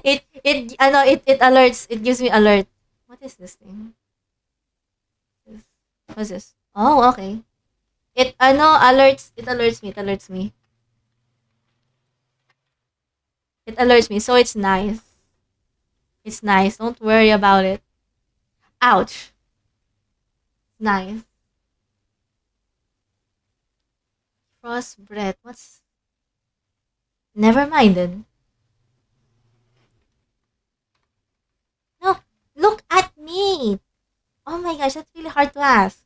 it alerts. It gives me alert. What is this thing? What's this? Oh, okay. Alerts. It alerts me. It alerts me. It alerts me. So it's nice. It's nice. Don't worry about it. Ouch. Nice. Cross breath. What's. Never mind then. No. Look at me. Oh my gosh, that's really hard to ask.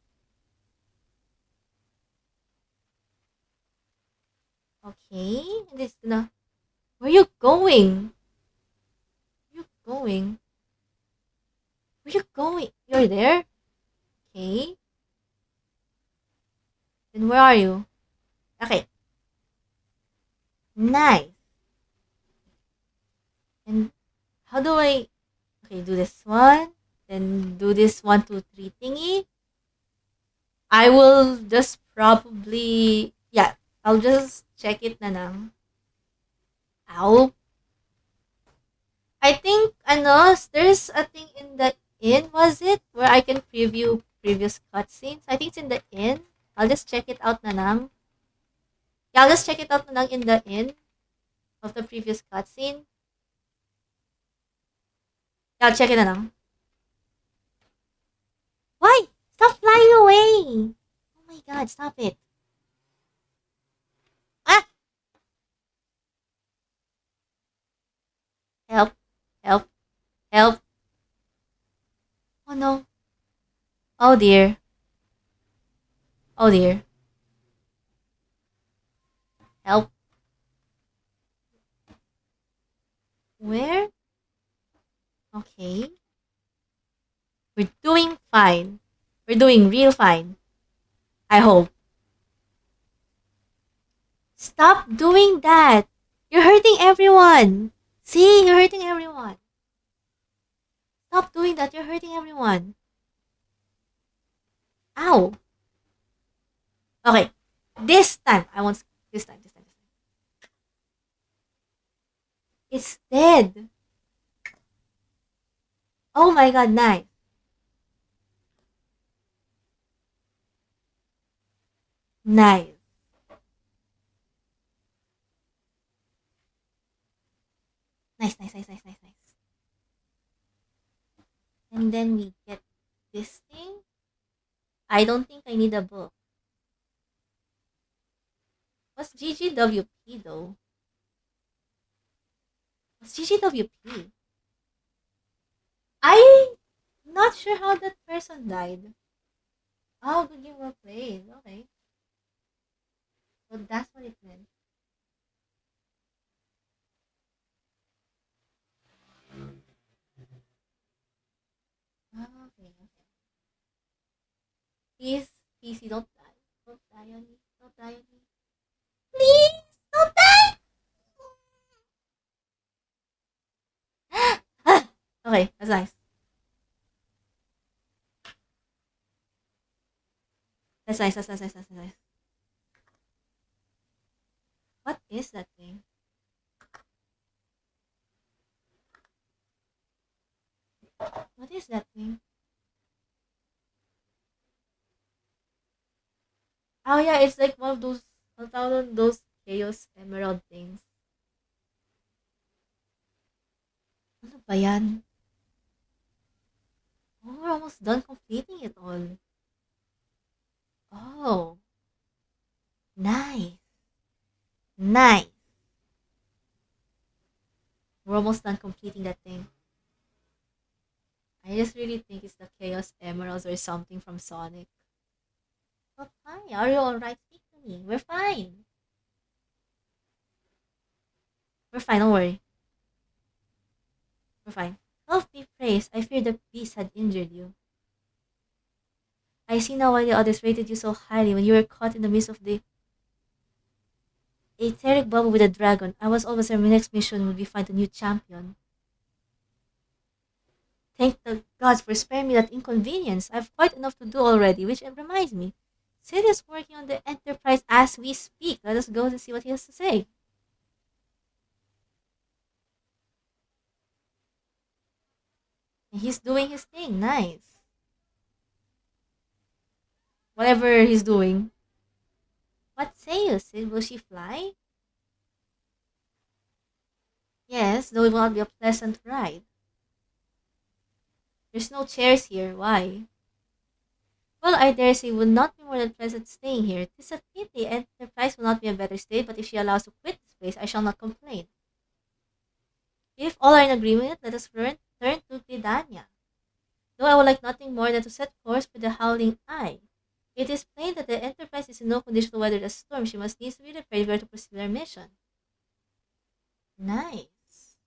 Okay. This na. Where you going? Where you going? Where you going? You're there? Okay. Then where are you? Okay. Nice. And how do I okay, do this one, then do this 1, 2, 3 thingy. I will just probably yeah, I'll just check it na lang. Ow. I think there's a thing in the inn, was it? Where I can preview previous cutscenes. I think it's in the inn. I'll just check it out na lang. Yeah, I'll just check it out na lang in the inn of the previous cutscene. Yeah, I'll check it na lang. Why? Stop flying away! Oh my god, stop it. Ah! Help. Help. Help. Oh no. Oh dear. Oh dear. Help. Where? Okay. We're doing fine. We're doing real fine. I hope. Stop doing that. You're hurting everyone. See, you're hurting everyone. Stop doing that. You're hurting everyone. Ow. Okay. This time. I won't. This time. This time. This time. It's dead. Oh my god, nice. Nice. Nice, nice, nice, nice, nice, nice. And then we get this thing. I don't think I need a book. What's GGWP though? What's GGWP? I'm not sure how that person died. Oh, good game well played. Okay. So that's what it meant. Oh, okay, okay. Please, PC, don't die. Don't die on me. Don't die on me. Please, don't die! Okay, that's nice. That's nice, that's nice, that's nice, that's nice. What is that thing? What is that thing? Oh yeah, it's like one of those, ang tawag nun, those chaos emerald things. Ano ba yan? Oh, we're almost done completing it all. Oh, nice. Nice. We're almost done completing that thing. I just really think it's the Chaos Emeralds or something from Sonic. But hi, are you alright? Speak to me. We're fine. We're fine, don't worry. We're fine. Help me praise. I fear the beast had injured you. I see now why the others rated you so highly when you were caught in the midst of the etheric bubble with a dragon. I was always certain my next mission would be find a new champion. Thank the gods for sparing me that inconvenience. I've quite enough to do already, which reminds me. Sid is working on the Enterprise as we speak. Let us go and see what he has to say. And he's doing his thing. Nice. Whatever he's doing. What say you, Sid? Will she fly? Yes, though it will not be a pleasant ride. There's no chairs here. Why? Well, I dare say it would not be more than pleasant staying here. 'Tis a pity Enterprise will not be a better state, but if she allows to quit this place, I shall not complain. If all are in agreement, let us turn to Gridania. Though I would like nothing more than to set course for the Howling Eye. It is plain that the Enterprise is in no condition to weather the storm. She must needs to be prepared if we are to proceed our mission. Nice.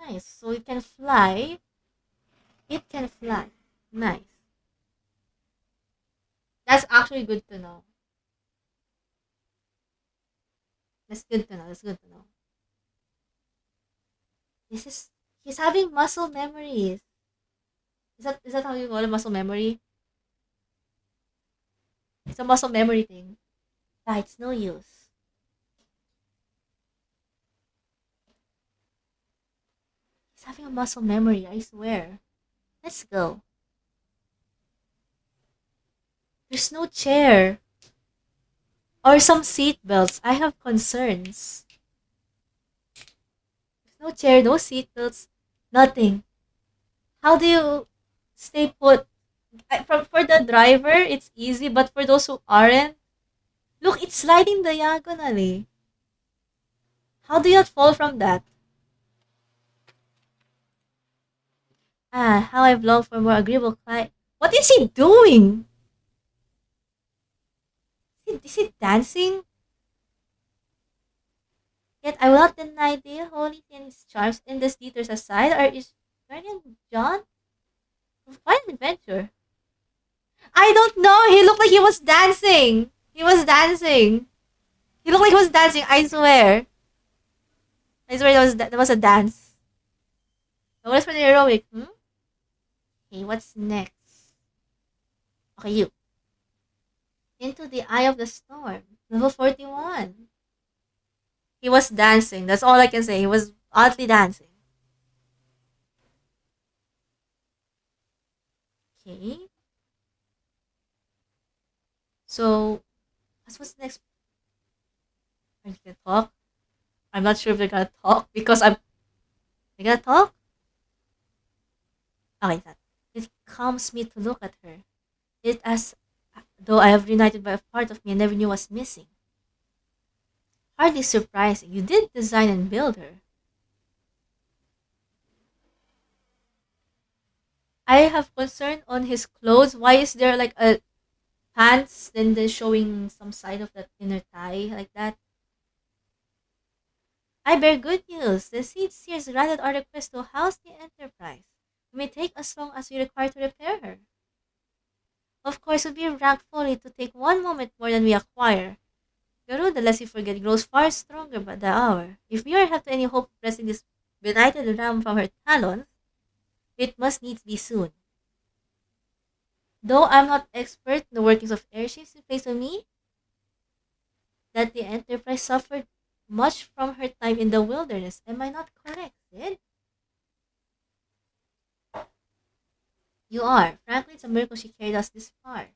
Nice. So it can fly. It can fly. Nice. That's actually good to know. That's good to know. That's good to know. This is he's having muscle memories. Is that how you call it? Muscle memory? It's a muscle memory thing. Ah, it's no use. He's having a muscle memory, I swear. Let's go. There's no chair. Or some seat belts. I have concerns. There's no chair, no seat belts, nothing. How do you stay put? For the driver, it's easy, but for those who aren't, look, it's sliding diagonally. How do you not fall from that? Ah, how I've longed for more agreeable climate. What is he doing? Is he dancing? Yet I will not deny the holy and its charms in this detours aside, or is Guardian John quite an adventure. I don't know. He looked like he was dancing. He was dancing. He looked like he was dancing. I swear. I swear that was a dance. What is for the heroic? Hmm? Okay, what's next? Okay, you. Into the eye of the storm. Level 41. He was dancing. That's all I can say. He was oddly dancing. Okay. So, what's the next? Are they gonna talk? I'm not sure if they're gonna talk because They gonna talk? Okay, that. It calms me to look at her. It as though I have reunited by a part of me I never knew was missing. Hardly surprising. You did design and build her. I have concern on his clothes. Why is there like a pants then showing some side of that inner thigh like that? I bear good news. The seed seers granted our request to house the Enterprise. It may take as long as we require to repair her. Of course, it would be rank folly to take one moment more than we acquire. Pero the less we forget grows far stronger by the hour. If we are have any hope of wresting this benighted ram from her talons, it must needs be soon. Though I'm not expert in the workings of airships, it plays on me that the Enterprise suffered much from her time in the wilderness. Am I not correct, Sid? You are. Frankly, it's a miracle she carried us this far.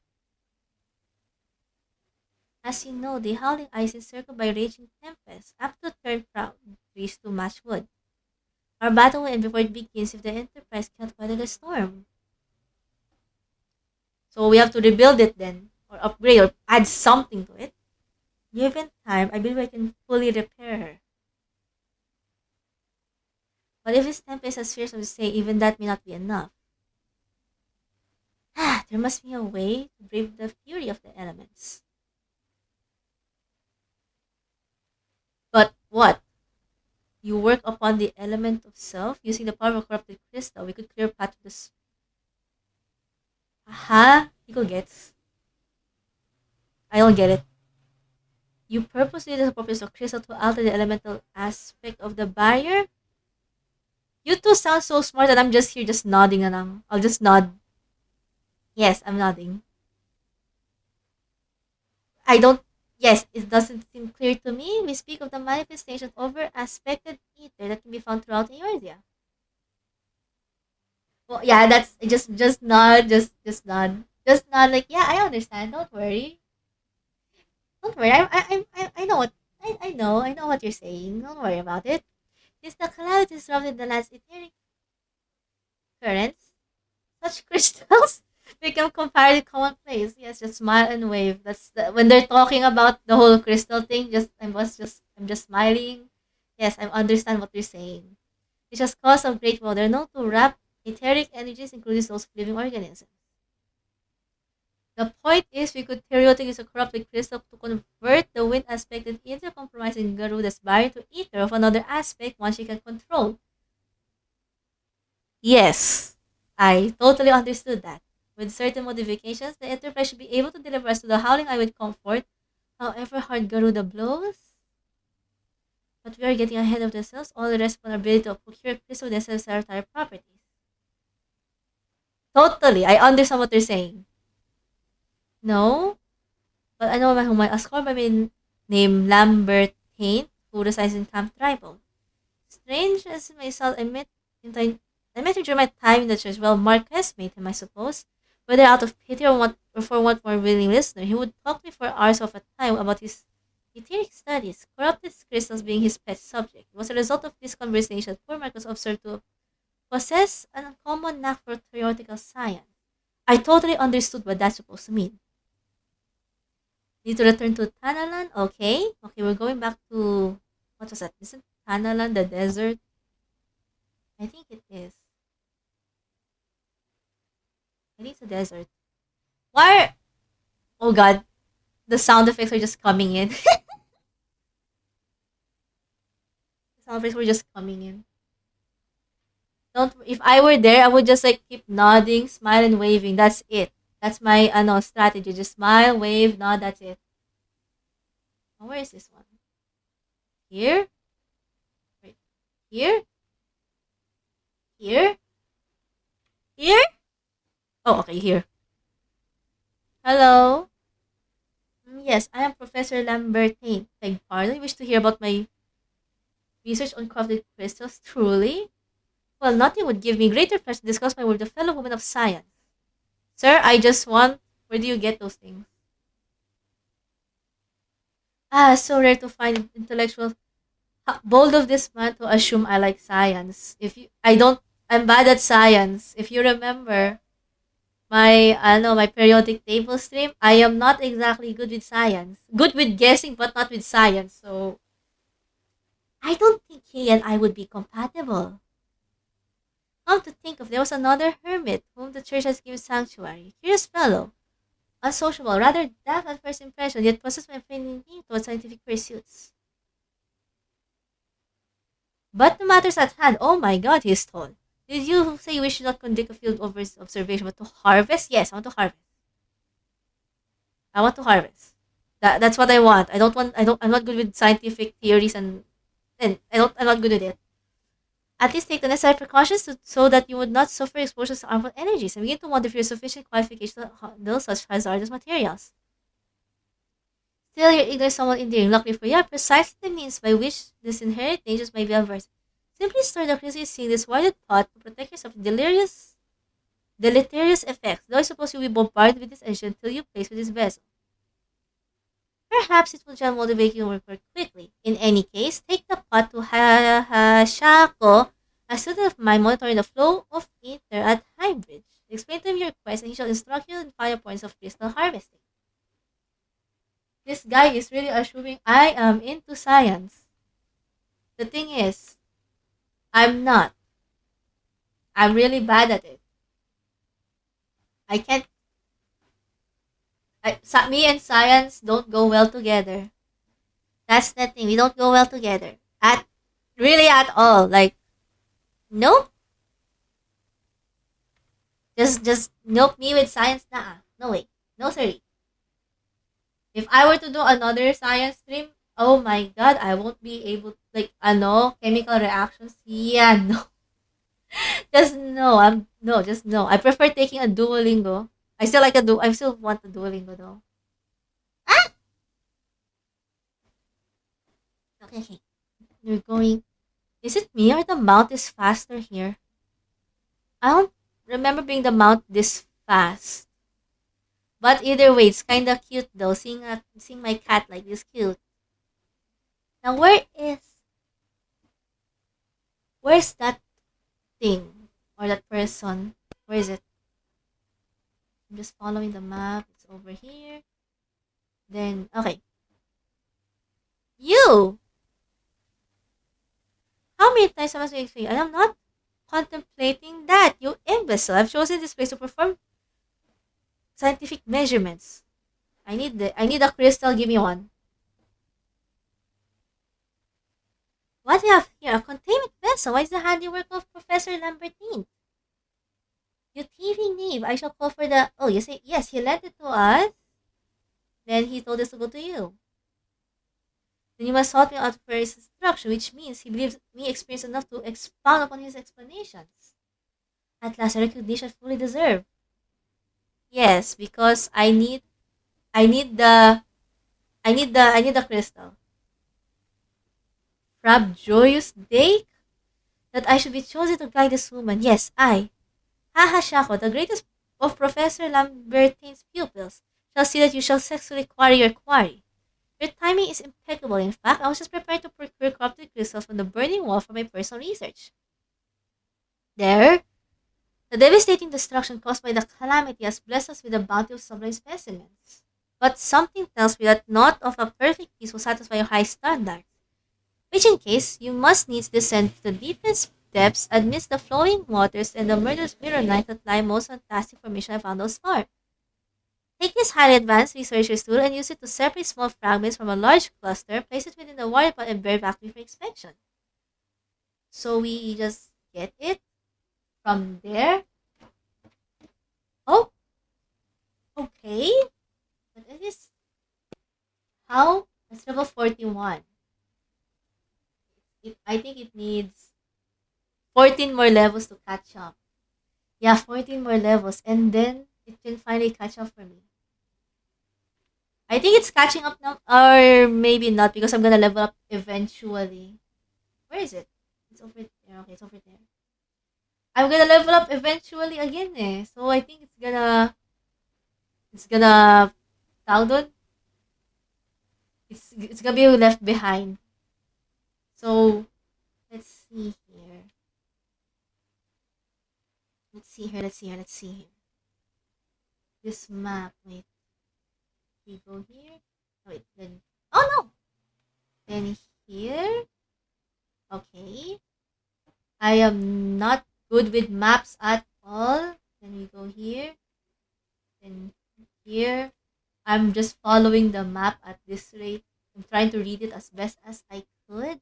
As you know, the howling ice is circled by raging tempests, up to turn proud trees to match wood. Our battle will end before it begins if the Enterprise can't weather the storm. So we have to rebuild it then, or upgrade, or add something to it. Given time, I believe I can fully repair her. But if this tempest has fearsome to say, even that may not be enough. There must be a way to brave the fury of the elements. But what? You work upon the element of self using the power of corrupted crystal. We could clear a path to this. Aha! Eagle gets. I don't get it. You purposely use the properties of crystal to alter the elemental aspect of the barrier? You two sound so smart that I'm just here just nodding along. I'll just nod. Yes, I'm nodding. I don't. Yes, it doesn't seem clear to me. We speak of the manifestation of over aspected ether that can be found throughout Eorzea. Well, yeah, that's just nod, just nod. Like, yeah, I understand. Don't worry, don't worry. I know what I know what you're saying. Don't worry about it. Since the calamity disrupted the land's etheric currents, such crystals become comparatively commonplace. Yes, just smile and wave. When they're talking about the whole crystal thing. I'm just smiling. Yes, I understand what you're saying. Which has caused of great woe. They're known to wrap etheric energies, including those of living organisms. The point is, we could theoretically use a corrupted crystal to convert the wind aspected into compromising Garuda's barrier to ether of another aspect one she can control. Yes, I totally understood that. With certain modifications, the Enterprise should be able to deliver us to the Howling Eye with comfort, however hard Garuda blows. But we are getting ahead of ourselves. All the rest on our ability to procure crystal with necessary properties. Totally, I understand what you're saying. No, but I know whom I asked for by name Lambert Hain, who resides in Camp Tribal. Strange as it may sound, I met him during my time in the church. Well, Marquez made him, I suppose. Whether out of pity or for what more willing listener, he would talk to me for hours of a time about his etheric studies, corrupted crystals being his pet subject. It was a result of this conversation that poor Marcus observed to possess an uncommon knack for theoretical science. I totally understood what that's supposed to mean. Need to return to Tanalan? Okay. Okay, we're going back to what was that? Isn't Tanalan the desert? I think it is. I think it's a desert. Why? Oh god, the sound effects are just coming in. The sound effects were just coming in. Don't. If I were there, I would just like keep nodding, smile, and waving. That's it. That's my strategy. Just smile, wave, nod. That's it. Oh, where is this one? Here? Wait. Here? Here? Here? Oh, okay, here. Hello. Yes, I am Professor Lambert Hain. Beg pardon. You wish to hear about my research on crafted crystals? Truly? Well, nothing would give me greater pleasure to discuss my work with a fellow woman of science. Sir, I just want. Where do you get those things? Ah, so rare to find intellectual. Bold of this man to assume I like science. If you, I don't. I'm bad at science. If you remember my, I don't know, my periodic table stream, I am not exactly good with science. Good with guessing, but not with science. So I don't think he and I would be compatible. Come to think of, there was another hermit whom the church has given sanctuary. Curious fellow, unsociable, rather daft at first impression, yet possessed by affinity towards scientific pursuits. But the matters at hand, oh my god, he is tall. Did you say we should not conduct a field observation, but to harvest? Yes, I want to harvest. I want to harvest. That's what I want. I'm not good with scientific theories and I'm not good with it. At least take the necessary precautions so that you would not suffer exposure to harmful energies and begin to wonder if you have sufficient qualifications to handle such hazardous materials. Still, your ignorance somewhat endearing. Luckily for you, are precisely the means by which these inherent dangers may be averted. Simply store the crazy seeing this worded pot to protect yourself from deleterious effects. Though I suppose you'll be bombarded with this energy until you place with this vessel. Perhaps it will just motivate you to work more quickly. In any case, take the pot to Hashako, a student of mine monitoring the flow of ether at Highbridge. Explain to him your request and he shall instruct you in 5 points of crystal harvesting. This guy is really assuming I am into science. The thing is, I'm not. I'm really bad at it. I can't. Me and science don't go well together. That's the thing. We don't go well together. At all. Like, nope. Just nope me with science. Nah. No way. No sorry. If I were to do another science stream, oh my god, I won't be able, like, chemical reactions. Yeah, no. Just no. Just no. I prefer taking a Duolingo. I still want a Duolingo though. Ah! Okay, okay. You're going. Is it me or the mount is faster here? I don't remember being the mount this fast. But either way, it's kinda cute though. Seeing my cat like this cute. Now where's that thing or that person? Where is it? I'm just following the map. It's over here. Then okay. You. How many times am I supposed to? I am not contemplating that. You imbecile. I've chosen this place to perform scientific measurements. I need a crystal. Give me one. What we have here? A containment vessel. Why is the handiwork of Professor Lambertine? You thieving knave. I shall call for the. Oh, you say yes. He lent it to us. Then he told us to go to you. Then you must halt me out for his instruction, which means he believes me experienced enough to expound upon his explanations. At last, a recognition fully deserved. Yes, because I need the, I need the crystal. Frab joyous day that I should be chosen to guide this woman. Yes, I, Haha Shako, the greatest of Professor Lambertine's pupils, shall see that you shall successfully quarry your quarry. Your timing is impeccable. In fact, I was just prepared to procure corrupted crystals from the burning wall for my personal research. There, the devastating destruction caused by the calamity has blessed us with a bounty of sublime specimens. But something tells me that not of a perfect piece will satisfy your high standards, which in case you must needs descend to the deepest depths amidst the flowing waters and the murderous mirror night that lie most fantastic formation I found thus far. Take this highly advanced researcher's tool and use it to separate small fragments from a large cluster, place it within the water pot and bear vacuum for inspection. So we just get it from there. Oh, okay. But it is how? It's level 41. I think it needs 14 more levels to catch up. Yeah, 14 more levels, and then it can finally catch up for me. I think it's catching up now, or maybe not, because I'm gonna level up eventually. Where is it? It's over there. Okay, it's over there. I'm gonna level up eventually again, eh. So I think it's gonna, tawag it's gonna be left behind. So let's see here. Let's see here. Let's see here. Let's see here. This map. Wait. We go here. Wait. Then. Oh no. Then here. Okay. I am not good with maps at all. Then we go here. Then here. I'm just following the map at this rate. I'm trying to read it as best as I could.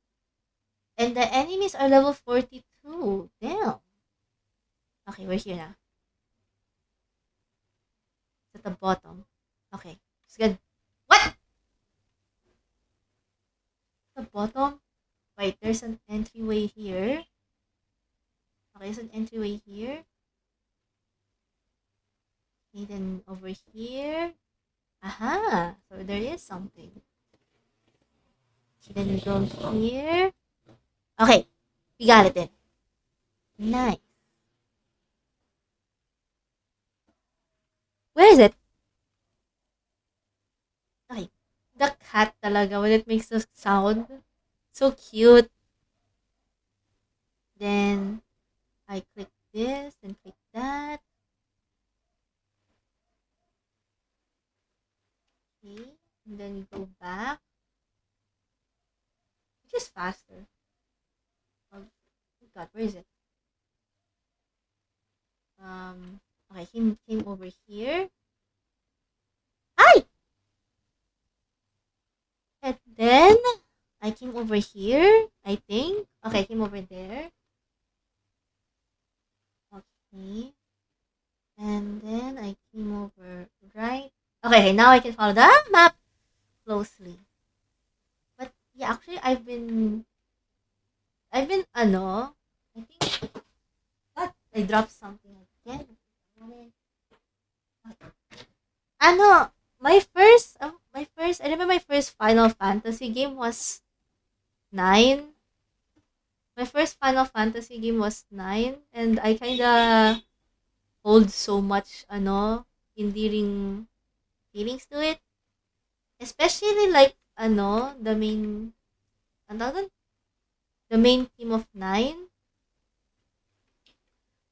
And the enemies are level 42. Damn. Okay, we're here now. It's at the bottom. Okay. It's good. What? The bottom? Wait, there's an entryway here. Okay, there's an entryway here. Okay, then over here. Aha! So there is something. Okay, then we go here. Okay, we got it then. Nice. Where is it? Okay, the cat talaga when it makes the sound. So cute. Then I click this and click that. Okay. And then you go back, which is faster. Oh god, where is it? Okay, came over here. Hi! And then I came over here, I think. Okay, I came over there. Okay. And then I came over right. Okay, now I can follow the map closely. But yeah, actually I've been I think what I dropped something again. Ano, I remember my first Final Fantasy game was 9. My first Final Fantasy game was 9 and I kinda hold so much endearing feelings to it. Especially like the main ano tawag dun? The main theme of 9.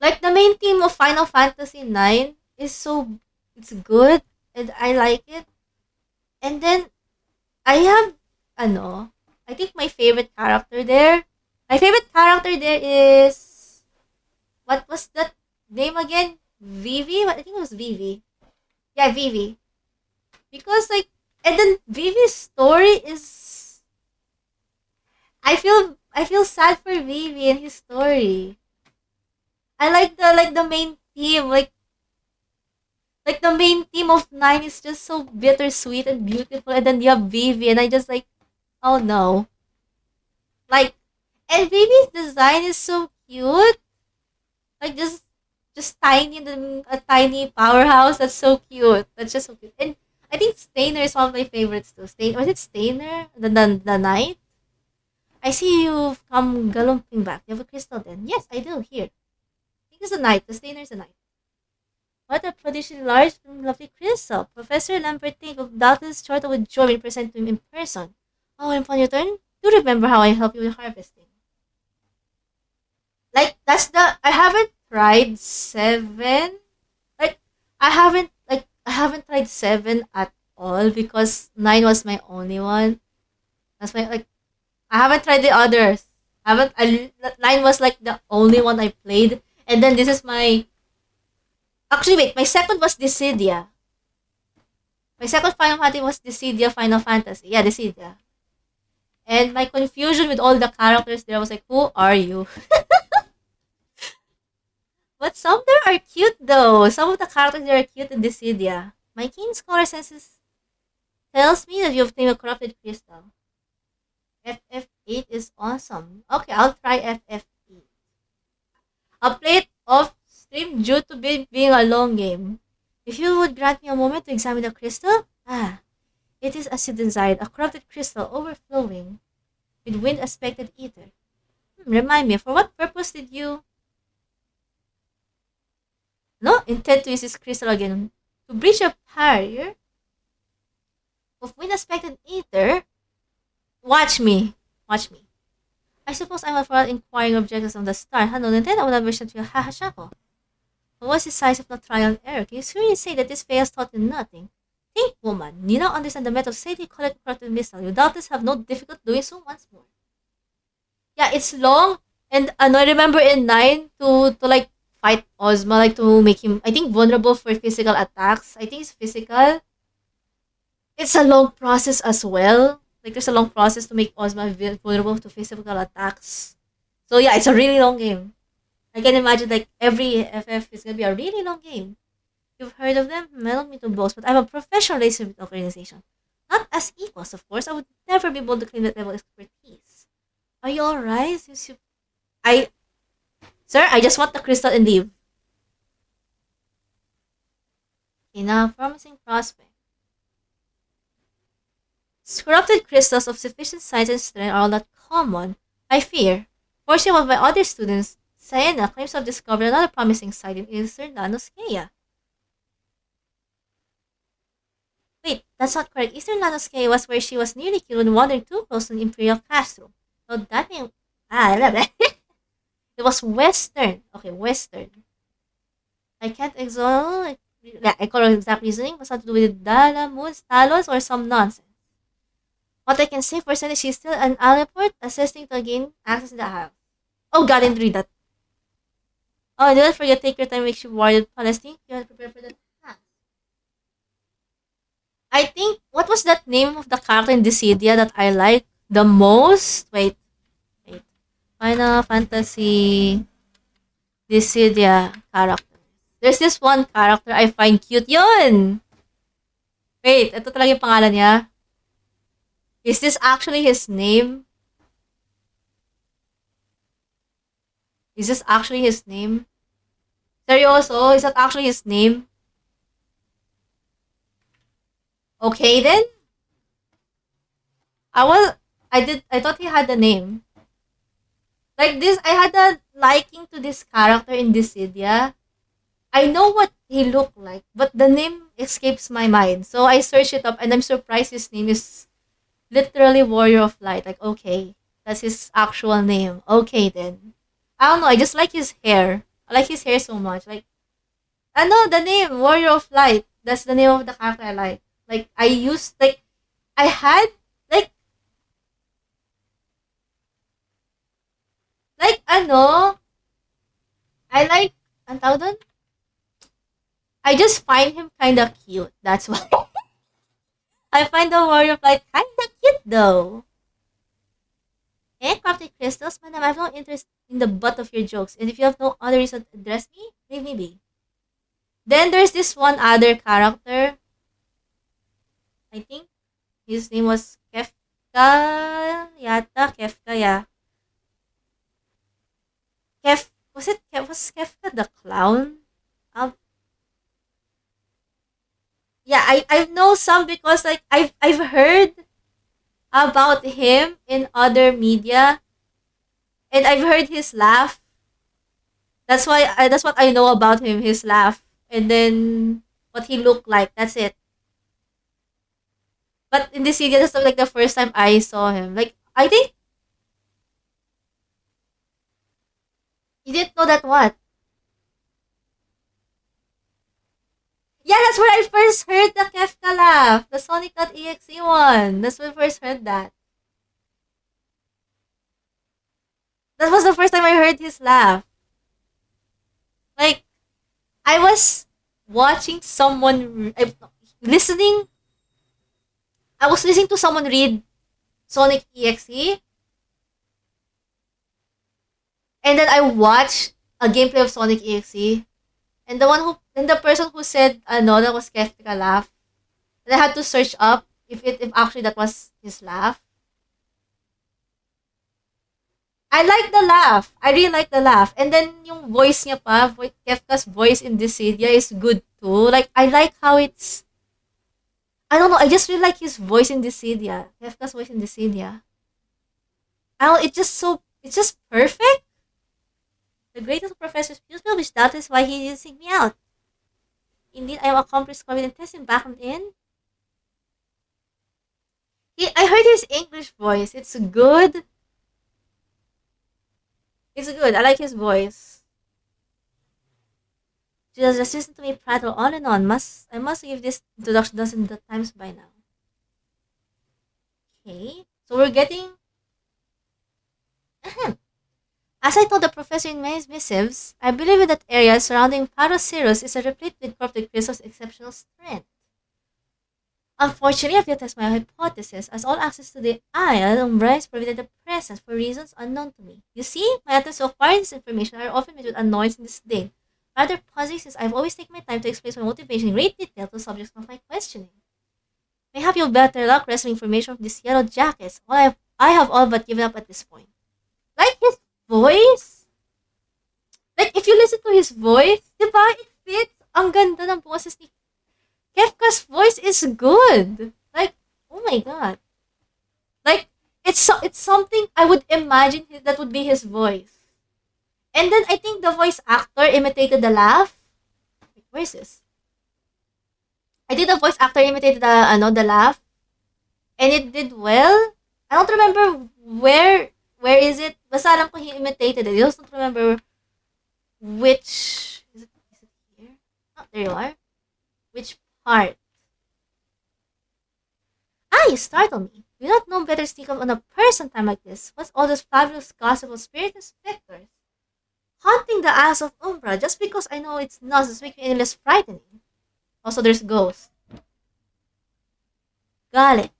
Like the main theme of Final Fantasy 9 is it's good and I like it. And then I have I think my favorite character there. My favorite character there is what was that name again? Vivi? I think it was Vivi. Yeah, Vivi. Because like and then Vivi's story is I feel sad for Vivi and his story. I like the main theme, like the main theme of 9 is just so bittersweet and beautiful and then you have Vivi and I just like oh no. Like and Vivi's design is so cute. Like just tiny a tiny powerhouse. That's so cute. That's just so cute. And I think Stainer is one of my favorites too. Was it Stainer? The knight? I see you've come galumphing back. You have a crystal then? Yes, I do. Here. I think it's a knight. The Stainer is a knight. What a prodigiously large and lovely crystal. Professor Lambertine will doubtless chortle with joy when present to him in person. Oh, and upon your turn, do remember how I helped you with harvesting. Like that's the I haven't tried 7. Like I haven't tried 7 at all because 9 was my only one. That's my like I haven't tried the others. I haven't I 9 was like the only one I played and then this is my actually wait, my second was Dissidia. My second Final Fantasy was Dissidia Final Fantasy. Yeah, Dissidia. And my confusion with all the characters there was like, who are you? But some there are cute though. Some of the characters there are cute in Dissidia. My keen scholar senses tells me that you've tamed a corrupted crystal. FF8 is awesome. Okay, I'll try FF8. I'll play it off stream due to being a long game. If you would grant me a moment to examine the crystal, it is as you desired, a corrupted crystal overflowing with wind aspected ether. Remind me, for what purpose did you no intend to use this crystal again? To breach a barrier of wind aspected ether? Watch me. Watch me. I suppose I'm for inquiring objectives on the star. Ano, Nintendo wala version to hahasha ko. What was the size of the trial and error? Can you seriously say that this fails taught you nothing? Think, woman. You now understand the method of safety collect corrupted missile. You doubtless have no difficulty doing so once more. Yeah, it's long. And I remember in 9 to like fight Ozma, like to make him I think vulnerable for physical attacks. I think it's physical. It's a long process as well. Like there's a long process to make Ozma vulnerable to physical attacks. So yeah, it's a really long game. I can imagine like every FF is gonna be a really long game. You've heard of them? Metal me to boast, but I'm a professional laser organization. Not as equals, of course. I would never be able to claim that level of expertise. Are you alright? I Sir, I just want the crystal and leave. In a promising prospect. Corrupted crystals of sufficient size and strength are not common, I fear. Fortunately, one of my other students, Sienna, claims to have discovered another promising site in eastern Nanoscea. Wait, that's not correct. Eastern Lanoske was where she was nearly killed when wandering too close to an Imperial castle. So that name. Blah, blah. It was Western. Okay, Western. I can't exalt. Yeah, I call it exact reasoning. What's not to do with Dalamus, Talos, or some nonsense. What I can say for certain is she's still an Aleport, assisting to gain access to the house. Oh god, I didn't read that. Oh, don't forget, take your time, make sure warded Palestine. You have to prepare for that. I think, what was that name of the character in Dissidia that I like the most? Wait. Final Fantasy Dissidia character. There's this one character I find cute. Yun! Wait, ito talaga yung pangalan niya. Is this actually his name? Is this actually his name? Seryoso? Is that actually his name? Okay then. I was I thought he had a name. Like this, I had a liking to this character in Dissidia. I know what he looked like, but the name escapes my mind. So I searched it up and I'm surprised his name is literally Warrior of Light. Like, okay, that's his actual name. Okay then. I don't know, I just like his hair. I like his hair so much. Like, I know the name, Warrior of Light. That's the name of the character I like. Like, I had, like, ano, I like, ang tawag doon? I just find him kinda cute. That's why. I find the Warrior of Light kinda cute though. Crafted crystals, madam, I have no interest in the butt of your jokes. And if you have no other reason to address me, leave me be. Then there's this one other character. I think his name was Kefka. Yata, Kefka, yeah. Was Kefka the clown? Um, yeah, I know some because like I've heard about him in other media, and I've heard his laugh. That's what I know about him, his laugh, and then what he looked like. That's it. But in this video, that's like the first time I saw him. Like, I think you didn't know that what? Yeah, that's where I first heard the Kefka laugh. The Sonic.exe one. That's when I first heard that. That was the first time I heard his laugh. Like, I was watching someone, listening. I was listening to someone read Sonic EXE, and then I watched a gameplay of Sonic EXE, and the person who said no, that was Kefka laugh. And I had to search up if actually that was his laugh. I like the laugh. I really like the laugh. And then yung voice niya pa, Kefka's voice in Dissidia is good too. Like, I like how it's, I don't know, I just really like his voice in Dissidia. Kefka's voice in Dissidia. I don't, it's just perfect. The greatest of professors pupil, which that is why he didn't seek me out. Indeed, I am accomplished confident testing back in. I heard his English voice. It's good. It's good. I like his voice. She does just listen to me prattle on and on. I must give this introduction dozens of times by now. Okay. So we're getting. As I told the professor in my missives, I believe that area surrounding Paracirrus is replete with corrupted crystals exceptional strength. Unfortunately, I failed to test my hypothesis, as all access to the Isle Umbra is provided at present for reasons unknown to me. You see, my attempts to acquire this information are often met with annoyance and disdain. Rather puzzling, since I've always taken my time to explain my motivation in great detail to subjects of my questioning. Mayhap you'll better luck wresting information from these yellow jackets. I have all but given up at this point. Like his voice? Like, if you listen to his voice, diba, it fits. Ang ganda ng boses ni Kefka's voice is good. Like, oh my god. Like, it's something I would imagine that would be his voice. And then I think the voice actor imitated the laugh. Wait, where is this? I think the voice actor imitated the laugh, and it did well. I don't remember where is it. Basta alam ko he imitated it. I just don't remember which is it here? Oh, there you are. Which part? Ah, you startle me. You not know better sneak up on a person time like this. What's all this fabulous gossip of spirit and specters? Haunting the Isles of Umbra just because I know it's not doesn't make me any less frightening. Also, there's ghosts. Got it.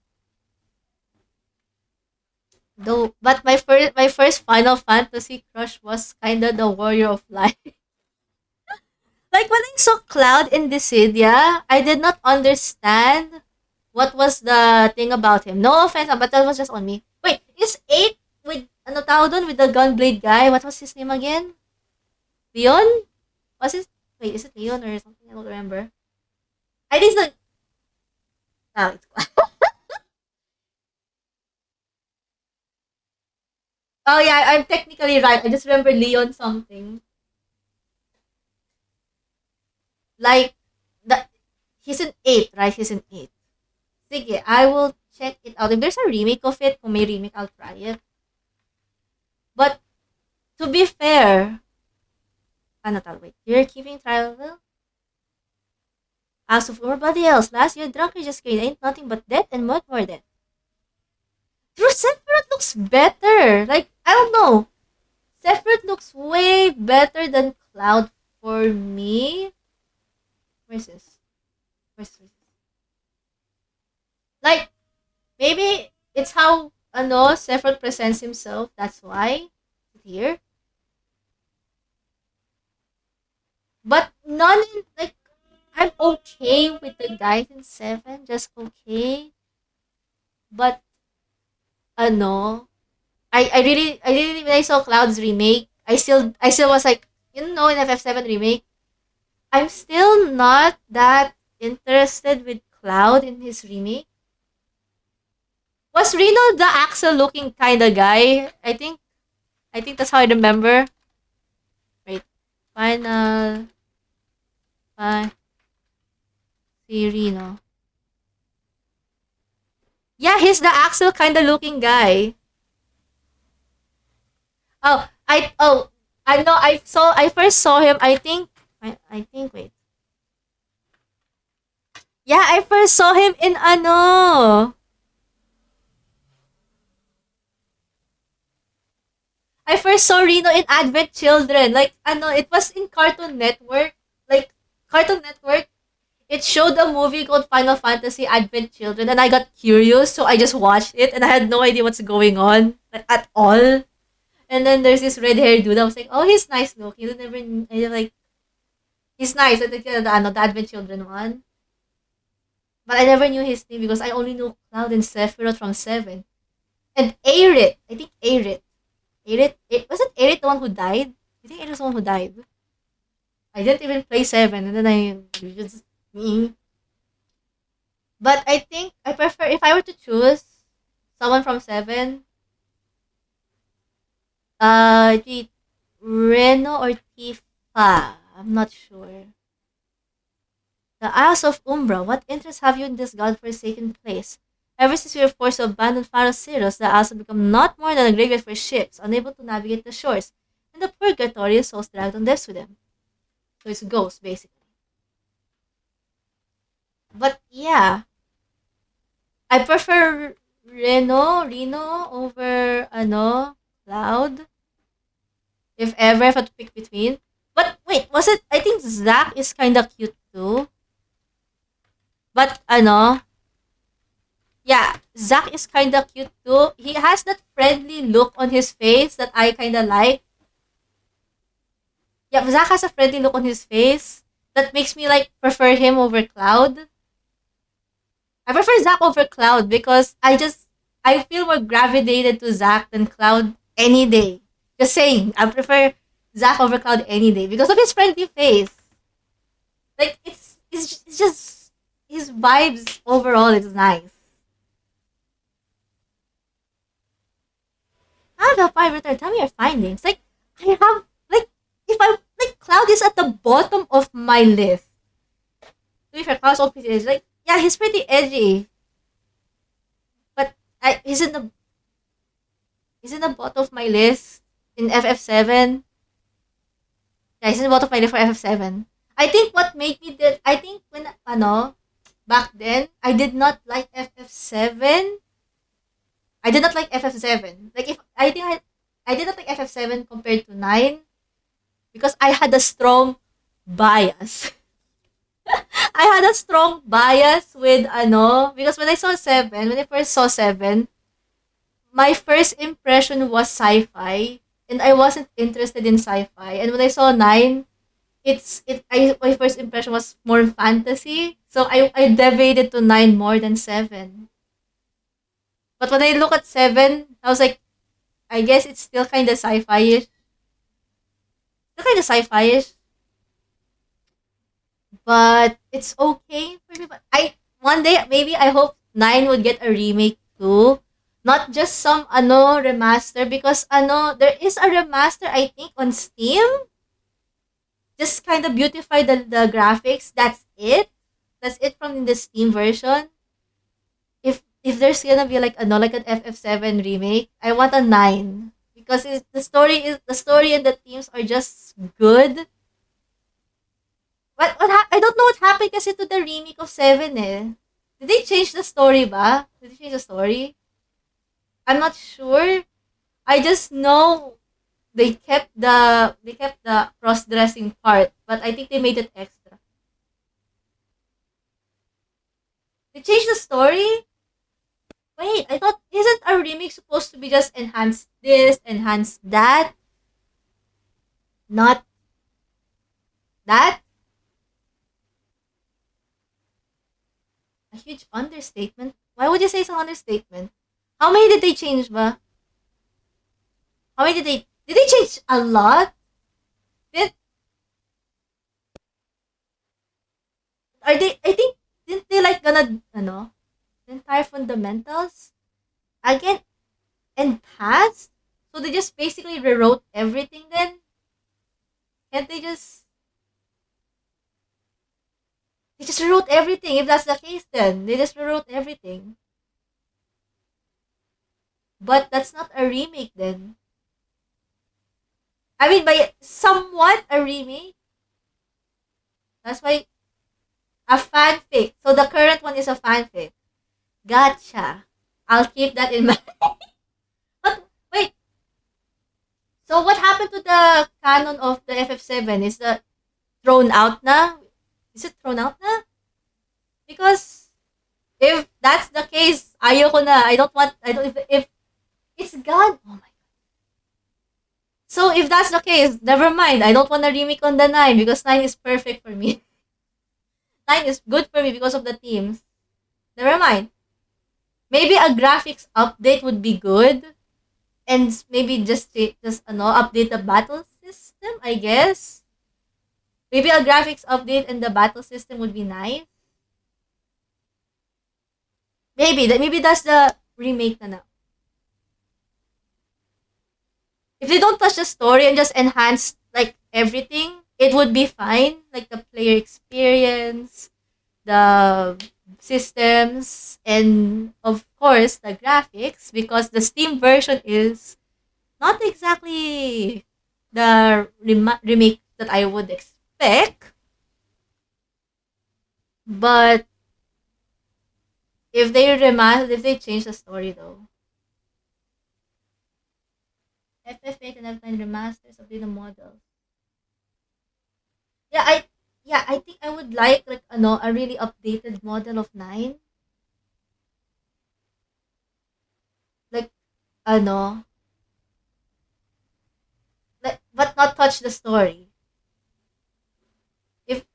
Though, but my first Final Fantasy crush was kinda the Warrior of Light. Like when I saw Cloud in Dissidia, I did not understand what was the thing about him. No offense, but that was just on me. Wait, is 8 with ano tawag dun, with the gunblade guy? What was his name again? Leon? Was it? Wait, is it Leon or something? I don't remember. I think it's the. Oh, it's Oh yeah, I'm technically right. I just remember Leon something. Like the he's in 8, right? He's in 8. Sige, I will check it out. If there's a remake of it, kung may remake, I'll try it. But to be fair, ano tawag, wait, you're keeping trial. As of everybody else, last year Drunker just screen ain't nothing but death and much more death. True Sephiroth looks better. Like, I don't know. Sephiroth looks way better than Cloud for me. Where's this? Where's this? Like, maybe it's how Sephiroth presents himself. That's why here. But none in, like, I'm okay with the guys in 7, just okay. But I really when I saw Cloud's remake, I still was like, in FF7 remake, I'm still not that interested with Cloud in his remake. Was Reno the Axel looking kinda guy? I think that's how I remember. Wait. Final Fantasy Reno. Yeah, he's the Axel kinda looking guy. I know I first saw him, I think wait. Yeah, I first saw him in I first saw Reno in Advent Children. Like, it was in Cartoon Network. Like, Cartoon Network, it showed a movie called Final Fantasy Advent Children, and I got curious, so I just watched it, and I had no idea what's going on, like, at all. And then there's this red haired dude. I was like, oh, he's nice looking. Like, he's nice. Like, the Advent Children one. But I never knew his name because I only knew Cloud and Sephiroth from 7. And Aerith. I think Aerith. Was it Aerith the one who died? I think Aerith was the one who died. I didn't even play 7, and then I just me. But I think I prefer, if I were to choose someone from 7, the Reno or Tifa. I'm not sure. The Isles of Umbra. What interest have you in this godforsaken place? Ever since we were forced to abandon Pharaoh's Ceros, the Isles have become not more than a graveyard for ships, unable to navigate the shores, and the purgatory souls dragged on depths with them. So it's ghosts, basically. But yeah, I prefer Reno over Cloud. If ever I have to pick between. But wait, was it? I think Zack is kind of cute too. But yeah, Zack is kind of cute too. He has that friendly look on his face that I kind of like. Yeah, Zack has a friendly look on his face that makes me like prefer him over Cloud. I prefer Zack over Cloud because I feel more gravitated to Zack than Cloud any day. Just saying, I prefer Zack over Cloud any day because of his friendly face. Like, it's just his vibes overall is nice. How the pirate return? Tell me your findings. Like, I have, like, if I like, Cloud is at the bottom of my list. To be fair, Klaus Old pretty edgy. Like, yeah, he's pretty edgy, but he's in the bottom of my list in FF7. Yeah, he's in the bottom of my list for FF7. I think what made me did I think when back then I did not like FF7. I did not like FF7. Like if I think I did not like FF7 compared to 9 because I had a strong bias. I had a strong bias with because when I first saw 7, my first impression was sci-fi and I wasn't interested in sci-fi. And when I saw 9, my first impression was more fantasy. So I deviated to 9 more than 7. But when I look at 7, I was like, I guess it's still kind of sci-fi-ish. Still kind of sci-fi-ish, but it's okay for me. But I one day maybe I hope 9 would get a remake too. Not just some remaster because there is a remaster I think on Steam. Just kind of beautify the graphics. That's it. That's it from the Steam version. If there's gonna be like like an FF7 remake, I want a 9 because the story and the themes are just good. I don't know what happened kasi to the remake of 7 eh. Did they change the story ba? Did they change the story? I'm not sure. I just know they kept the cross dressing part, but I think they made it extra. They changed the story? Wait, I thought isn't a remake supposed to be just enhance this, enhance that? Not that? A huge understatement? Why would you say it's an understatement? How many did they change ba? How many did they change a lot? Did are they I think didn't they like gonna the entire fundamentals again enhanced? So they just basically rewrote everything then? Can't they just rewrote everything if that's the case then. They just rewrote everything. But that's not a remake then. I mean by somewhat a remake. That's why a fanfic. So the current one is a fanfic. Gotcha. I'll keep that in mind. But wait, so what happened to the canon of the FF7? Is the thrown out na? Is it thrown out na? Because if that's the case, ayoko na. I don't if it's gone. Oh my. So if that's the case, never mind. I don't want to remake on the 9 because 9 is perfect for me. 9 is good for me because of the themes. Never mind. Maybe a graphics update would be good. And maybe just update the battle system, I guess. Maybe a graphics update and the battle system would be nice. Maybe that's the remake na. If they don't touch the story and just enhance like everything, it would be fine. Like the player experience, the systems, and of course the graphics because the Steam version is not exactly the remake that I would expect. But if they change the story though, FF8 and F9 remasters of the models. Yeah, I think I would like a really updated model of 9. Like ano, but not touch the story. If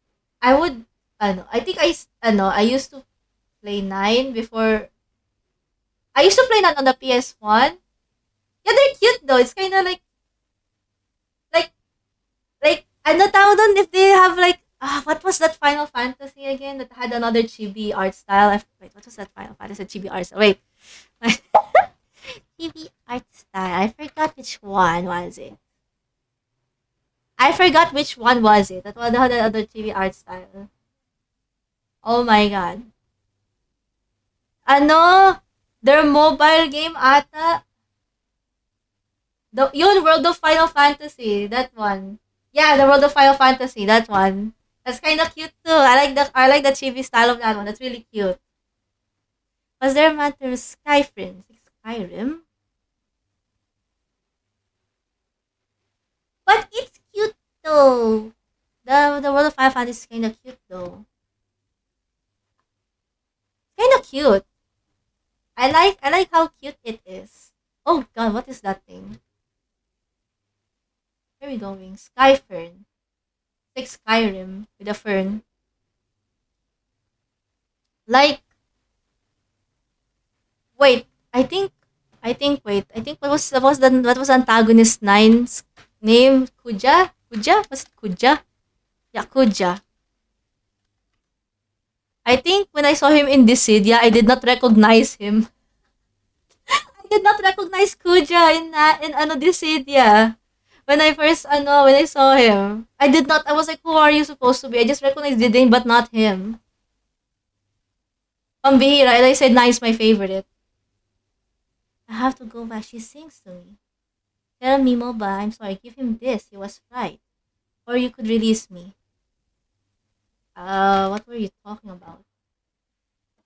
I would I think I used to play 9 before. I used to play 9 on the PS1. Yeah, they're cute though. It's kind of like ano tawag doon if they have what was that Final Fantasy again that had another chibi art style? Wait, what was that Final Fantasy chibi art style? Wait. chibi art style. I forgot which one was it. I forgot which one was it. That one had the other chibi art style. Oh my god. Ano? Their mobile game ata. Yun, World of Final Fantasy. That one. Yeah, the World of Final Fantasy. That one. That's kind of cute too. I like the chibi style of that one. That's really cute. Was there a matter Skyrim? Skyrim? But it's cute though. The World of Final Fantasy is kind of cute though. Kind of cute. I like how cute it is. Oh god, what is that thing? Where are we going? Skyfern. Like Skyrim with a fern. Like wait, what was antagonist nine's name? Kuja? Kuja? Was it Kuja? Yeah, Kuja. I think when I saw him in Dissidia, I did not recognize him. I did not recognize Kuja in Dissidia. When I saw him, I was like, who are you supposed to be? I just recognized Didane, but not him. Pambihira, and I said, nice, my favorite. I have to go back. She sings to me. Tell me, Moba, I'm sorry, give him this. He was right. Or you could release me. What were you talking about?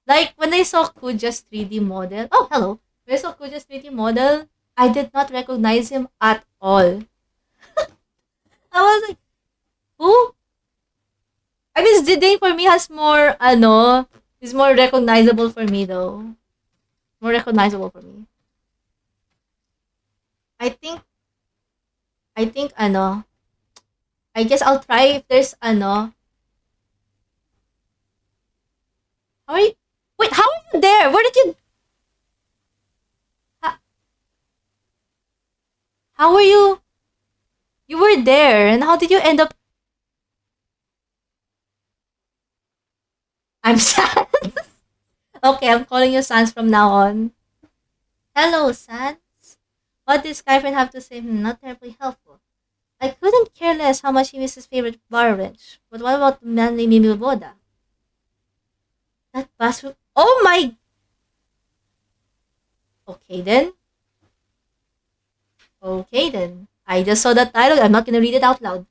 Like, when I saw Kuja's 3D model, oh, hello. When I saw Kuja's 3D model, I did not recognize him at all. I was like, who? I mean, Zidane for me has more, is more recognizable for me though. More recognizable for me. I think, I guess I'll try if there's, how are you, wait, how are you there? Where did you, how, how were you were there, and how did you end up, I'm sad. Okay, I'm calling you Sans from now on. Hello, Sans. What did Skyfriend have to say? Not terribly helpful. I couldn't care less how much he missed his favorite bar wrench. But what about manly Mimi Boda? That bathroom. Oh my. Okay then. Okay then. I just saw that dialogue. I'm not gonna read it out loud.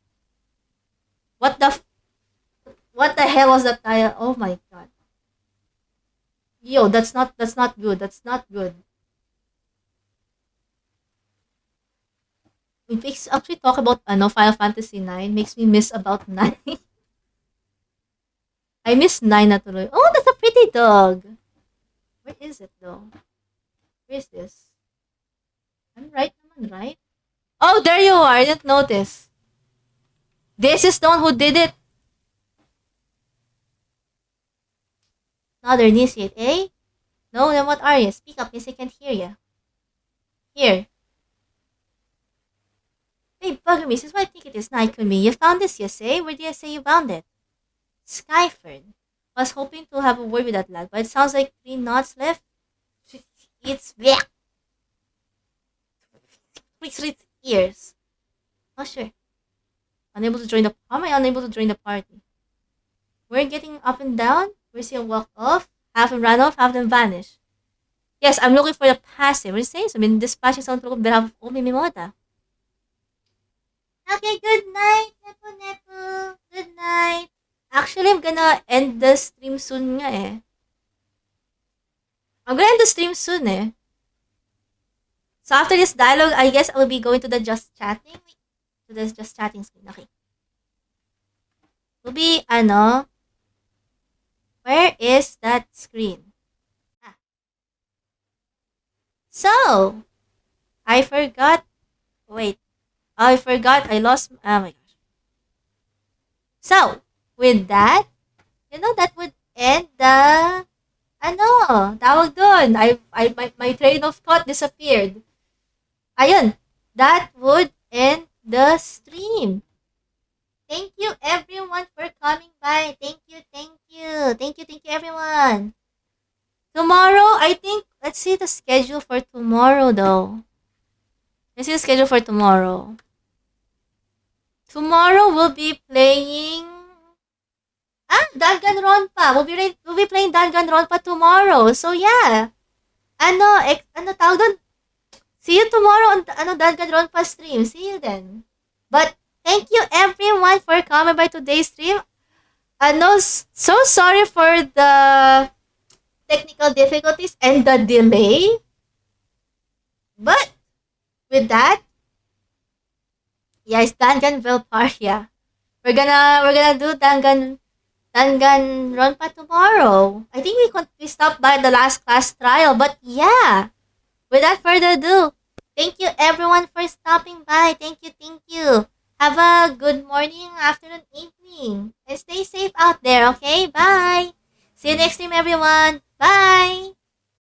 What the? What the hell was that dialogue? Oh my god. Yo, that's not good. That's not good. If we actually talk about Final Fantasy 9, makes me miss about 9. I miss 9 na tuloy. Oh, that's a pretty dog. Where is it though? Where is this? I'm right naman, right? Oh, there you are. I didn't notice. This is the one who did it. Another initiate, eh? No, then what are you? Speak up, miss, I can't hear you. Here. Hey, bugger me, this is what I think it is, Night me. You found this, you say? Where did you say you found it? Skyford. Was hoping to have a word with that lad, but it sounds like 3 knots left. It's back. Please read ears. Not sure. Unable to join the. How am I unable to join the party? We're getting up and down. We see him walk off. Half them ran off, half them vanish. Yes, I'm looking for the passive. What is saying? So, I mean, dispatching someone on behalf of Omi Mimota. Okay, good night, Nepo Nepo. Good night. Actually, I'm gonna end the stream soon nga eh. I'm gonna end the stream soon eh. So after this dialogue, I guess I will be going to the just chatting. To the just chatting screen. Okay. Will be, where is that screen? Ah. So, I forgot. Wait. I forgot. I lost. Oh my gosh. So, with that, that would end the tawag dun. My train of thought disappeared. Ayun, that would end the stream. Thank you everyone for coming by. Thank you, thank you. Thank you, everyone. Tomorrow, I think, let's see the schedule for tomorrow though. Let's see the schedule for tomorrow. Tomorrow we'll be playing Danganronpa. We'll be playing Danganronpa tomorrow. So yeah. Ano tawag doon? See you tomorrow on Danganronpa stream. See you then. But thank you everyone for coming by today's stream. So sorry for the technical difficulties and the delay. But with that, yes, Danganronpa. We're gonna do Danganronpa tomorrow. I think we stopped by the last class trial, but yeah. Without further ado, thank you everyone for